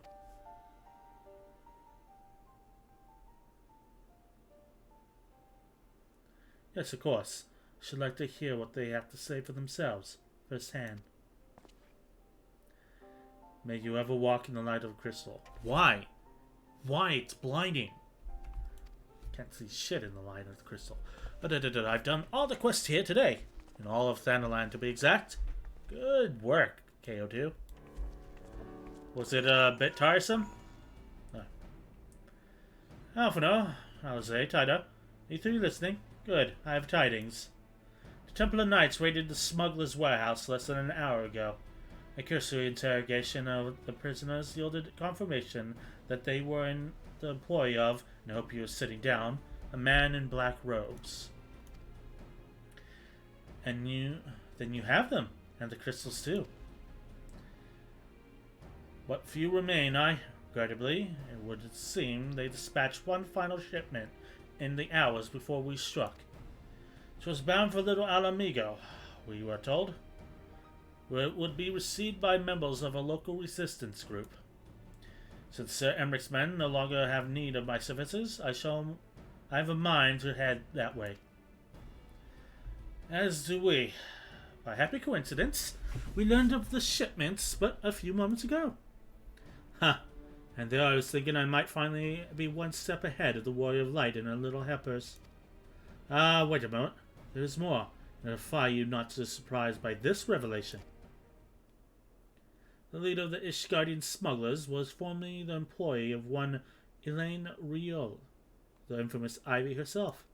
Yes, of course. I should like to hear what they have to say for themselves, firsthand. May you ever walk in the light of crystal. Why? Why? It's blinding. Can't see shit in the light of the crystal. But I've done all the quests here today. In all of Thanalan, to be exact. Good work, KO2. Was it a bit tiresome? No. Alphino, Alze, Tida. You three listening? Good, I have tidings. The Templar Knights raided the smuggler's warehouse less than an hour ago. A cursory interrogation of the prisoners yielded confirmation that they were in the employ of, and I hope you are sitting down, a man in black robes. And then you have them, and the crystals too. What few remain, regrettably, it would seem they dispatched one final shipment in the hours before we struck. It was bound for Little Alamigo, we were told, where it would be received by members of a local resistance group. Since Sir Emmeric's men no longer have need of my services, I have a mind to head that way. As do we. By happy coincidence, we learned of the shipments but a few moments ago. And there I was thinking I might finally be one step ahead of the Warrior of Light and her little helpers. Wait a moment. There is more. I defy you not to be surprised by this revelation. The leader of the Ishgardian smugglers was formerly the employee of one Elaine Riol, the infamous Ivy herself.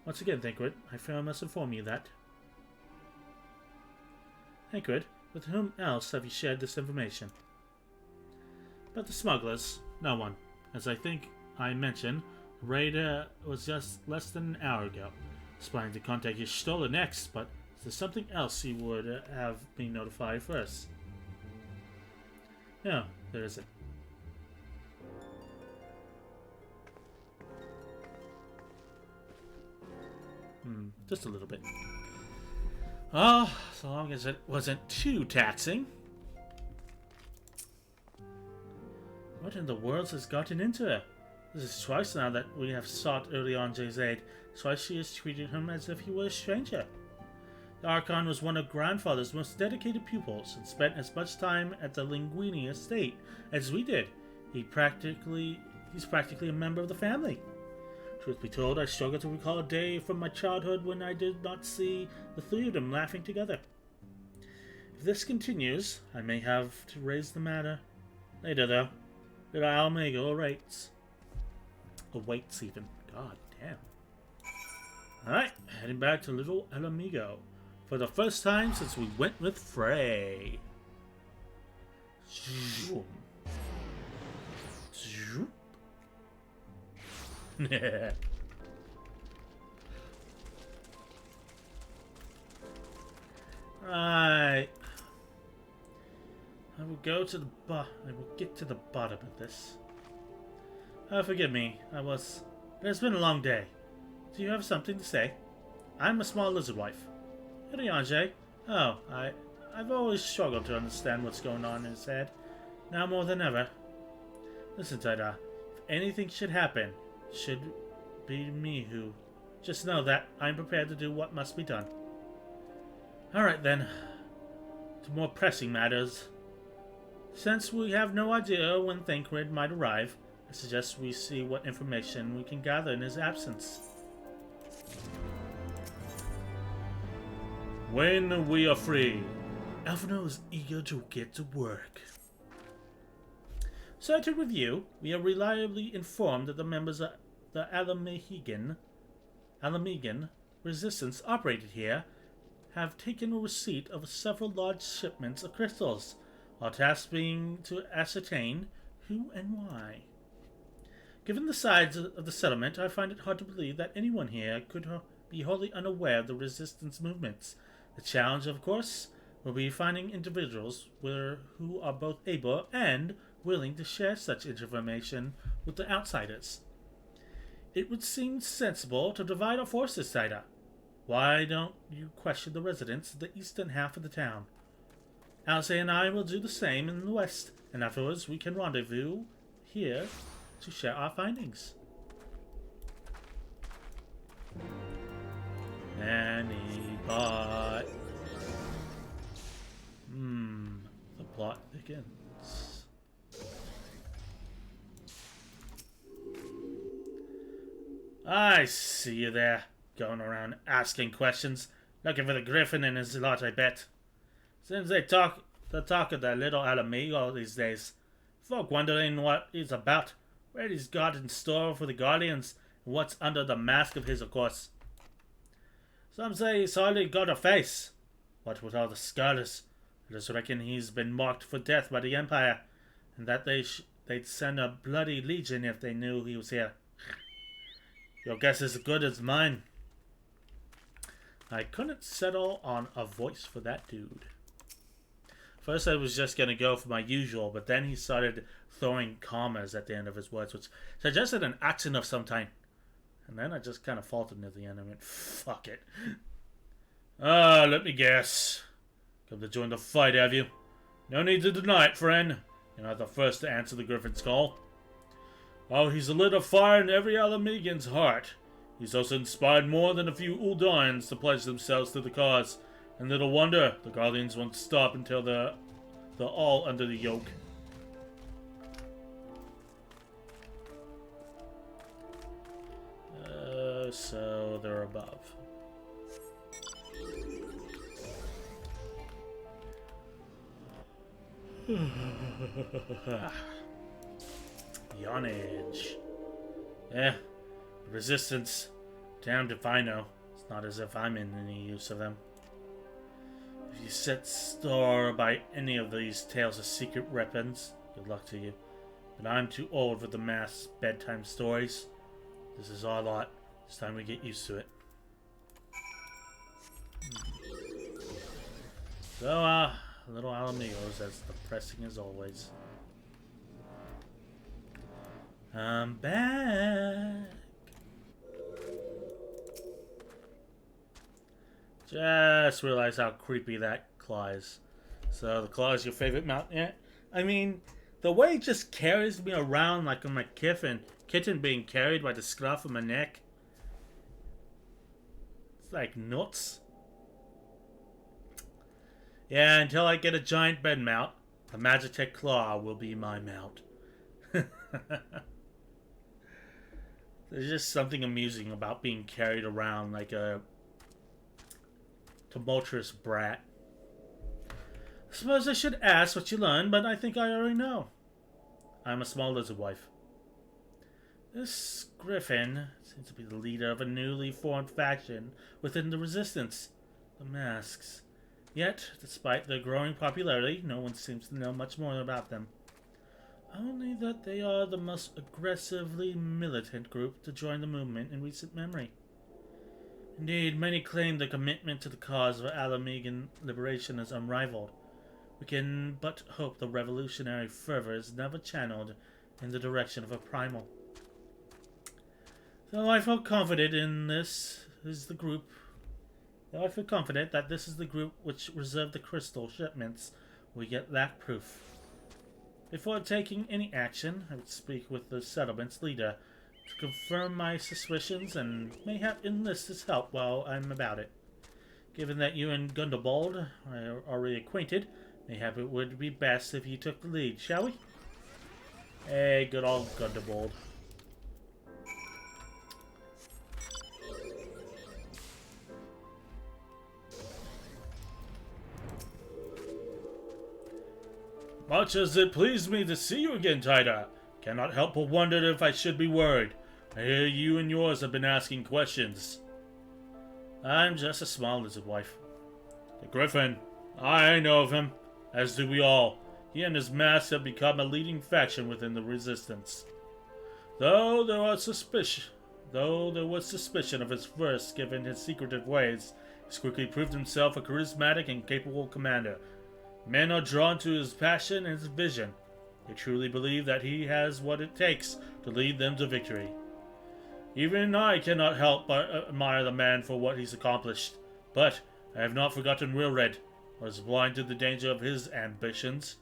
Once again, Thancred, I fear I must inform you that. Thancred, with whom else have you shared this information? About the smugglers, no one. As I think I mentioned, the raid was just less than an hour ago. I was planning to contact Y'shtola next, but is there something else you would have been notified first? No, there isn't. Just a little bit. Oh, so long as it wasn't too taxing. What in the world has gotten into her? This is twice now that we have sought Urianje's aid. Twice she has treated him as if he were a stranger. The Archon was one of Grandfather's most dedicated pupils and spent as much time at the Linguini estate as we did. He's practically a member of the family. Truth be told, I struggle to recall a day from my childhood when I did not see the three of them laughing together. If this continues, I may have to raise the matter later, though. Little Almega awaits. Awaits, even. God damn. Alright, heading back to Little Alamigo. For the first time since we went with Frey. Zoom. Zoom. Right. I will go to the I will get to the bottom of this. Forgive me. It has been a long day. Do you have something to say? I'm a small lizard wife. Hirianje. Oh, I've always struggled to understand what's going on in his head. Now more than ever. Listen, Taida. If anything should happen, should be me who. Just know that I'm prepared to do what must be done. Alright then. To more pressing matters. Since we have no idea when Thancred might arrive, I suggest we see what information we can gather in his absence. When we are free, Alphino is eager to get to work. So to review, we are reliably informed that the members of the Alamegan resistance operated here have taken a receipt of several large shipments of crystals, our task being to ascertain who and why. Given the size of the settlement, I find it hard to believe that anyone here could be wholly unaware of the resistance movements. The challenge, of course, will be finding individuals who are both able and willing to share such information with the outsiders. It would seem sensible to divide our forces, Saida. Why don't you question the residents of the eastern half of the town? Alce and I will do the same in the west, and afterwards we can rendezvous here to share our findings. Anybot. The plot begins. I see you there, going around asking questions, looking for the griffin and his lot, I bet. Seems the talk of the little Alamigo these days. Folk wondering what he's about, what he's got in store for the Guardians, and what's under the mask of his, of course. Some say he's hardly got a face. What with all the scholars, I just reckon he's been marked for death by the Empire, and that they'd send a bloody legion if they knew he was here. Your guess is as good as mine. I couldn't settle on a voice for that dude. First I was just going to go for my usual, but then he started throwing commas at the end of his words, which suggested an accent of some kind. And then I just kind of faltered near the end and went, fuck it. Let me guess. Come to join the fight, have you? No need to deny it, friend. You're not the first to answer the Griffin's call. Oh, he's lit a fire in every Alamegan's heart. He's also inspired more than a few Uldans to pledge themselves to the cause. And little wonder, the Guardians won't stop until they're all under the yoke. So they're above. Yonage. Yeah, resistance. Damned if I know. It's not as if I'm in any use of them. If you set store by any of these tales of secret weapons, good luck to you. But I'm too old for the mass bedtime stories. This is our lot. It's time we get used to it. So, little Alamigos as depressing as always. I'm back. Just realized how creepy that claw is. So the claw is your favorite mount? Yeah. I mean, the way it just carries me around like I'm a kitten being carried by the scruff of my neck. It's like nuts. Yeah, until I get a giant bed mount, the Magitech claw will be my mount. There's just something amusing about being carried around like a tumultuous brat. I suppose I should ask what you learned, but I think I already know. I'm a small lizard wife. This Griffin seems to be the leader of a newly formed faction within the Resistance, the Masks. Yet, despite their growing popularity, no one seems to know much more about them. Only that they are the most aggressively militant group to join the movement in recent memory. Indeed, many claim their commitment to the cause of Alamegan liberation is unrivaled. We can but hope the revolutionary fervor is never channeled in the direction of a primal. Though I feel confident that this is the group which reserved the crystal shipments, we yet lack proof. Before taking any action, I would speak with the settlement's leader to confirm my suspicions and mayhap enlist his help while I'm about it. Given that you and Gundobald are already acquainted, mayhap it would be best if you took the lead, shall we? Hey, good old Gundobald. Much as it pleased me to see you again, Tida, cannot help but wonder if I should be worried. I hear you and yours have been asking questions. I'm just a small lizard wife. The Griffin, I know of him, as do we all. He and his mask have become a leading faction within the Resistance. Though there was suspicion of his first, given his secretive ways, he's quickly proved himself a charismatic and capable commander. Men are drawn to his passion and his vision. They truly believe that he has what it takes to lead them to victory. Even I cannot help but admire the man for what he's accomplished. But I have not forgotten Wilred. I was blind to the danger of his ambitions,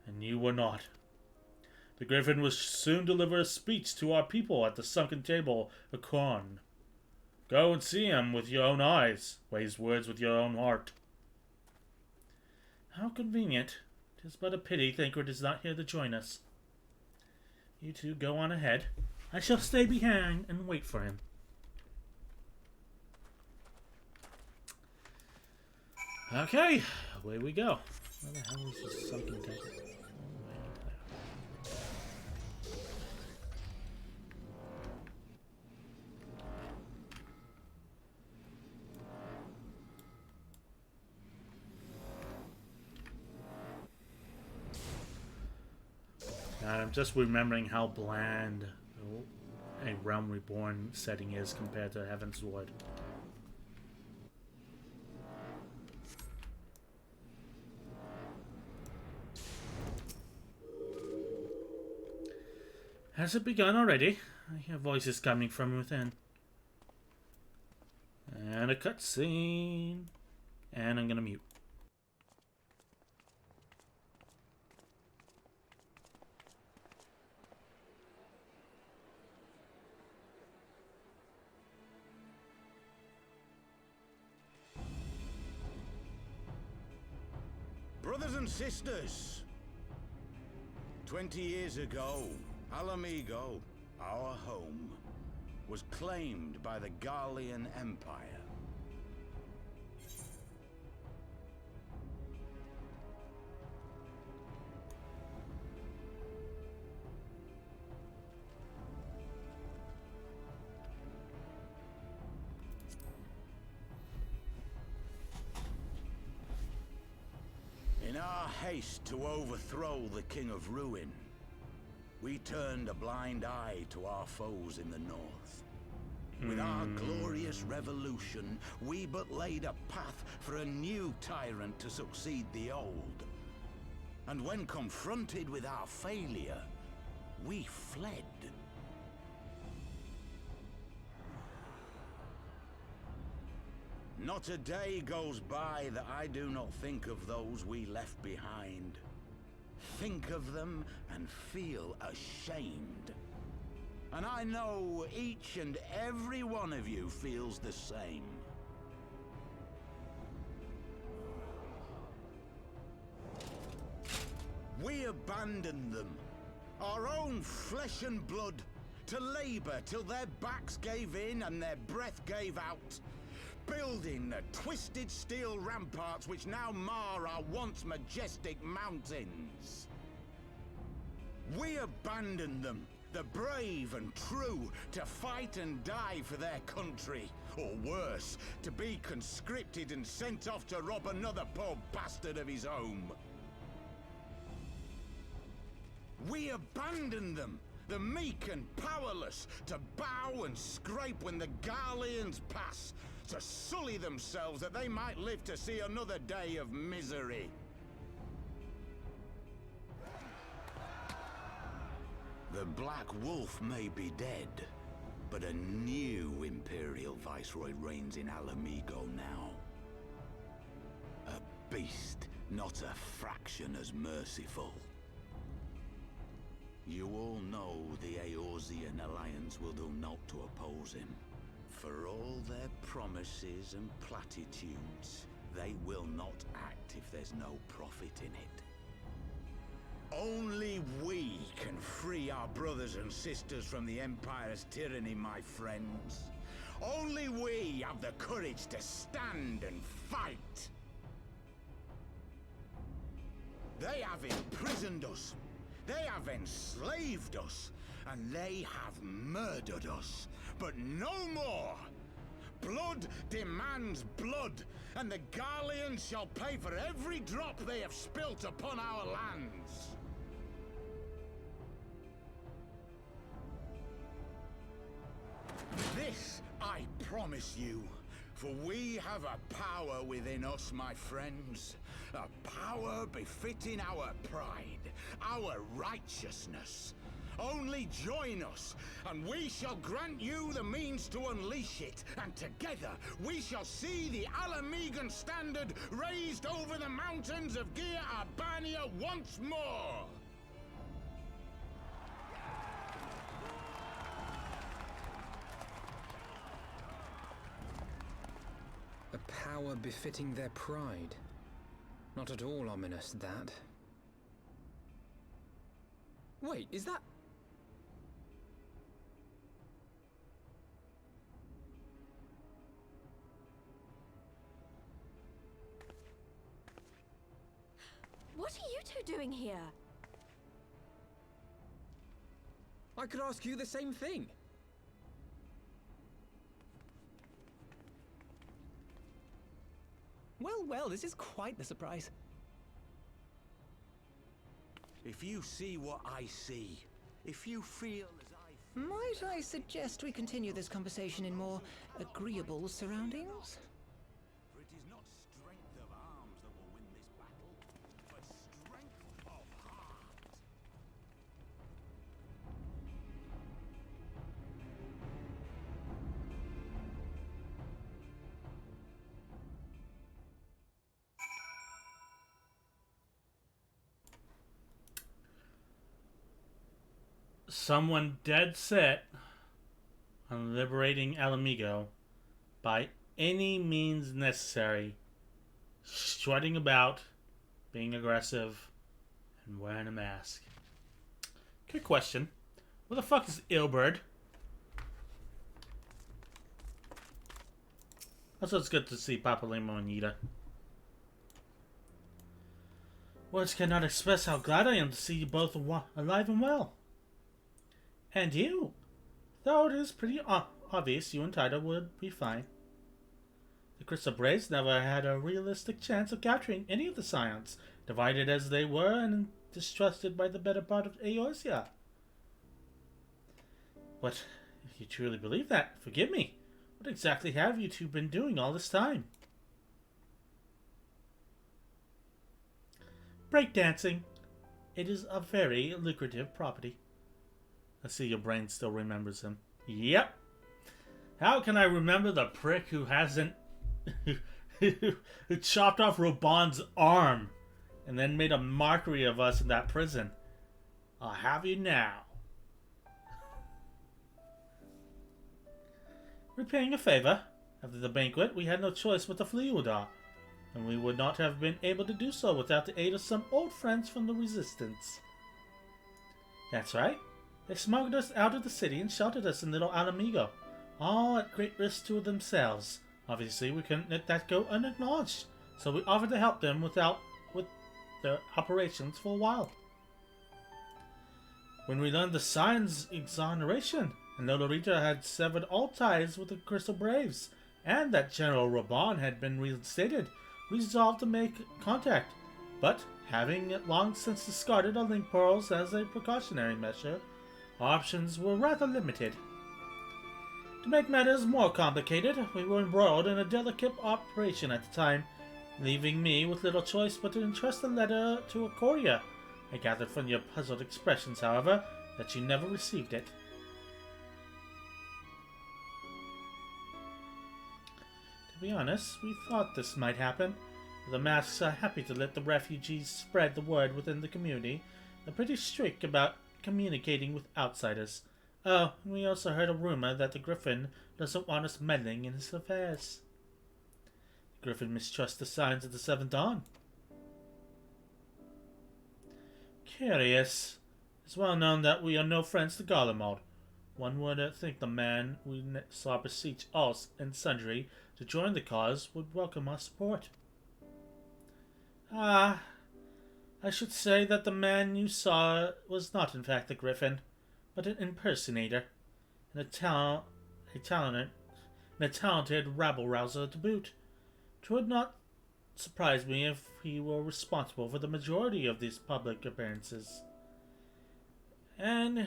and you were not. The Griffin will soon deliver a speech to our people at the sunken table of Korn. Go and see him with your own eyes. Weigh his words with your own heart. How convenient. 'Tis but a pity Thancred is not here to join us. You two go on ahead. I shall stay behind and wait for him. Okay, away we go. Where the hell is this sunken temple? God, I'm just remembering how bland a Realm Reborn setting is compared to Heavensward. Has it begun already? I hear voices coming from within. And a cutscene. And I'm gonna mute. Brothers and sisters, 20 years ago, Alamigo, our home, was claimed by the Garlean Empire. In our haste to overthrow the King of Ruin, we turned a blind eye to our foes in the north. With our glorious revolution, we but laid a path for a new tyrant to succeed the old. And when confronted with our failure, we fled. Not a day goes by that I do not think of those we left behind. Think of them and feel ashamed. And I know each and every one of you feels the same. We abandoned them, our own flesh and blood, to labor till their backs gave in and their breath gave out, building the twisted steel ramparts which now mar our once majestic mountains. We abandoned them, the brave and true, to fight and die for their country, or worse, to be conscripted and sent off to rob another poor bastard of his home. We abandoned them, the meek and powerless, to bow and scrape when the Garleans pass, to sully themselves that they might live to see another day of misery. The Black Wolf may be dead, but a new Imperial Viceroy reigns in Alamigo now. A beast, not a fraction as merciful. You all know the Eorzean Alliance will do naught to oppose him. For all their promises and platitudes, they will not act if there's no profit in it. Only we can free our brothers and sisters from the Empire's tyranny, my friends. Only we have the courage to stand and fight. They have imprisoned us. They have enslaved us, and they have murdered us. But no more! Blood demands blood, and the Garleans shall pay for every drop they have spilt upon our lands. This I promise you, for we have a power within us, my friends. A power befitting our pride, our righteousness. Only join us, and we shall grant you the means to unleash it, and together we shall see the Alamigan standard raised over the mountains of Gia Arbania once more! A power befitting their pride. Not at all ominous, that. Wait, is that... What are you two doing here? I could ask you the same thing. Well, this is quite the surprise. If you see what I see, if you feel as I feel... Might I suggest we continue this conversation in more agreeable surroundings? For it is not strength of arms that will win this battle, but strength of heart. Someone dead set on liberating Alamigo by any means necessary, strutting about, being aggressive, and wearing a mask. Good question. Where the fuck is Ilberd? Also, it's good to see Papa Limo and Yida. Words cannot express how glad I am to see you both alive and well. And you. Though it is pretty obvious you and Tida would be fine. The Crystal Braves never had a realistic chance of capturing any of the Scions, divided as they were and distrusted by the better part of Eorzea. But if you truly believe that, forgive me. What exactly have you two been doing all this time? Breakdancing. It is a very lucrative property. I see your brain still remembers him. Yep. How can I remember the prick who hasn't... who chopped off Robon's arm and then made a mockery of us in that prison? I'll have you now. Repaying a favor. After the banquet, we had no choice but to flee Udar, and we would not have been able to do so without the aid of some old friends from the Resistance. That's right. They smuggled us out of the city and sheltered us in Little Alamigo, all at great risk to themselves. Obviously, we couldn't let that go unacknowledged, so we offered to help them with their operations for a while. When we learned the Scion's exoneration, and Lolorita had severed all ties with the Crystal Braves, and that General Raban had been reinstated, we resolved to make contact. But, having long since discarded our link pearls as a precautionary measure, our options were rather limited. To make matters more complicated, we were embroiled in a delicate operation at the time, leaving me with little choice but to entrust the letter to Acoria. I gathered from your puzzled expressions, however, that you never received it. To be honest, we thought this might happen. The masks are happy to let the refugees spread the word within the community. They're pretty strict about communicating with outsiders. Oh, and we also heard a rumor that the Griffin doesn't want us meddling in his affairs. The Griffin mistrusts the signs of the Seventh Dawn. Curious. It's well known that we are no friends to Garlemald. One would think the man we saw beseech all and sundry to join the cause would welcome our support. Ah, I should say that the man you saw was not in fact the Griffin, but an impersonator, and a talented rabble-rouser to boot. It would not surprise me if he were responsible for the majority of these public appearances. And as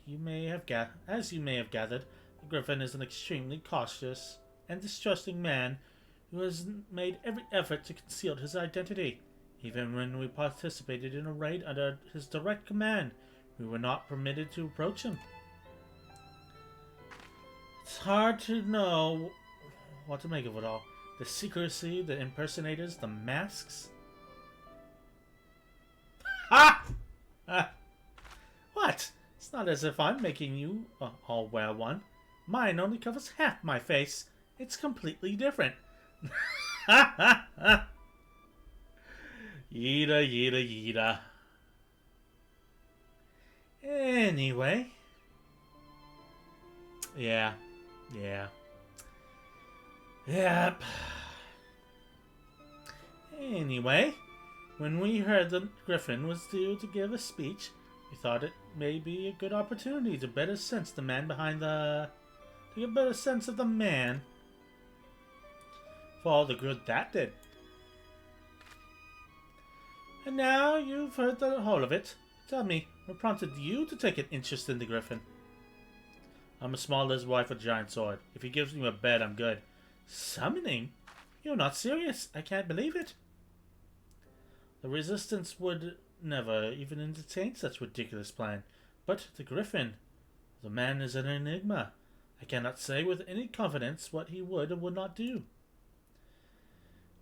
you may have gathered, the Griffin is an extremely cautious and distrusting man who has made every effort to conceal his identity. Even when we participated in a raid under his direct command, we were not permitted to approach him. It's hard to know what to make of it all. The secrecy, the impersonators, the masks. Ha! What? It's not as if I'm making you all wear one. Mine only covers half my face. It's completely different. Ha ha ha! Yeeta, yeeta, yeeta. Anyway. Yeah. Yep. Anyway, when we heard the Griffin was due to give a speech, we thought it may be a good opportunity to better sense the man behind the... to get a better sense of the man. For all the good that did. And now you've heard the whole of it. Tell me, what prompted you to take an interest in the Griffin? I'm a small lizard wife with a giant sword. If he gives me a bed, I'm good. Summoning? You're not serious. I can't believe it. The Resistance would never even entertain such a ridiculous plan. But the Griffin, the man is an enigma. I cannot say with any confidence what he would or would not do.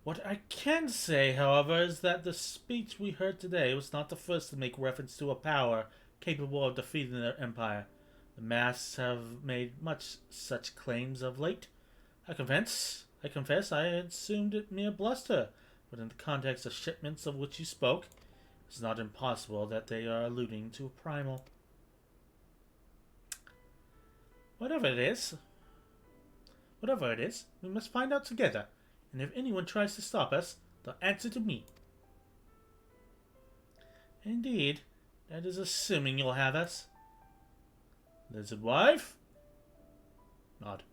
What I can say, however, is that the speech we heard today was not the first to make reference to a power capable of defeating their empire. The masks have made much such claims of late. I confess I had assumed it mere bluster, but in the context of shipments of which you spoke, it's not impossible that they are alluding to a primal. Whatever it is, we must find out together, and if anyone tries to stop us, they'll answer to me. Indeed, that is assuming you'll have us. Lizard wife? Nod.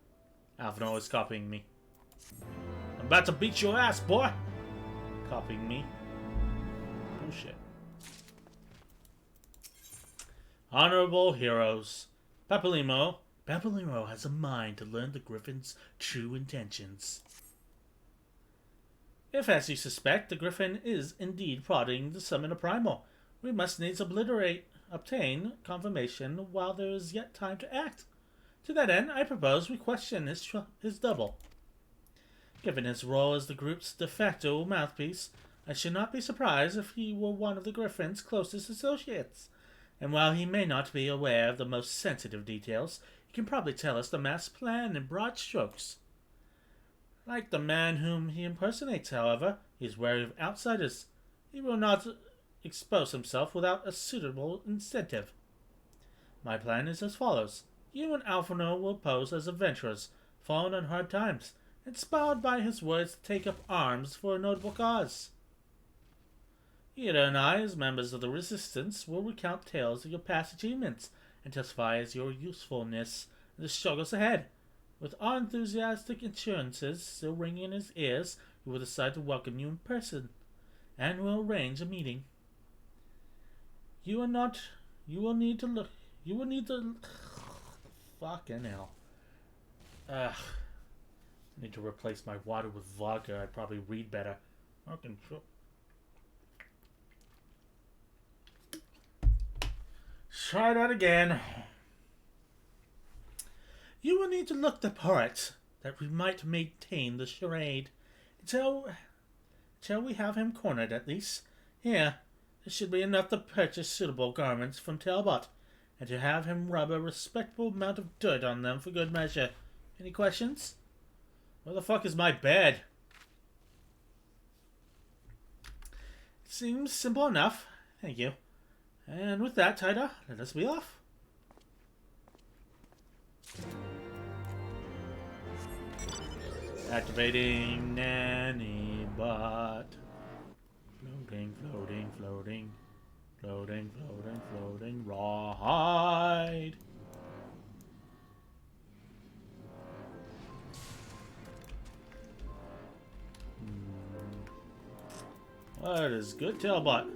Alvin is copying me. I'm about to beat your ass, boy! Copying me. Oh shit. Honorable heroes. Papalimo has a mind to learn the Griffin's true intentions. If, as you suspect, the Griffin is indeed plotting to summon a primal, we must needs obtain confirmation while there is yet time to act. To that end, I propose we question his double. Given his role as the group's de facto mouthpiece, I should not be surprised if he were one of the Griffin's closest associates. And while he may not be aware of the most sensitive details, he can probably tell us the mass plan in broad strokes. Like the man whom he impersonates, however, he is wary of outsiders. He will not expose himself without a suitable incentive. My plan is as follows. You and Alphonse will pose as adventurers, fallen on hard times, inspired by his words to take up arms for a notable cause. Ida and I, as members of the Resistance, will recount tales of your past achievements and testify as your usefulness in the struggles ahead. With our enthusiastic assurances still ringing in his ears, we will decide to welcome you in person, and will arrange a meeting. You will need to fucking hell. I need to replace my water with vodka. I'd probably read better. Fucking shit. Try that again. You will need to look the part that we might maintain the charade until we have him cornered at least. Here, there should be enough to purchase suitable garments from Talbot, and to have him rub a respectable amount of dirt on them for good measure. Any questions? Where the fuck is my bed? It seems simple enough. Thank you. And with that, Tida, let us be off. Activating nanny bot. Floating, floating, floating. Floating, floating, floating. Rawhide. What is good, Tailbot?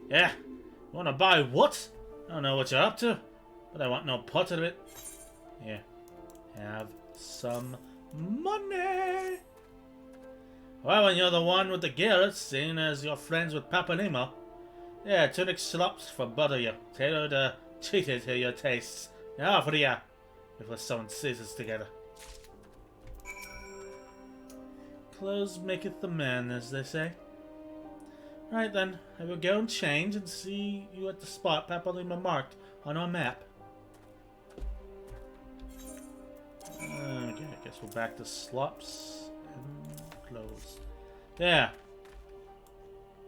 Yeah, you wanna buy what? I don't know what you're up to, but I want no part of it. Yeah, have some money. Well, when you're the one with the gear, seeing as you're friends with Papanema. Yeah, tunic slops for butter you, tailored cheated to your tastes. Now for you, before someone sees us together. Clothes maketh the man, as they say. Right then, I will go and change and see you at the spot Papalima marked on our map. Okay, I guess we're back to slops and clothes. There.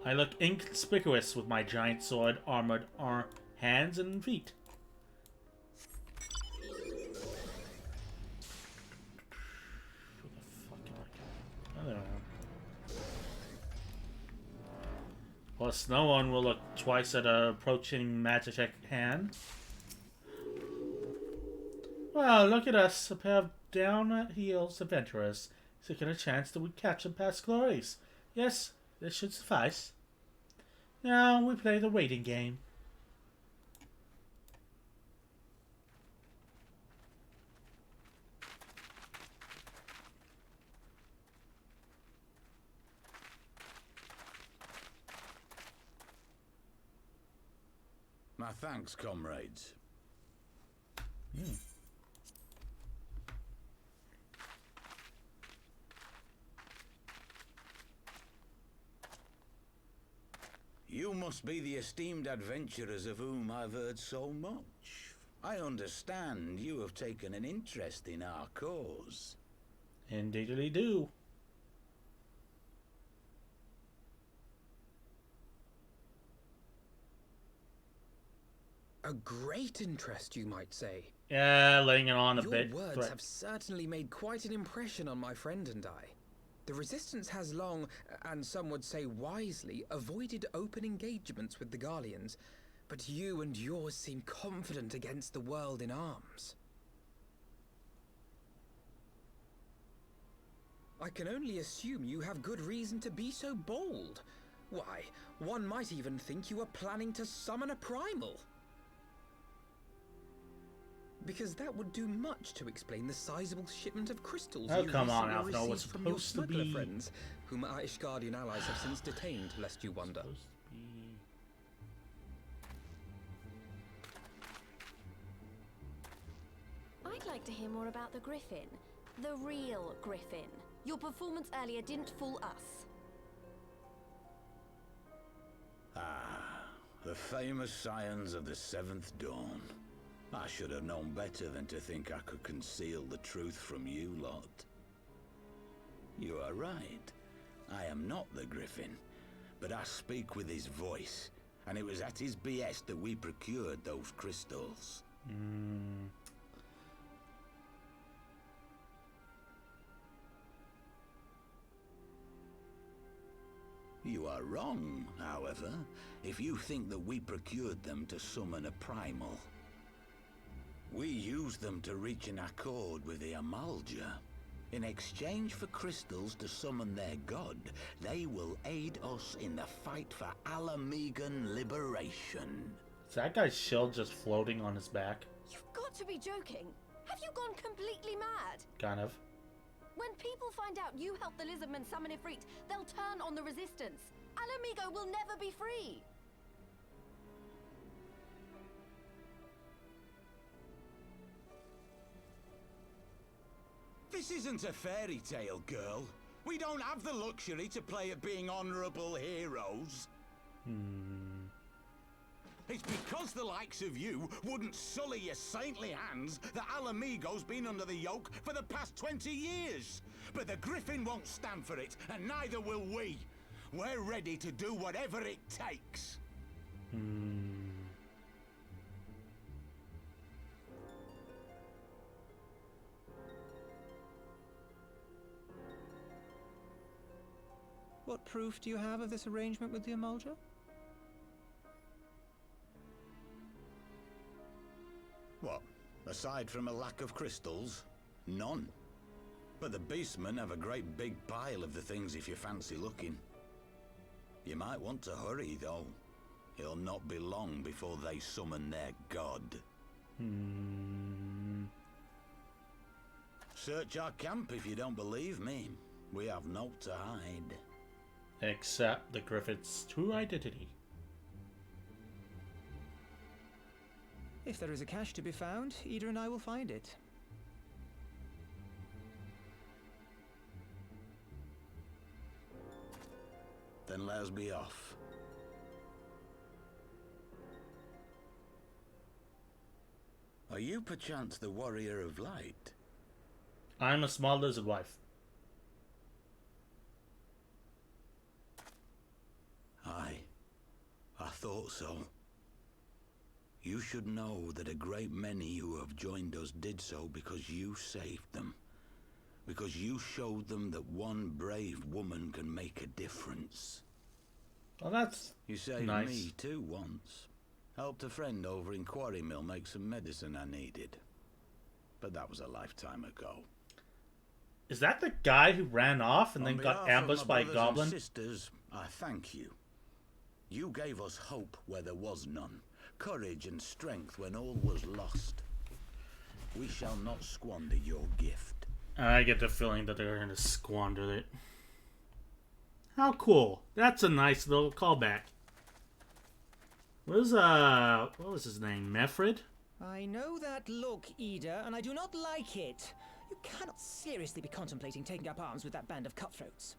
I look inconspicuous with my giant sword, armored hands and feet. Where the fuck am I? I don't know. Plus, no one will look twice at an approaching Magitech hand. Well, look at us, a pair of down-at-heels adventurers, seeking a chance to recapture past glories. Yes, this should suffice. Now we play the waiting game. My thanks, comrades. You must be the esteemed adventurers of whom I've heard so much. I understand you have taken an interest in our cause. Indeedly do. A great interest, you might say. Yeah, laying it on a bit. Your words have certainly made quite an impression on my friend and I. The Resistance has long, and some would say wisely, avoided open engagements with the Garleans, but you and yours seem confident against the world in arms. I can only assume you have good reason to be so bold. Why, one might even think you are planning to summon a primal. Because that would do much to explain the sizable shipment of crystals you come on, recently Alpha, received from your supposed to smuggler be friends, whom our Ishgardian allies have since detained, lest you wonder. I'd like to hear more about the Griffin. The real Griffin. Your performance earlier didn't fool us. Ah, the famous scions of the Seventh Dawn. I should have known better than to think I could conceal the truth from you lot. You are right. I am not the Griffin, but I speak with his voice, and it was at his behest that we procured those crystals. You are wrong, however, if you think that we procured them to summon a primal. We used them to reach an accord with the Amalja. In exchange for crystals to summon their god, they will aid us in the fight for Alamegan liberation. Is that guy's shield just floating on his back? You've got to be joking. Have you gone completely mad? Kind of. When people find out you helped the lizardmen summon Ifrit, they'll turn on the resistance. Alamigo will never be free. This isn't a fairy tale, girl. We don't have the luxury to play at being honorable heroes. It's because the likes of you wouldn't sully your saintly hands that Alamigo's been under the yoke for the past 20 years. But the Griffin won't stand for it, and neither will we. We're ready to do whatever it takes. What proof do you have of this arrangement with the Amalja? What? Aside from a lack of crystals? None. But the beastmen have a great big pile of the things if you fancy looking. You might want to hurry, though. It'll not be long before they summon their god. Search our camp if you don't believe me. We have naught to hide. Except the Griffin's true identity. If there is a cache to be found, Ida and I will find it. Then let us be off. Are you perchance the Warrior of Light? I'm a small lizard wife. Aye, I thought so. You should know that a great many who have joined us did so because you saved them. Because you showed them that one brave woman can make a difference. Well, that's You saved nice. me too once. Helped a friend over in Quarry Mill make some medicine I needed. But that was a lifetime ago. Is that the guy who ran off and On then got behalf of ambushed my by a brothers goblin? and sisters, I thank you. You gave us hope where there was none. Courage and strength when all was lost. We shall not squander your gift. I get the feeling that they're going to squander it. How cool. That's a nice little callback. What was his name? Mefrid? I know that look, Ida, and I do not like it. You cannot seriously be contemplating taking up arms with that band of cutthroats.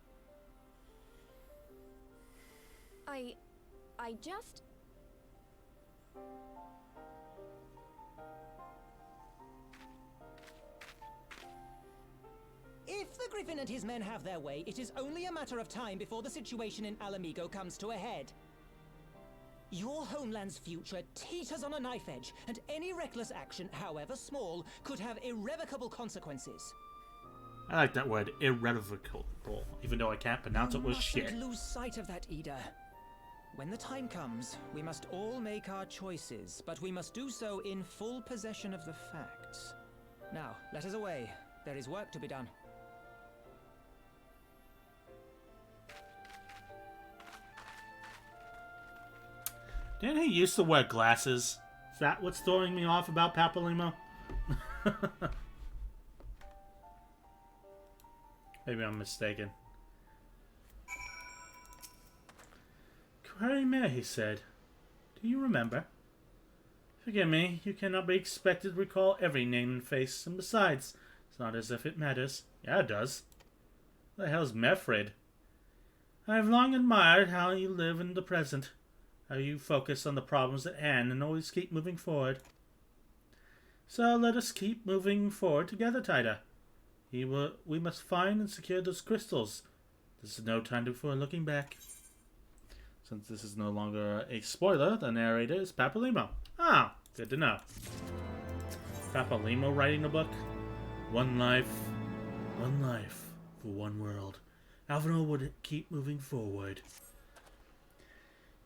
I just... If the Griffin and his men have their way, it is only a matter of time before the situation in Alamigo comes to a head. Your homeland's future teeters on a knife edge, and any reckless action, however small, could have irrevocable consequences. I like that word, irrevocable, even though I can't pronounce it with shit. Mustn't lose sight of that, Ida. When the time comes, we must all make our choices, but we must do so in full possession of the facts. Now, let us away. There is work to be done. Didn't he used to wear glasses? Is that what's throwing me off about Papalymo? Maybe I'm mistaken. Quarrymen, he said. Do you remember? Forgive me, you cannot be expected to recall every name and face, and besides, it's not as if it matters. Yeah, it does. What the hell's Mefrid? I have long admired how you live in the present, how you focus on the problems at hand and always keep moving forward. So let us keep moving forward together, Tida. We must find and secure those crystals. This is no time for looking back. Since this is no longer a spoiler, the narrator is Papalymo. Ah, Good to know. Papa Limo writing the book. One life for one world. Alvaro would keep moving forward.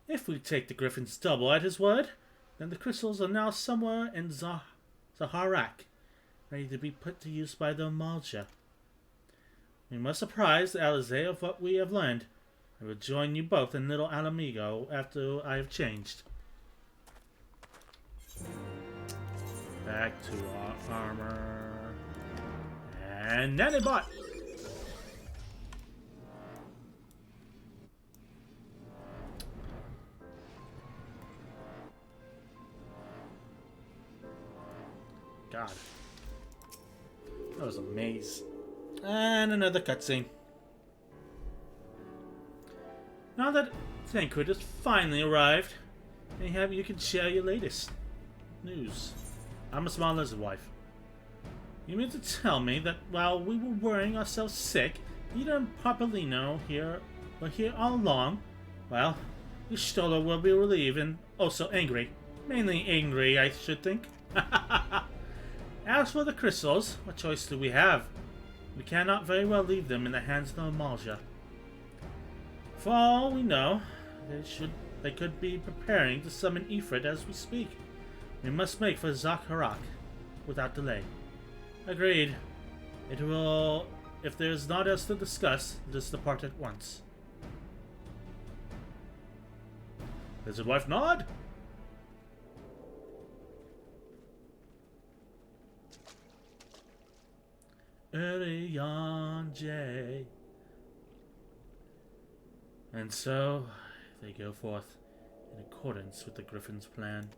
If we take the Griffin's double at his word, then the crystals are now somewhere in Zaharak, ready to be put to use by the Amalja. We must apprise Alizé of what we have learned. I will join you both in Little Alamigo after I have changed. Back to our armor. And Nanobot! God. That was a maze. And another cutscene. Now that Thancred has finally arrived, maybe you can share your latest news. I'm a small lizard wife. You mean to tell me that while we were worrying ourselves sick, Ida and Papalino here were here all along? Well, Stoller will be relieved and also angry. Mainly angry, I should think. As for the crystals, what choice do we have? We cannot very well leave them in the hands of the Amalja. For all we know, they could be preparing to summon Ifrit as we speak. We must make for Zaharak without delay. Agreed. If there is not else to discuss, let us depart at once. Lizard wife nod. Urian J. And so they go forth in accordance with the Griffin's plan.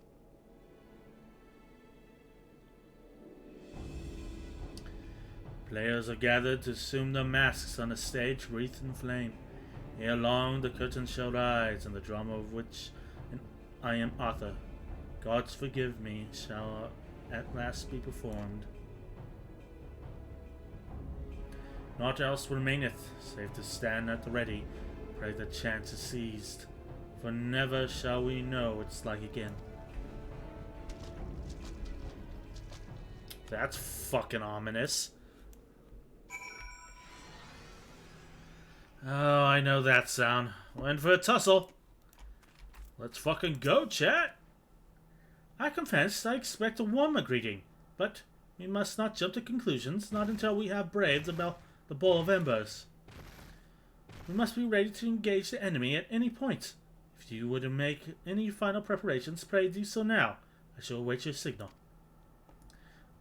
Players are gathered to assume their masks on a stage wreathed in flame. Ere long the curtain shall rise, and the drama of which I am author, Gods Forgive Me, shall at last be performed. Naught else remaineth, save to stand at the ready, pray the chance is seized, for never shall we know its like again. That's fucking ominous. Oh, I know that sound. We're in for a tussle. Let's fucking go, chat. I confess I expect a warmer greeting, but we must not jump to conclusions, not until we have braved about the Bowl of Embers. We must be ready to engage the enemy at any point. If you were to make any final preparations, pray do so now. I shall await your signal.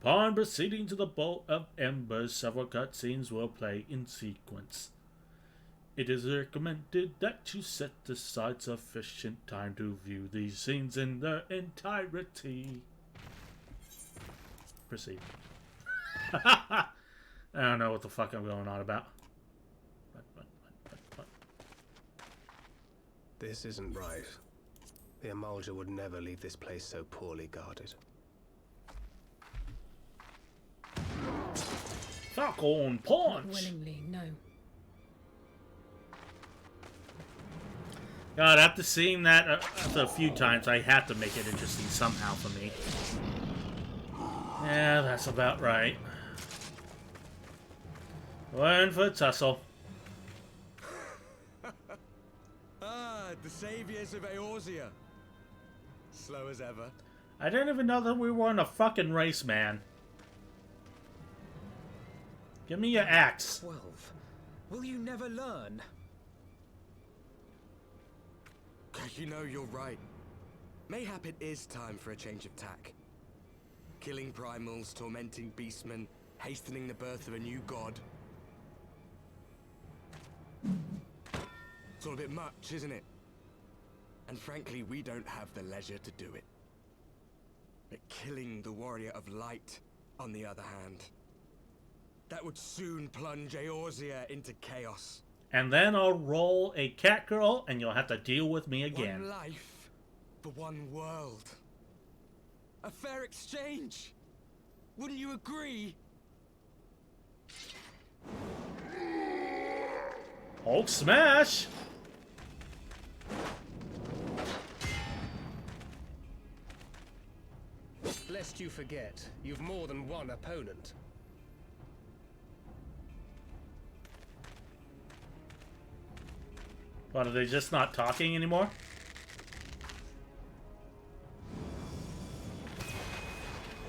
Upon proceeding to the Bowl of Embers, several cutscenes will play in sequence. It is recommended that you set aside sufficient time to view these scenes in their entirety. Proceed. I don't know what the fuck I'm going on about. What? This isn't right. The Amalja would never leave this place so poorly guarded. Falcon punch! Not willingly, no. God, after seeing that after a few times, I have to make it interesting somehow for me. Yeah, that's about right. We're in for a tussle. The saviors of Eorzea. Slow as ever. I didn't even know that we were in a fucking race, man. Give me your axe. 12. Will you never learn? You know, you're right. Mayhap it is time for a change of tack. Killing primals, tormenting beastmen, hastening the birth of a new god. It's all a bit much, isn't it? And frankly, we don't have the leisure to do it. But killing the warrior of light, on the other hand, that would soon plunge Eorzea into chaos. And then I'll roll a cat girl, and you'll have to deal with me again. One life for one world. A fair exchange. Wouldn't you agree? Hulk smash! lest you forget, you've more than one opponent. What, are they just not talking anymore?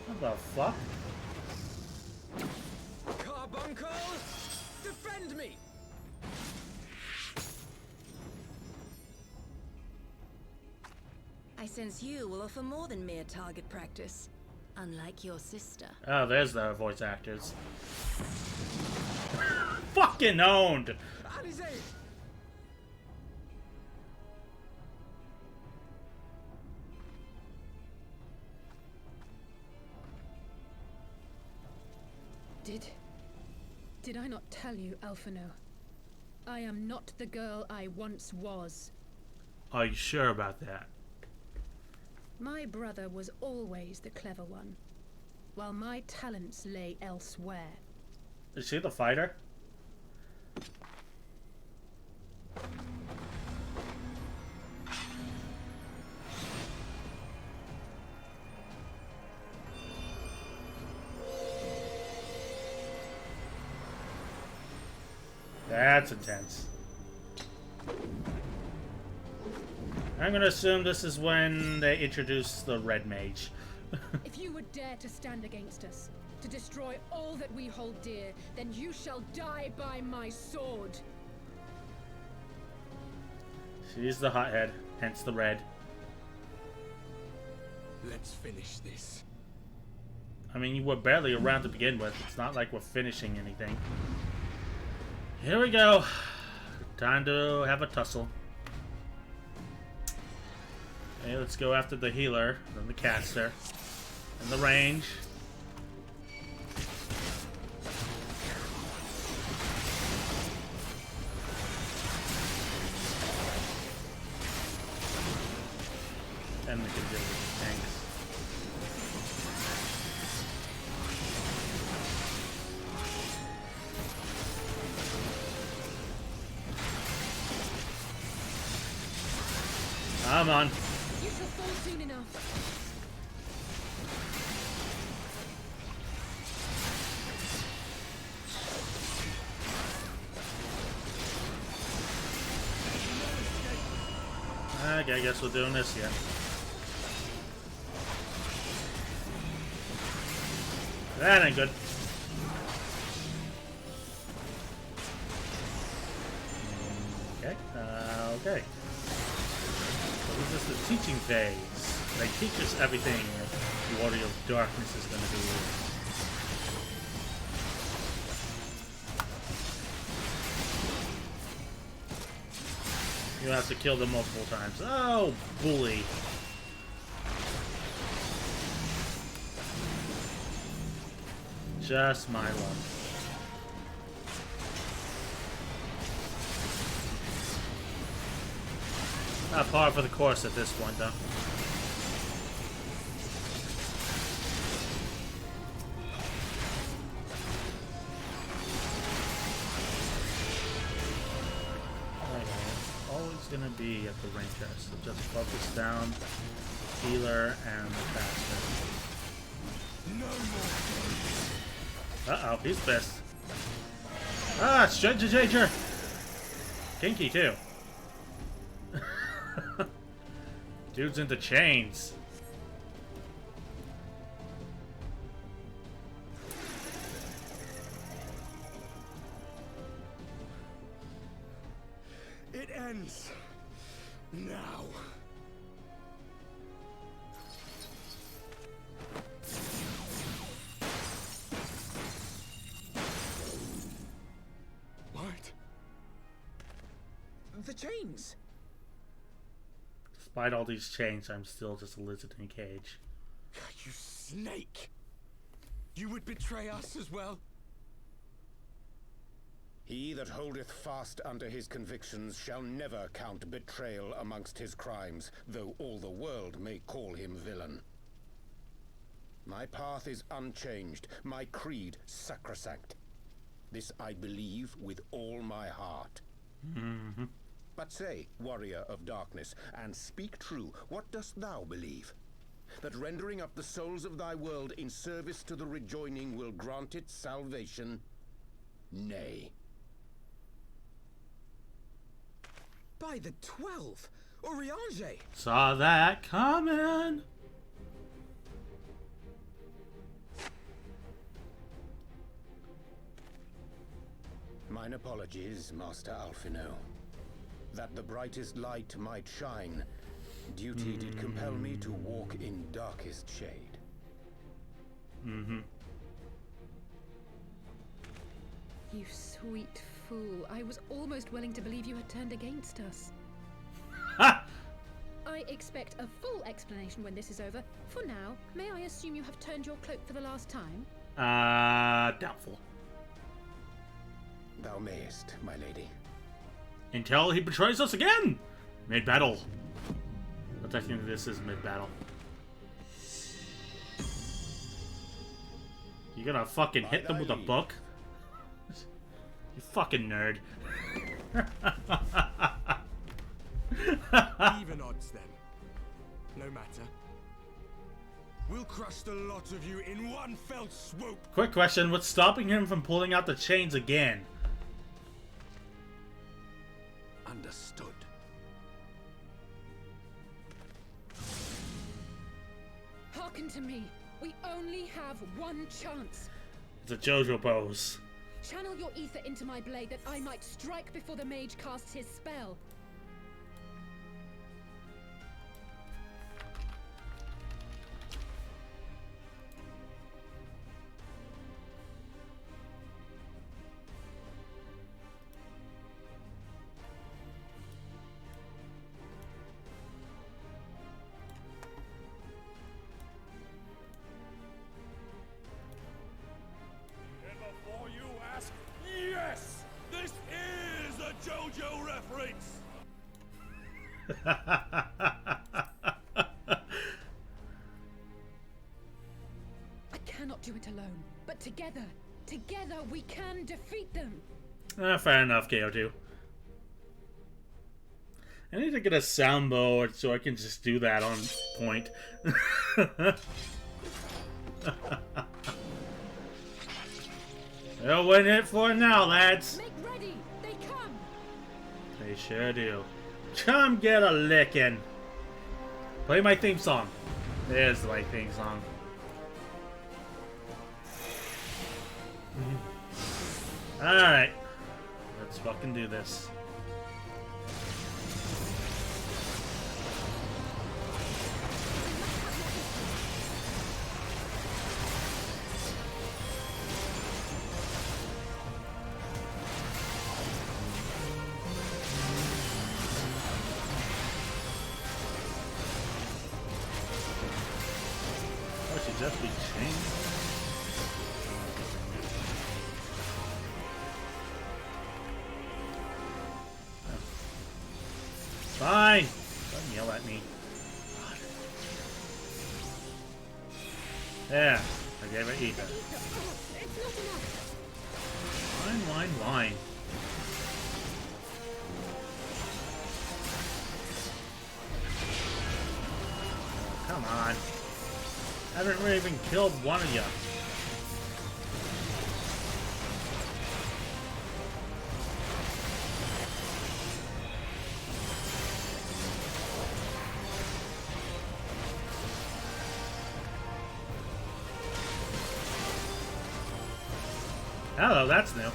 What the fuck? Carbuncle! Defend me! I sense you will offer more than mere target practice, unlike your sister. Oh, there's the voice actors. Fucking owned! Alize! Did I not tell you, Alphino? I am not the girl I once was. Are you sure about that? My brother was always the clever one, while my talents lay elsewhere. Is she the fighter? That's intense. I'm gonna assume this is when they introduce the red mage. If you would dare to stand against us, to destroy all that we hold dear, then you shall die by my sword. She's the hothead, hence the red. Let's finish this. I mean, you were barely around to begin with. It's not like we're finishing anything. Here we go. Time to have a tussle. Okay, let's go after the healer, then the caster, and the range. And we can deal with the tanks. Come on. You shall fall soon enough. Okay, I guess we're doing this yet. That ain't good. Okay, okay. So this is the teaching phase. They teach us everything the Warrior of Darkness is going to do. You have to kill them multiple times. Oh, bully. Just my luck. Not par for the course at this point, though. Always gonna be at the ranger, so just focus down healer and the caster. Uh-oh, he's pissed. Ah, Stranger Danger! Kinky, too. Dude's into chains. It ends now. What? The chains. Despite all these chains, I'm still just a lizard in a cage. You snake! You would betray us as well? He that holdeth fast unto his convictions shall never count betrayal amongst his crimes, though all the world may call him villain. My path is unchanged, my creed sacrosanct. This I believe with all my heart. Mm-hmm. But say, warrior of darkness, and speak true, what dost thou believe? that rendering up the souls of thy world in service to the rejoining will grant it salvation? Nay. By the 12! Oriange! Saw that coming! Mine apologies, Master Alphino. That the brightest light might shine, duty did compel me to walk in darkest shade. You sweet fool. I was almost willing to believe you had turned against us. I expect a full explanation when this is over. For now, may I assume you have turned your cloak for the last time? Doubtful. Thou mayest, my lady. Until he betrays us again! Mid-battle. But I think this is mid-battle. You gonna fucking hit them with a book? You fucking nerd. Even odds then. No matter. We'll crush the lot of you in one fell swoop. Quick question, what's stopping him from pulling out the chains again? Understood. Hearken to me. We only have one chance. It's a JoJo pose. Channel your ether into my blade that I might strike before the mage casts his spell. Yes! This is a JoJo reference! I cannot do it alone, but together we can defeat them. Fair enough, KO2. I need to get a soundboard so I can just do that on point. They'll win it for now, lads. Make ready. They come. They sure do. Come get a lickin'. Play my theme song. There's my theme song. Alright. Let's fucking do this. Just be changed. Fine. Don't yell at me. Yeah, I gave it ether. Wine. Come on. I haven't really even killed one of you. Hello, that's new.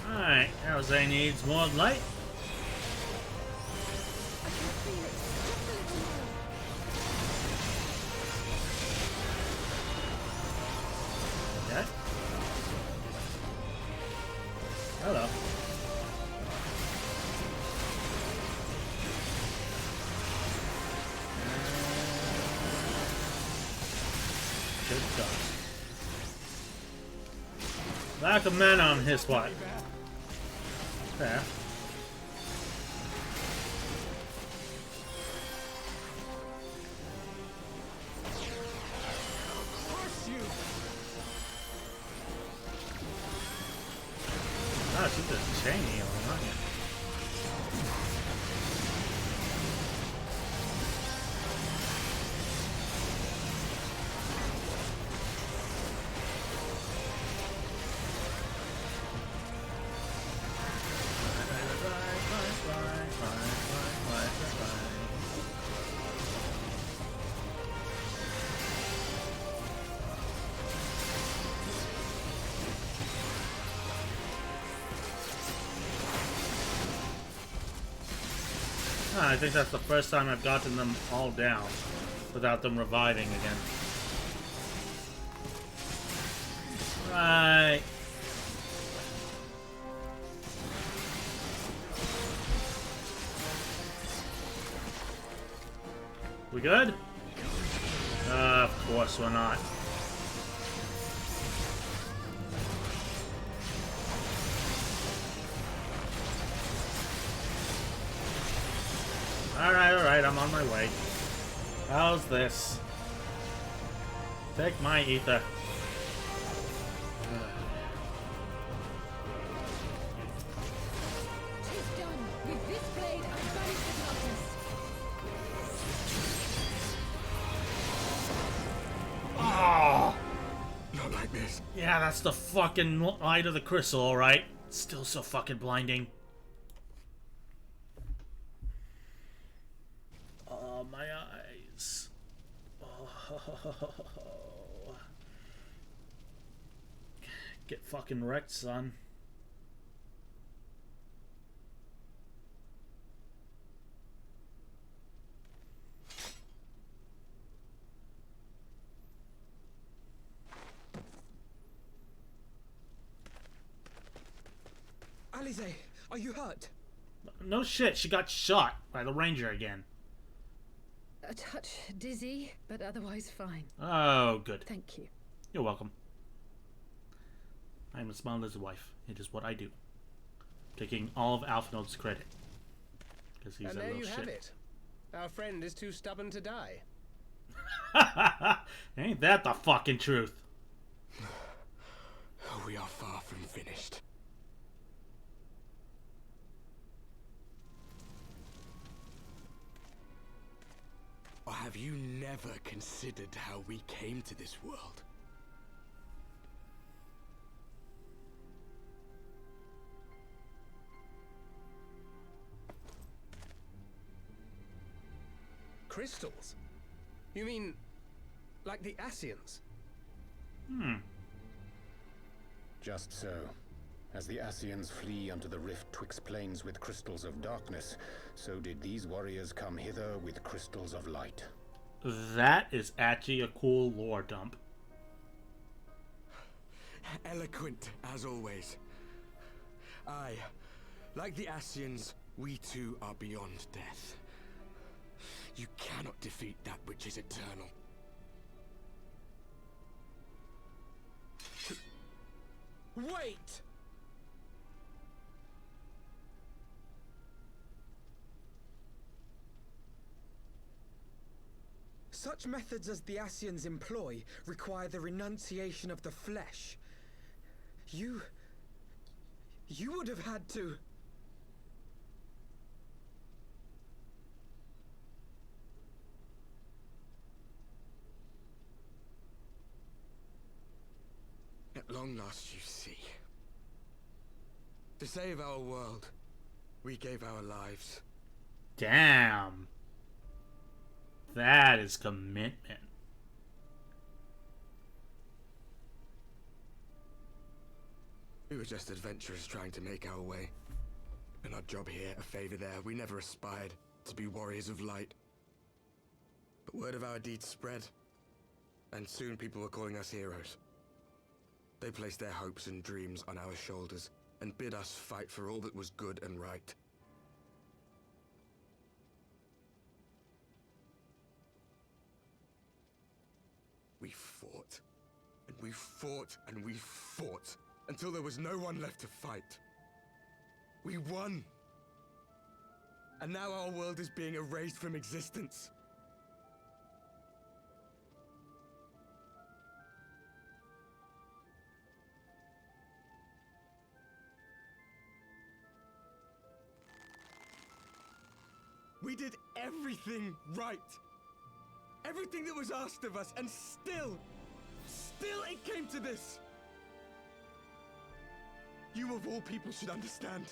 Alright, Jose needs more light. Okay. Hello. Good stuff. Lack of mana on his what? Fair. Oh, she's just chainy on, aren't you? I think that's the first time I've gotten them all down without them reviving again. Right. We good? Of course we're not. Alright, I'm on my way. How's this? Take my ether. Tis done. With this blade, I banish the darkness. Oh! Not like this. Yeah, that's the fucking light of the crystal, alright? Still so fucking blinding. Oh, my eyes. Oh. Get fucking wrecked, son. Alize, are you hurt? No shit, she got shot by the ranger again. A touch dizzy, but otherwise fine. Oh, good. Thank you. You're welcome. I am a small lizard wife. It is what I do. Taking all of Alphinaud's credit. Because he's And a there little you shit. have it. Our friend is too stubborn to die. Ain't that the fucking truth? We are far from finished. Or have you never considered how we came to this world? Crystals? You mean, like the Ascians? Just so. As the Ascians flee unto the rift twixt plains with crystals of darkness, so did these warriors come hither with crystals of light. That is actually a cool lore dump. Eloquent, as always. Aye, like the Ascians, we too are beyond death. You cannot defeat that which is eternal. Wait! Such methods as the Ascians employ require the renunciation of the flesh. You would have had to... At long last, you see. To save our world, we gave our lives. Damn. That is commitment. We were just adventurers trying to make our way. An odd job here, a favor there. We never aspired to be warriors of light. But word of our deeds spread, and soon people were calling us heroes. They placed their hopes and dreams on our shoulders, and bid us fight for all that was good and right. We fought, and we fought, and we fought, until there was no one left to fight. We won! And now our world is being erased from existence. We did everything right. Everything that was asked of us, and still it came to this. You of all people should understand.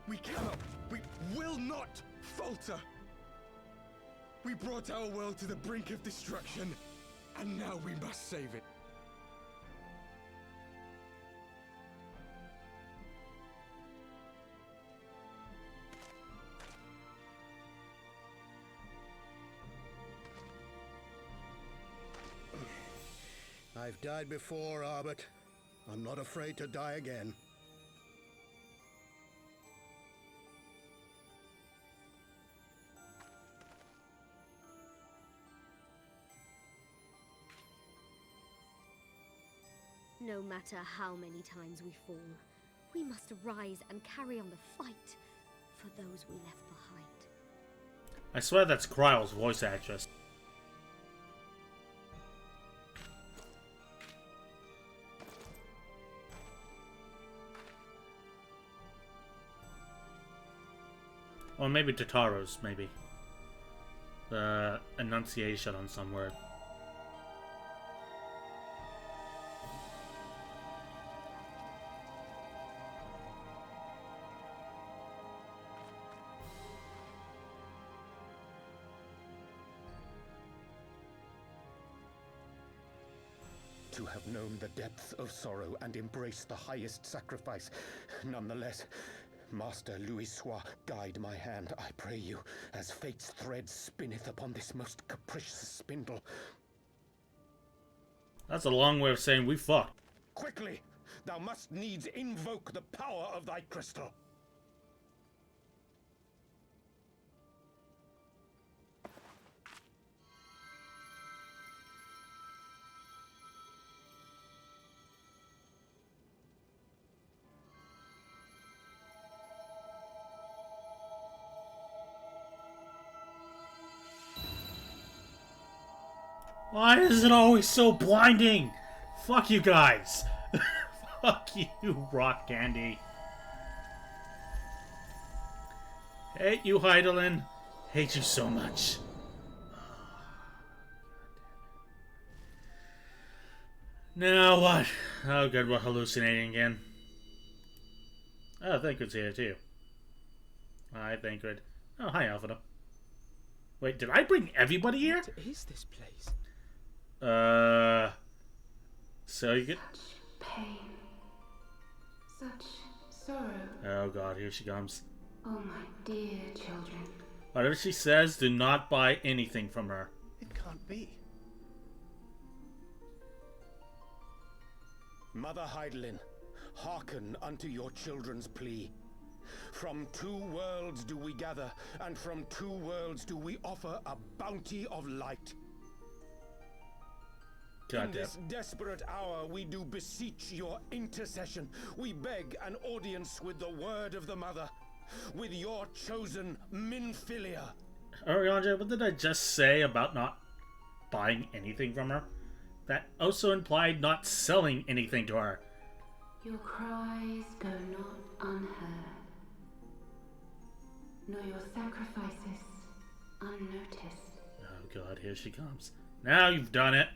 We cannot, we will not falter. We brought our world to the brink of destruction, and now we must save it. I've died before, Arbet. I'm not afraid to die again. No matter how many times we fall, we must rise and carry on the fight for those we left behind. I swear that's Kryle's voice actress. Or maybe Tataro's, maybe. The enunciation on some word. To have known the depths of sorrow and embraced the highest sacrifice. Nonetheless, Master Louis-Sois, guide my hand, I pray you, as fate's thread spinneth upon this most capricious spindle. That's a long way of saying we fucked. Quickly! Thou must needs invoke the power of thy crystal. Why is it always so blinding? Fuck you guys. Fuck you, Rock Candy. Hate you, Heidelin. Hate you so much. Now what? Oh good, we're hallucinating again. Oh, Thancred's here too. Hi, Thancred. Oh, hi, Alpha. Wait, did I bring everybody here? What is this place? So you get Such pain. Such sorrow. Oh god, here she comes. Oh my dear children. Whatever she says, do not buy anything from her. It can't be. Mother Heidelin, hearken unto your children's plea. From two worlds do we gather, and from two worlds do we offer a bounty of light. In this desperate hour, we do beseech your intercession. We beg an audience with the word of the mother, with your chosen Minfilia. Ariana, what did I just say about not buying anything from her? That also implied not selling anything to her. Your cries go not unheard, nor your sacrifices unnoticed. Oh god, here she comes. Now you've done it.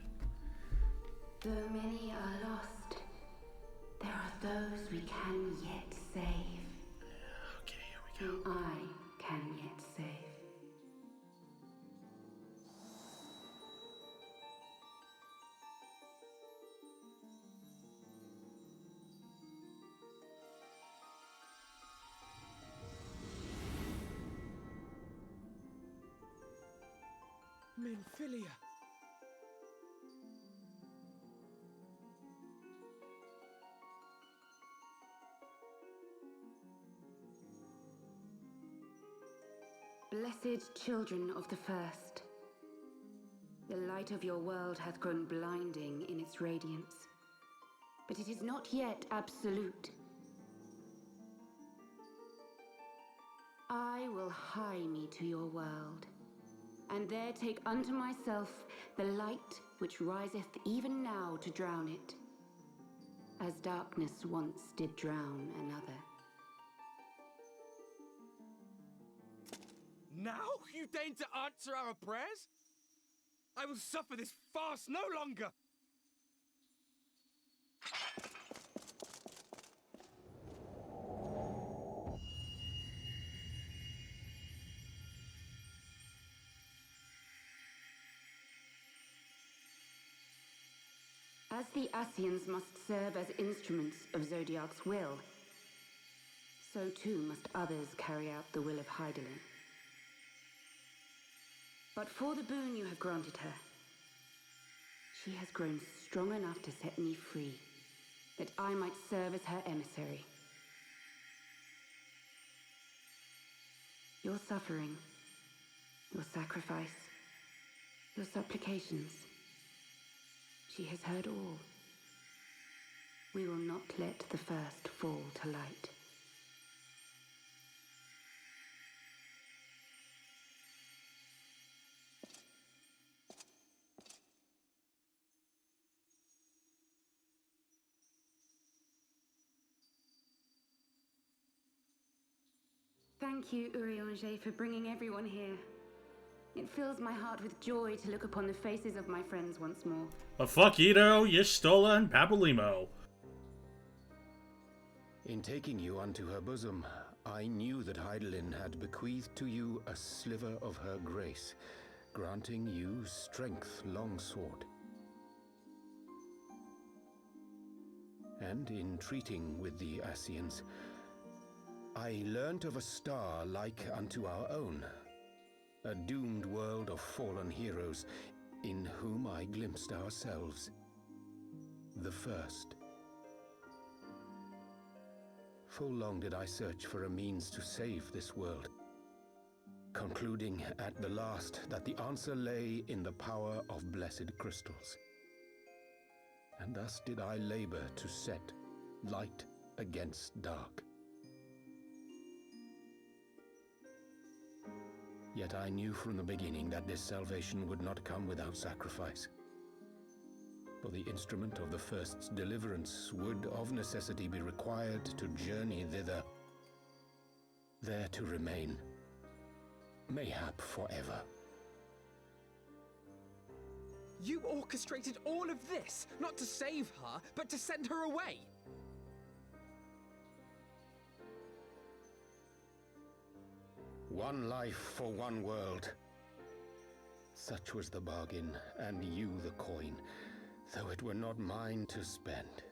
Though many are lost, there are those we can yet save. Okay, here we go. Whom I can yet save. Minfilia. Blessed children of the First, the light of your world hath grown blinding in its radiance, but it is not yet absolute. I will hie me to your world, and there take unto myself the light which riseth even now to drown it, as darkness once did drown another. Now you deign to answer our prayers? I will suffer this farce no longer! As the Ascians must serve as instruments of Zodiark's will, so too must others carry out the will of Hydaelyn. But for the boon you have granted her, she has grown strong enough to set me free, that I might serve as her emissary. Your suffering, your sacrifice, your supplications, she has heard all. We will not let the first fall to light. Thank you, Urianger, for bringing everyone here. It fills my heart with joy to look upon the faces of my friends once more. Fuckito, Y'shtola, and Papalymo. In taking you unto her bosom, I knew that Hydaelyn had bequeathed to you a sliver of her grace, granting you strength longsword. And in treating with the Ascians, I learnt of a star like unto our own, a doomed world of fallen heroes, in whom I glimpsed ourselves, the first. Full long did I search for a means to save this world, concluding at the last that the answer lay in the power of blessed crystals. And thus did I labor to set light against dark. Yet I knew from the beginning that this salvation would not come without sacrifice. For the instrument of the first's deliverance would of necessity be required to journey thither, there to remain, mayhap forever. You orchestrated all of this, not to save her, but to send her away! One life for one world. Such was the bargain, and you the coin, though it were not mine to spend.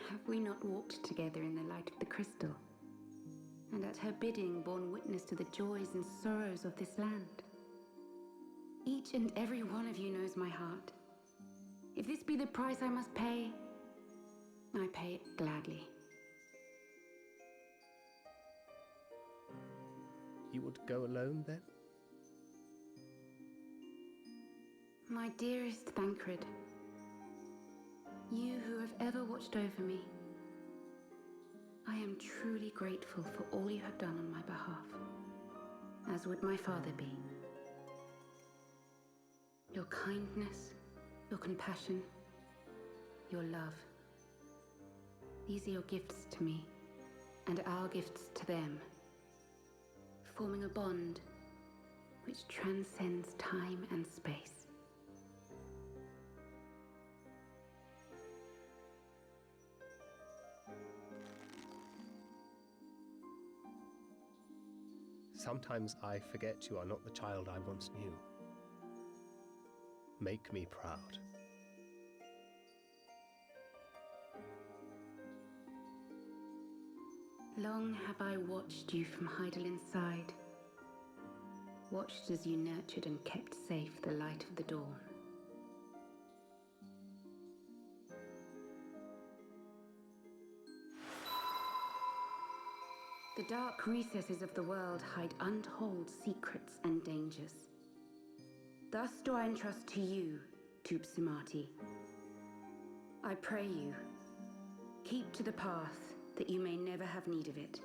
Have we not walked together in the light of the crystal, and at her bidding borne witness to the joys and sorrows of this land? Each and every one of you knows my heart. If this be the price I must pay, I pay it gladly. You would go alone, then? My dearest Thancred, you who have ever watched over me, I am truly grateful for all you have done on my behalf, as would my father be. Your kindness, your compassion, your love. These are your gifts to me, and our gifts to them, forming a bond which transcends time and space. Sometimes I forget you are not the child I once knew. Make me proud. Long have I watched you from Hydaelyn's side, watched as you nurtured and kept safe the light of the dawn. The dark recesses of the world hide untold secrets and dangers. Thus do I entrust to you, Tupsimati. I pray you, keep to the path that you may never have need of it.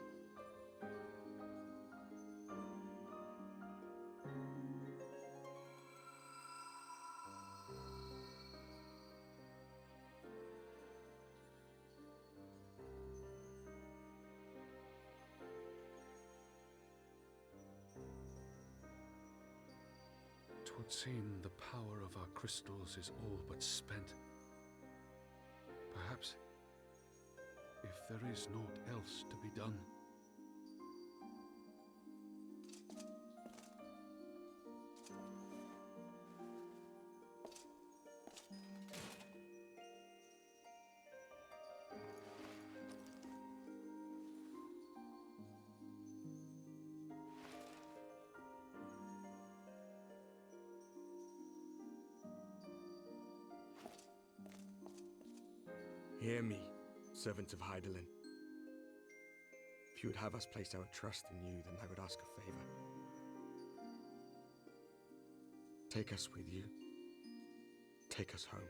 Twould seem the power of our crystals is all but spent. Perhaps, if there is naught else to be done. Hear me, servant of Hydaelyn. If you would have us place our trust in you, then I would ask a favor. Take us with you. Take us home.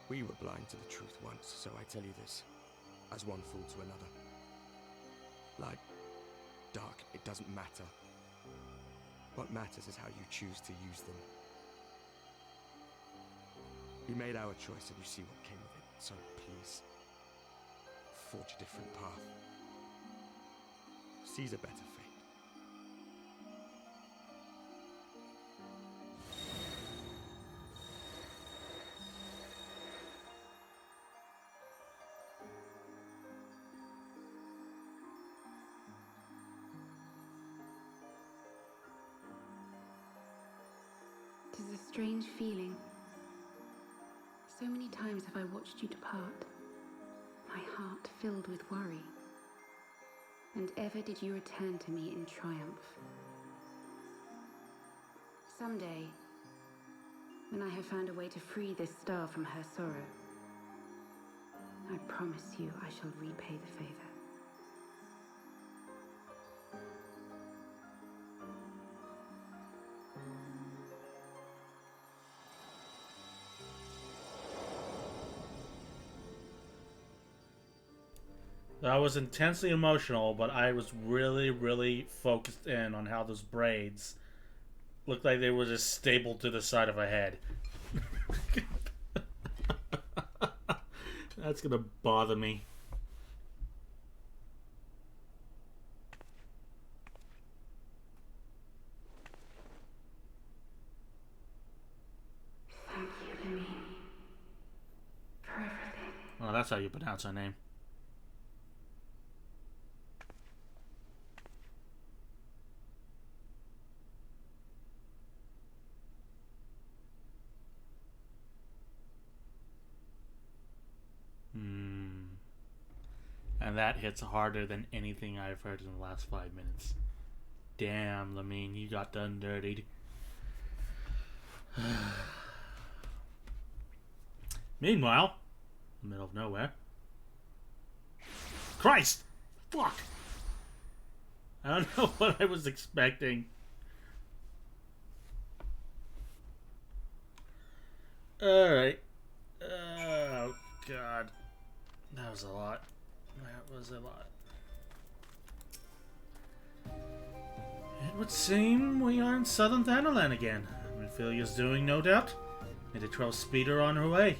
We were blind to the truth once, so I tell you this, as one fool to another. Light, dark, it doesn't matter. What matters is how you choose to use them. We made our choice and you see what came of it, so please, forge a different path. Seize a better fate. Tis a strange feeling. So many times have I watched you depart, my heart filled with worry. And ever did you return to me in triumph. Someday, when I have found a way to free this star from her sorrow, I promise you I shall repay the favor. That was intensely emotional, but I was really, really focused in on how those braids looked like they were just stapled to the side of a head. That's gonna bother me. Thank you, Lemmy, for everything. Oh, that's how you pronounce her name. And that hits harder than anything I've heard in the last 5 minutes. Damn, Lamine, you got done dirtied. Meanwhile, in the middle of nowhere. Christ! Fuck! I don't know what I was expecting. Alright. Oh, God. That was a lot. That was a lot. It would seem we are in southern Thanalan again. Minfilia's doing, no doubt. Made a trail speeder on her way.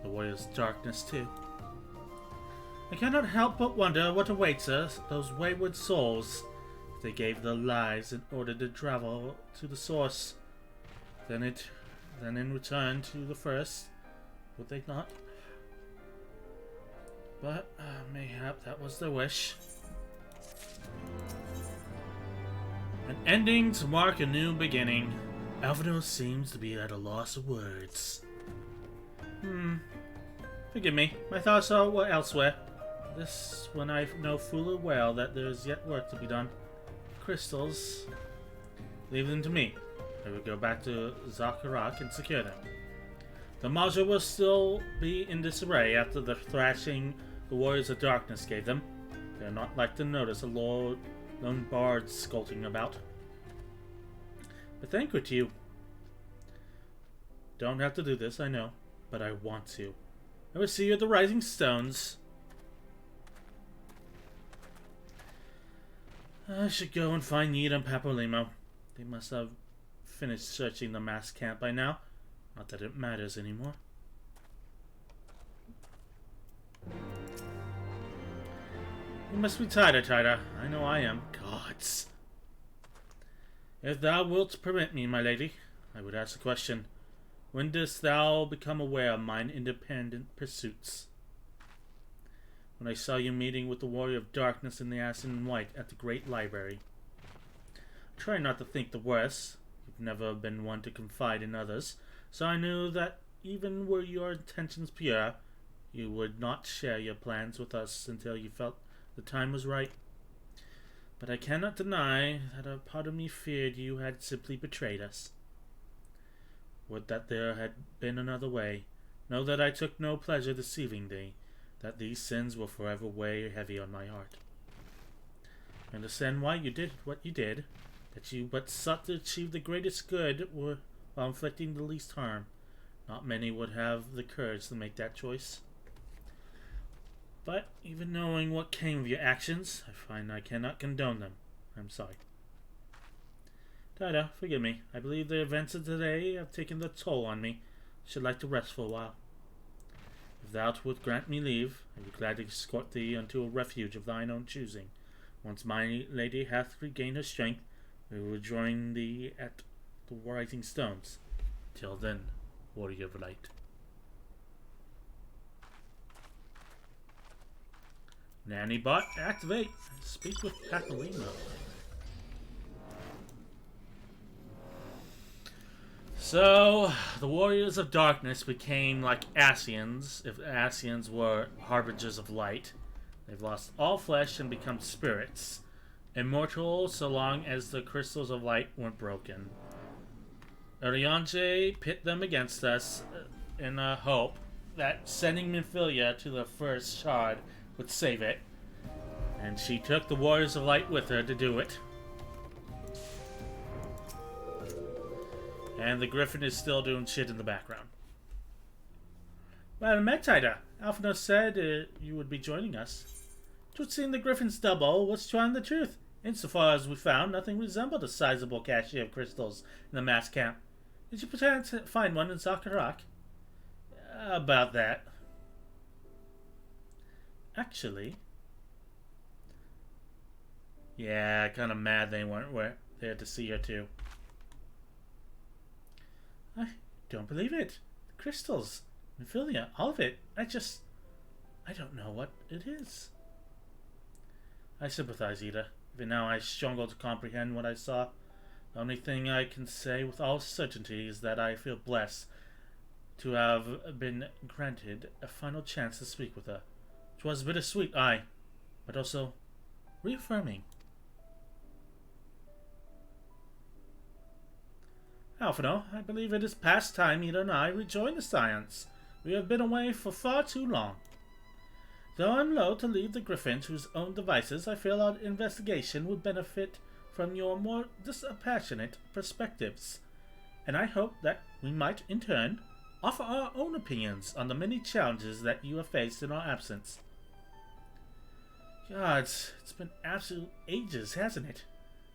The warrior's darkness, too. I cannot help but wonder what awaits us, those wayward souls. If they gave their lives in order to travel to the source, then in return to the first, would they not? But mayhap that was their wish. An ending to mark a new beginning. Alvino seems to be at a loss of words. Forgive me, my thoughts were elsewhere. This when I know full well that there is yet work to be done. Crystals, leave them to me. I will go back to Zakharak and secure them. The module will still be in disarray after the thrashing the Warriors of Darkness gave them. They are not like to notice a lone bard skulking about. But thank you to you. Don't have to do this, I know, but I want to. I will see you at the Rising Stones. I should go and find Yida and Papolimo. They must have finished searching the mass camp by now. Not that it matters anymore. You must be tired, Tida. I know I am. Gods. If thou wilt permit me, my lady, I would ask a question. When dost thou become aware of mine independent pursuits? When I saw you meeting with the Warrior of Darkness in the Ashen White at the Great Library. Try not to think the worst. You've never been one to confide in others, so I knew that even were your intentions pure, you would not share your plans with us until you felt the time was right. But I cannot deny that a part of me feared you had simply betrayed us. Would that there had been another way. Know that I took no pleasure deceiving thee, that these sins will forever weigh heavy on my heart. I understand why you did what you did, that you but sought to achieve the greatest good while inflicting the least harm. Not many would have the courage to make that choice. But even knowing what came of your actions, I find I cannot condone them. I'm sorry. Tida, forgive me. I believe the events of today have taken the toll on me. I should like to rest for a while. If thou wilt grant me leave, I would gladly escort thee unto a refuge of thine own choosing. Once my lady hath regained her strength, we will join thee at the Rising Stones. Till then, Warrior of Light. Nanny bot, activate. Speak with Papolimo. So, the Warriors of Darkness became like Ascians, if Ascians were harbingers of light. They've lost all flesh and become spirits, immortal so long as the crystals of light weren't broken. Urianger pit them against us in a hope that sending Minfilia to the first shard would save it, and she took the Warriors of Light with her to do it. And the Griffin is still doing shit in the background. Well met, Tida. Alphino said you would be joining us. Twould seem the Griffin's double was trying the truth. Insofar as we found, nothing resembled a sizable cache of crystals in the mass camp. Did you pretend to find one in Zakharak? About that. Actually, yeah, kind of mad they weren't there to see her too. I don't believe it. The crystals, Minfilia, all of it. I don't know what it is. I sympathize, Ida. Even now I struggle to comprehend what I saw. The only thing I can say with all certainty is that I feel blessed to have been granted a final chance to speak with her. It was bittersweet, aye, but also reaffirming. Alphino, I believe it is past time Ida and I rejoin the science. We have been away for far too long. Though I'm loath to leave the Griffin to his own devices, I feel our investigation would benefit from your more dispassionate perspectives, and I hope that we might, in turn, offer our own opinions on the many challenges that you have faced in our absence. Gods, it's been absolute ages, hasn't it?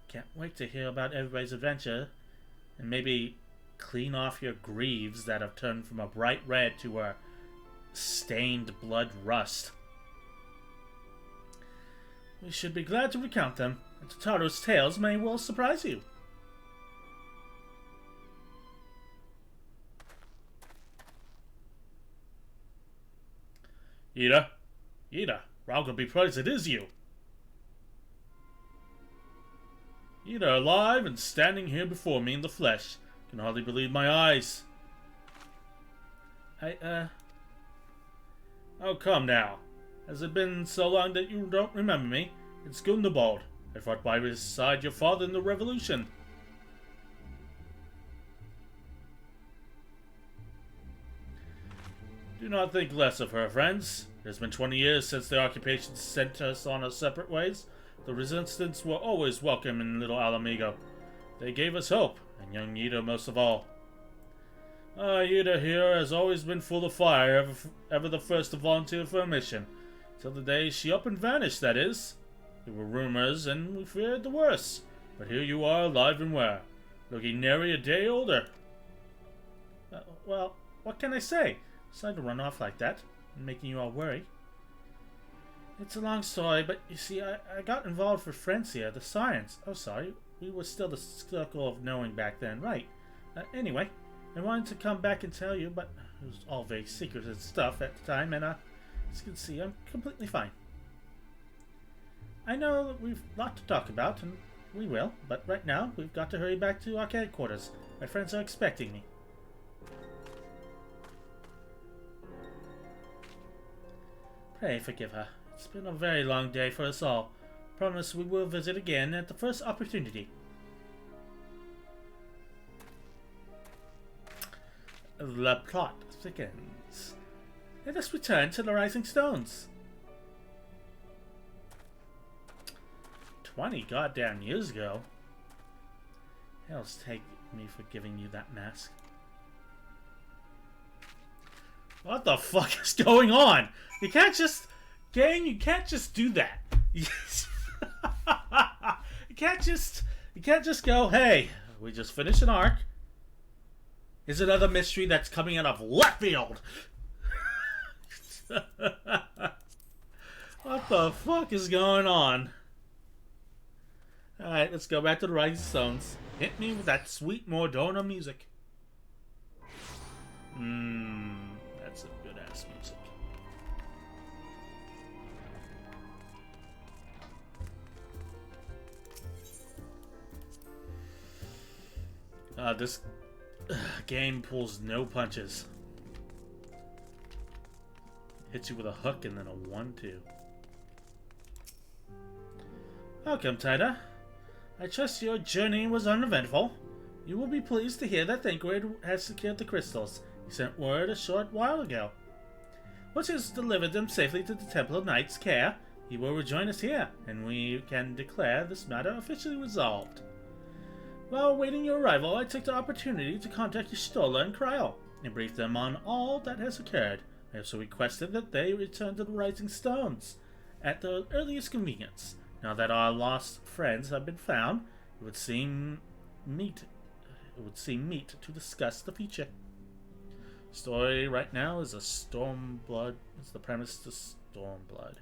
Can't wait to hear about everybody's adventure, and maybe clean off your greaves that have turned from a bright red to a stained blood rust. We should be glad to recount them, and Totaro's tales may well surprise you. Ida, Ralgha be praised, it is you. Ida, alive and standing here before me in the flesh. Can hardly believe my eyes. Oh, come now. Has it been so long that you don't remember me? It's Gundobald. I fought by beside your father in the revolution. Do not think less of her, friends. It has been 20 years since the occupation sent us on our separate ways. The resistance were always welcome in Little Alamigo. They gave us hope, and young Yida most of all. Yida here has always been full of fire, ever the first to volunteer for a mission. Till the day she up and vanished, that is. There were rumors, and we feared the worst. But here you are, alive and well, looking nary a day older. Well, what can I say? Sorry to run off like that, and making you all worry. It's a long story, but you see, I got involved with Francia, the science. Oh, sorry, we were still the circle of knowing back then, right? Anyway, I wanted to come back and tell you, but it was all very secret and stuff at the time, and as you can see, I'm completely fine. I know that we've a lot to talk about, and we will, but right now, we've got to hurry back to our headquarters. My friends are expecting me. Pray forgive her. It's been a very long day for us all. Promise we will visit again at the first opportunity. The plot thickens. Let us return to the Rising Stones. 20 goddamn years ago. Hell's take me for giving you that mask. What the fuck is going on? You can't just... Gang, you can't just do that. You can't just go, hey, we just finished an arc. Here's another mystery that's coming out of left field. What the fuck is going on? Alright, let's go back to the Rising Stones. Hit me with that sweet Mordona music. That's a good ass music. This game pulls no punches. Hits you with a hook and then a 1-2. Welcome, Tida. I trust your journey was uneventful. You will be pleased to hear that Thancred has secured the crystals. He sent word a short while ago. Once he has delivered them safely to the Temple of Knight's care, he will rejoin us here, and we can declare this matter officially resolved. While awaiting your arrival, I took the opportunity to contact Y'shtola and Kryl, and brief them on all that has occurred. I also requested that they return to the Rising Stones at the earliest convenience. Now that our lost friends have been found, it would seem meet to discuss the future. Story right now is a Stormblood. It's the premise to Stormblood.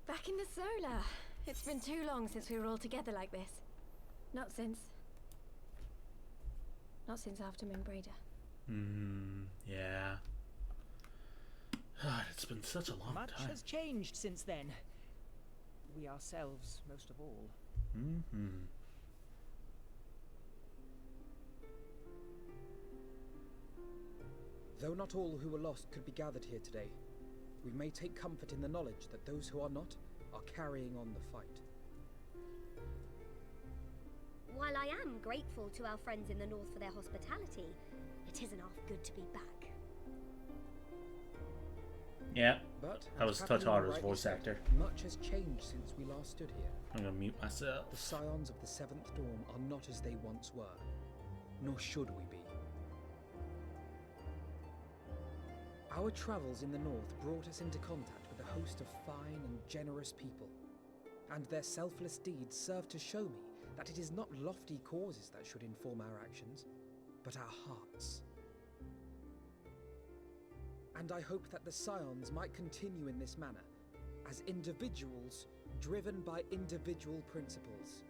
Back in the solar. It's been too long since we were all together like this. Not since after Mimbreda. Yeah. God, it's been such a long Much time. has changed since then. We ourselves, most of all. Though not all who were lost could be gathered here today, we may take comfort in the knowledge that those who are not are carrying on the fight. While I am grateful to our friends in the north for their hospitality, it isn't half good to be back. Yeah, But that was Totara's voice actor. Much has changed since we last stood here. I'm gonna mute myself. The scions of the Seventh Dawn are not as they once were, nor should we be. Our travels in the north brought us into contact with a host of fine and generous people, and their selfless deeds serve to show me that it is not lofty causes that should inform our actions, but our hearts. And I hope that the Scions might continue in this manner, as individuals driven by individual principles.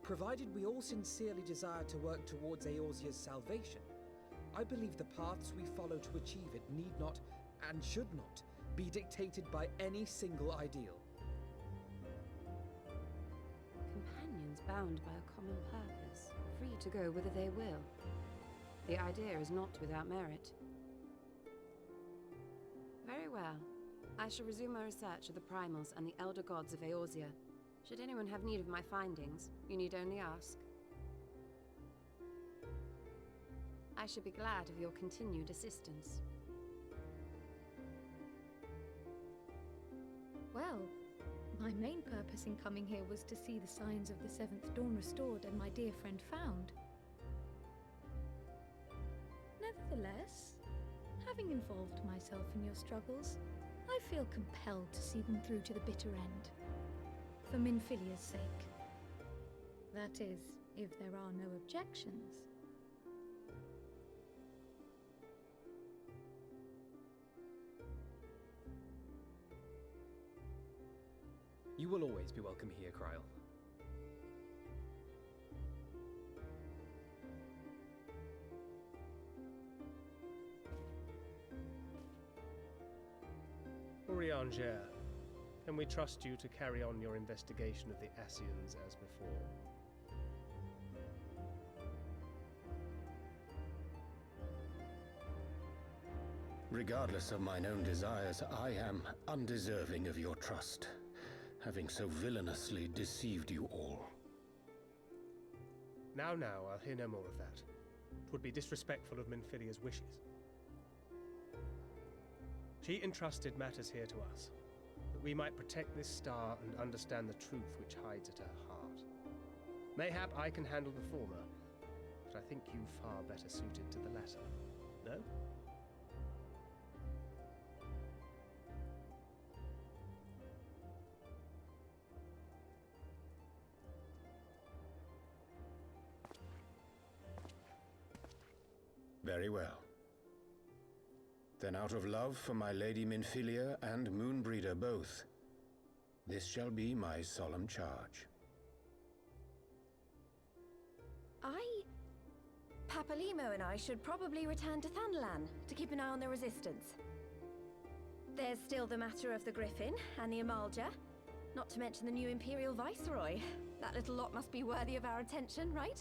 Provided we all sincerely desire to work towards Eorzea's salvation, I believe the paths we follow to achieve it need not, and should not, be dictated by any single ideal. Companions bound by a common purpose, free to go whither they will. The idea is not without merit. Very well. I shall resume my research of the primals and the elder gods of Eorzea. Should anyone have need of my findings, you need only ask. I should be glad of your continued assistance. Well, my main purpose in coming here was to see the signs of the Seventh Dawn restored and my dear friend found. Nevertheless, having involved myself in your struggles, I feel compelled to see them through to the bitter end. For Minfilia's sake. That is, if there are no objections. You will always be welcome here, Kryl. Urianger, can we trust you to carry on your investigation of the Ascians as before? Regardless of mine own desires, I am undeserving of your trust, having so villainously deceived you all. Now, I'll hear no more of that. 'Twould be disrespectful of Minfilia's wishes. She entrusted matters here to us, that we might protect this star and understand the truth which hides at her heart. Mayhap I can handle the former, but I think you far better suited to the latter. No? Very well. Then out of love for my Lady Minfilia and Moonbreeder both, this shall be my solemn charge. Papalimo and I should probably return to Thanalan to keep an eye on the Resistance. There's still the matter of the Griffin and the Amalja, not to mention the new Imperial Viceroy. That little lot must be worthy of our attention, right?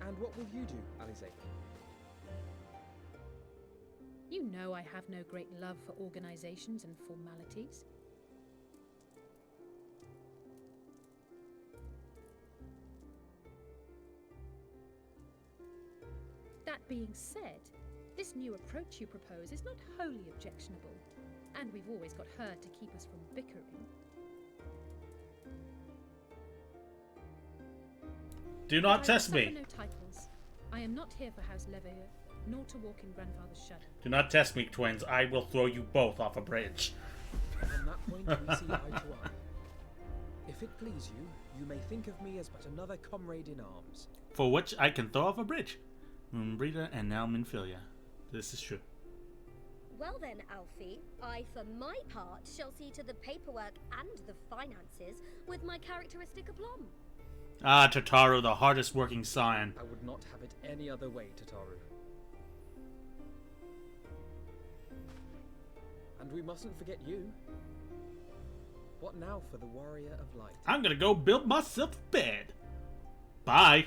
And what will you do, Alize? You know I have no great love for organizations and formalities. That being said, this new approach you propose is not wholly objectionable, and we've always got her to keep us from bickering. Do not test I me. suffer no titles. I am not here for House Leveilleur, nor to walk in Grandfather's shadow. Do not test me, twins. I will throw you both off a bridge. On that point, we see eye to eye. If it please you, you may think of me as but another comrade in arms. For which I can throw off a bridge. Moonbreeder and now Minfilia. This is true. Well then, Alfie, I for my part shall see to the paperwork and the finances with my characteristic aplomb. Ah, Tataru, the hardest working scion. I would not have it any other way, Tataru. And we mustn't forget you. What now for the Warrior of Light? I'm gonna go build myself a bed. Bye.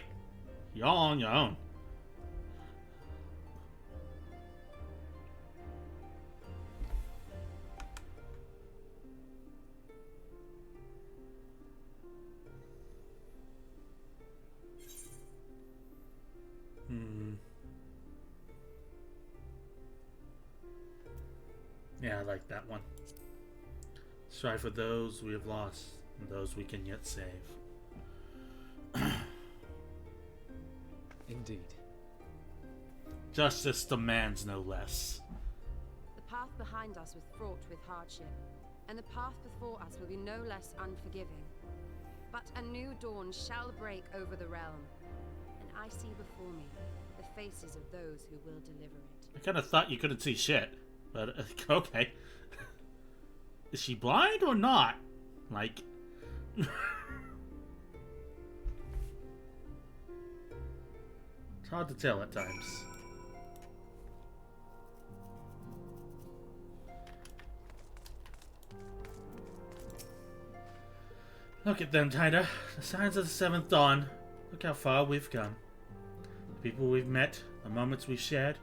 Y'all on your own. Yeah, I like that one. Strive for those we have lost and those we can yet save. Indeed. Justice demands no less. The path behind us was fraught with hardship, and the path before us will be no less unforgiving. But a new dawn shall break over the realm, and I see before me the faces of those who will deliver it. I kind of thought you couldn't see shit, but okay. Is she blind or not? Like... It's hard to tell at times. Look at them, Tida. The signs of the seventh dawn. Look how far we've come. The people we've met, the moments we've shared,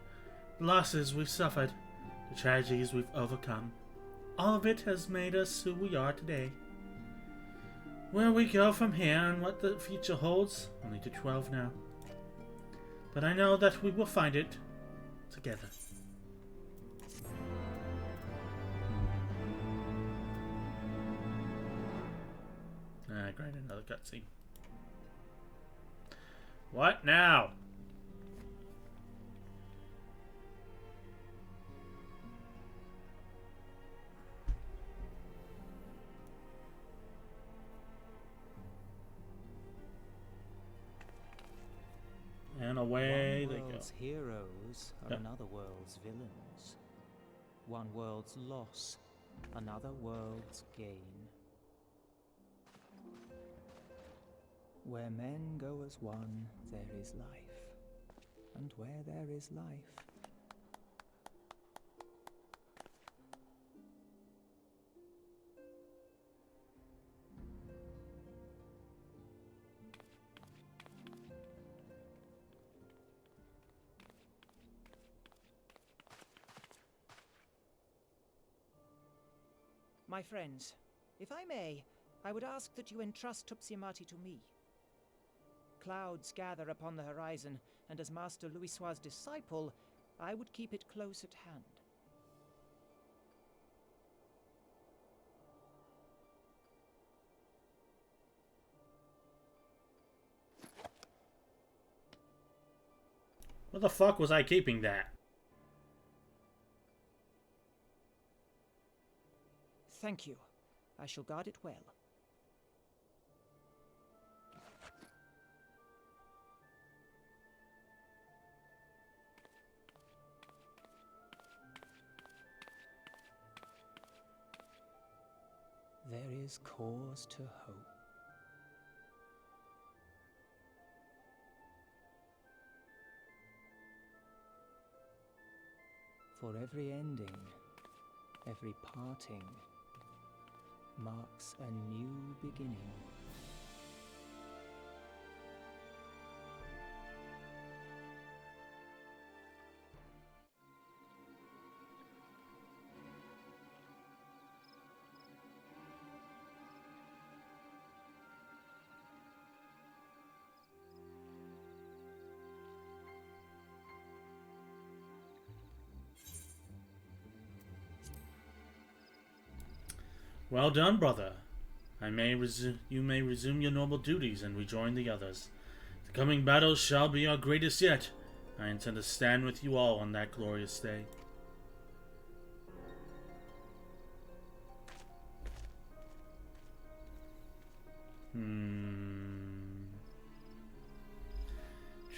the losses we've suffered, the tragedies we've overcome. All of it has made us who we are today. Where we go from here and what the future holds, only to 12 now. But I know that we will find it together. Great, another cutscene. What now? And away they go. One world's heroes are Yep. another world's villains. One world's loss, another world's gain. Where men go as one, there is life. And where there is life, my friends, if I may, I would ask that you entrust Tupsimati to me. Clouds gather upon the horizon, and as Master Louisoix's disciple, I would keep it close at hand. What the fuck was I keeping that? Thank you. I shall guard it well. There is cause to hope. For every ending, every parting, marks a new beginning. Well done, brother. You may resume your normal duties and rejoin the others. The coming battle shall be our greatest yet. I intend to stand with you all on that glorious day.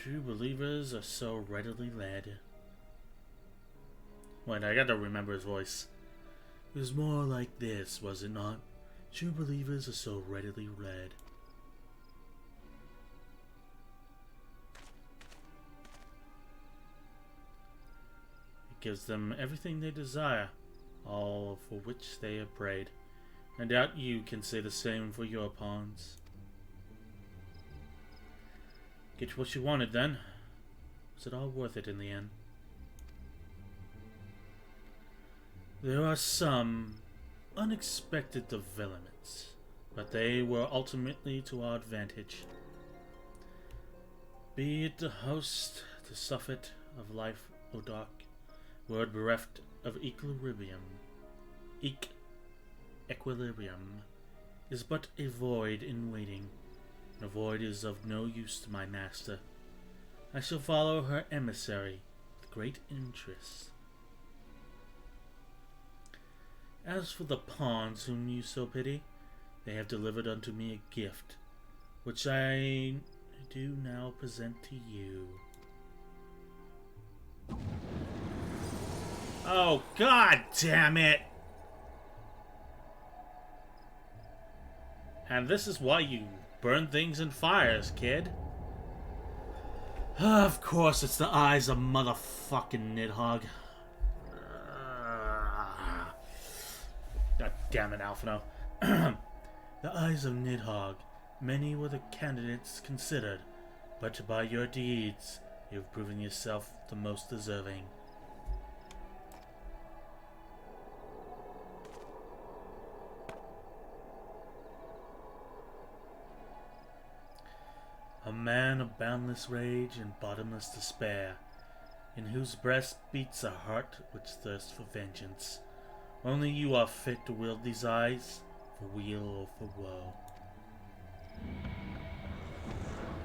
True believers are so readily led. Wait, I gotta remember his voice. It was more like this, was it not? True believers are so readily led. It gives them everything they desire, all for which they have prayed. I doubt you can say the same for your pawns. Get what you wanted then. Was it all worth it in the end? There are some unexpected developments, but they were ultimately to our advantage. Be it the host to Suffet of life, O dark, word bereft of equilibrium. Equilibrium is but a void in waiting, and a void is of no use to my master. I shall follow her emissary with great interest. As for the pawns whom you so pity, they have delivered unto me a gift, which I do now present to you. Oh, god damn it! And this is why you burn things in fires, kid. Of course, it's the eyes of motherfucking Nidhogg. God damn it, Alphino. The eyes of Nidhogg, many were the candidates considered, but by your deeds, you've proven yourself the most deserving. A man of boundless rage and bottomless despair, in whose breast beats a heart which thirsts for vengeance. Only you are fit to wield these eyes, for weal or for woe.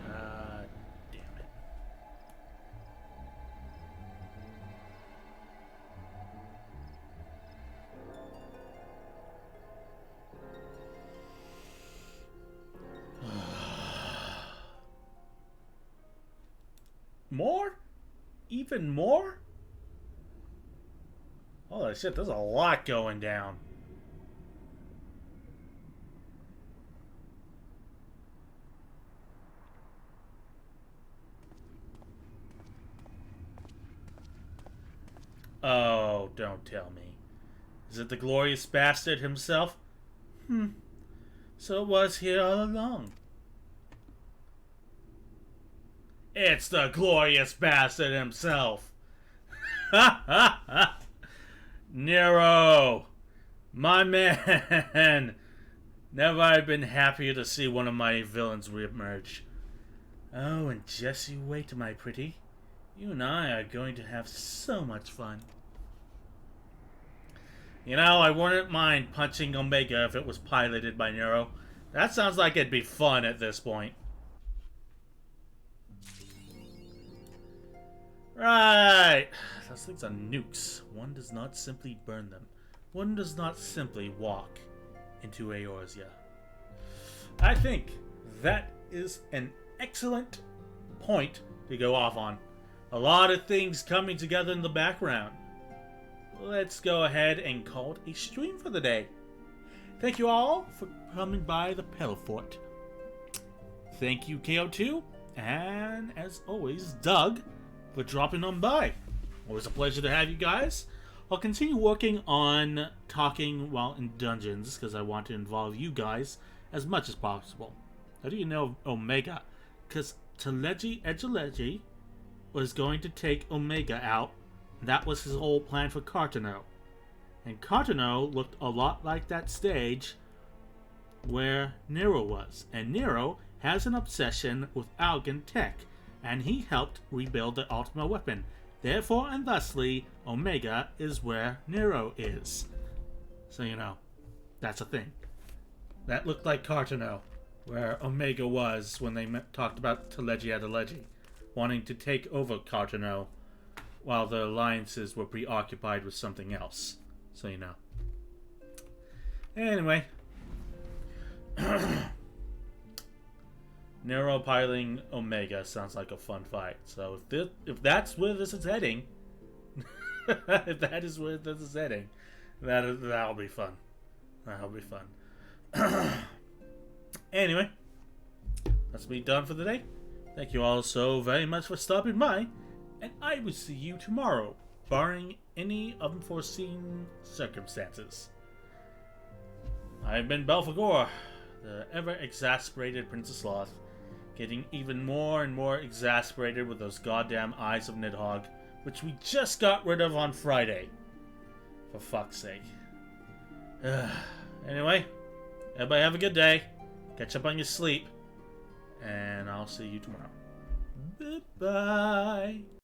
God damn it. More? Even more? Holy shit, there's a lot going down. Oh, don't tell me. Is it the glorious bastard himself? So it was here all along. It's the glorious bastard himself. Ha ha ha! Nero! My man! Never have been happier to see one of my villains reemerge. Oh, and just you wait, my pretty. You and I are going to have so much fun. You know, I wouldn't mind punching Omega if it was piloted by Nero. That sounds like it'd be fun at this point. Right! Those things are nukes. One does not simply burn them. One does not simply walk into Eorzea. I think that is an excellent point to go off on. A lot of things coming together in the background. Let's go ahead and call it a stream for the day. Thank you all for coming by the Pelfort. Thank you, KO2, and as always, Doug, for dropping on by. Always a pleasure to have you guys. I'll continue working on talking while in dungeons because I want to involve you guys as much as possible. How do you know Omega? Because Edgelegi was going to take Omega out. That was his whole plan for Cartano. And Cartano looked a lot like that stage where Nero was. And Nero has an obsession with Algan tech. And he helped rebuild the Ultima weapon. Therefore and thusly, Omega is where Nero is. So you know, that's a thing. That looked like Cartano, where Omega was when they talked about Edgelegi, wanting to take over Cartano, while the alliances were preoccupied with something else. So you know. Anyway. Nero piloting Omega sounds like a fun fight. So if that's where this is heading, if that is where this is heading, that'll be fun. That'll be fun. Anyway, that's me done for the day. Thank you all so very much for stopping by, and I will see you tomorrow, barring any unforeseen circumstances. I've been Belphegor, the ever-exasperated Princess Sloth, getting even more and more exasperated with those goddamn eyes of Nidhogg, which we just got rid of on Friday. For fuck's sake. Anyway, everybody have a good day. Catch up on your sleep. And I'll see you tomorrow. Bye-bye.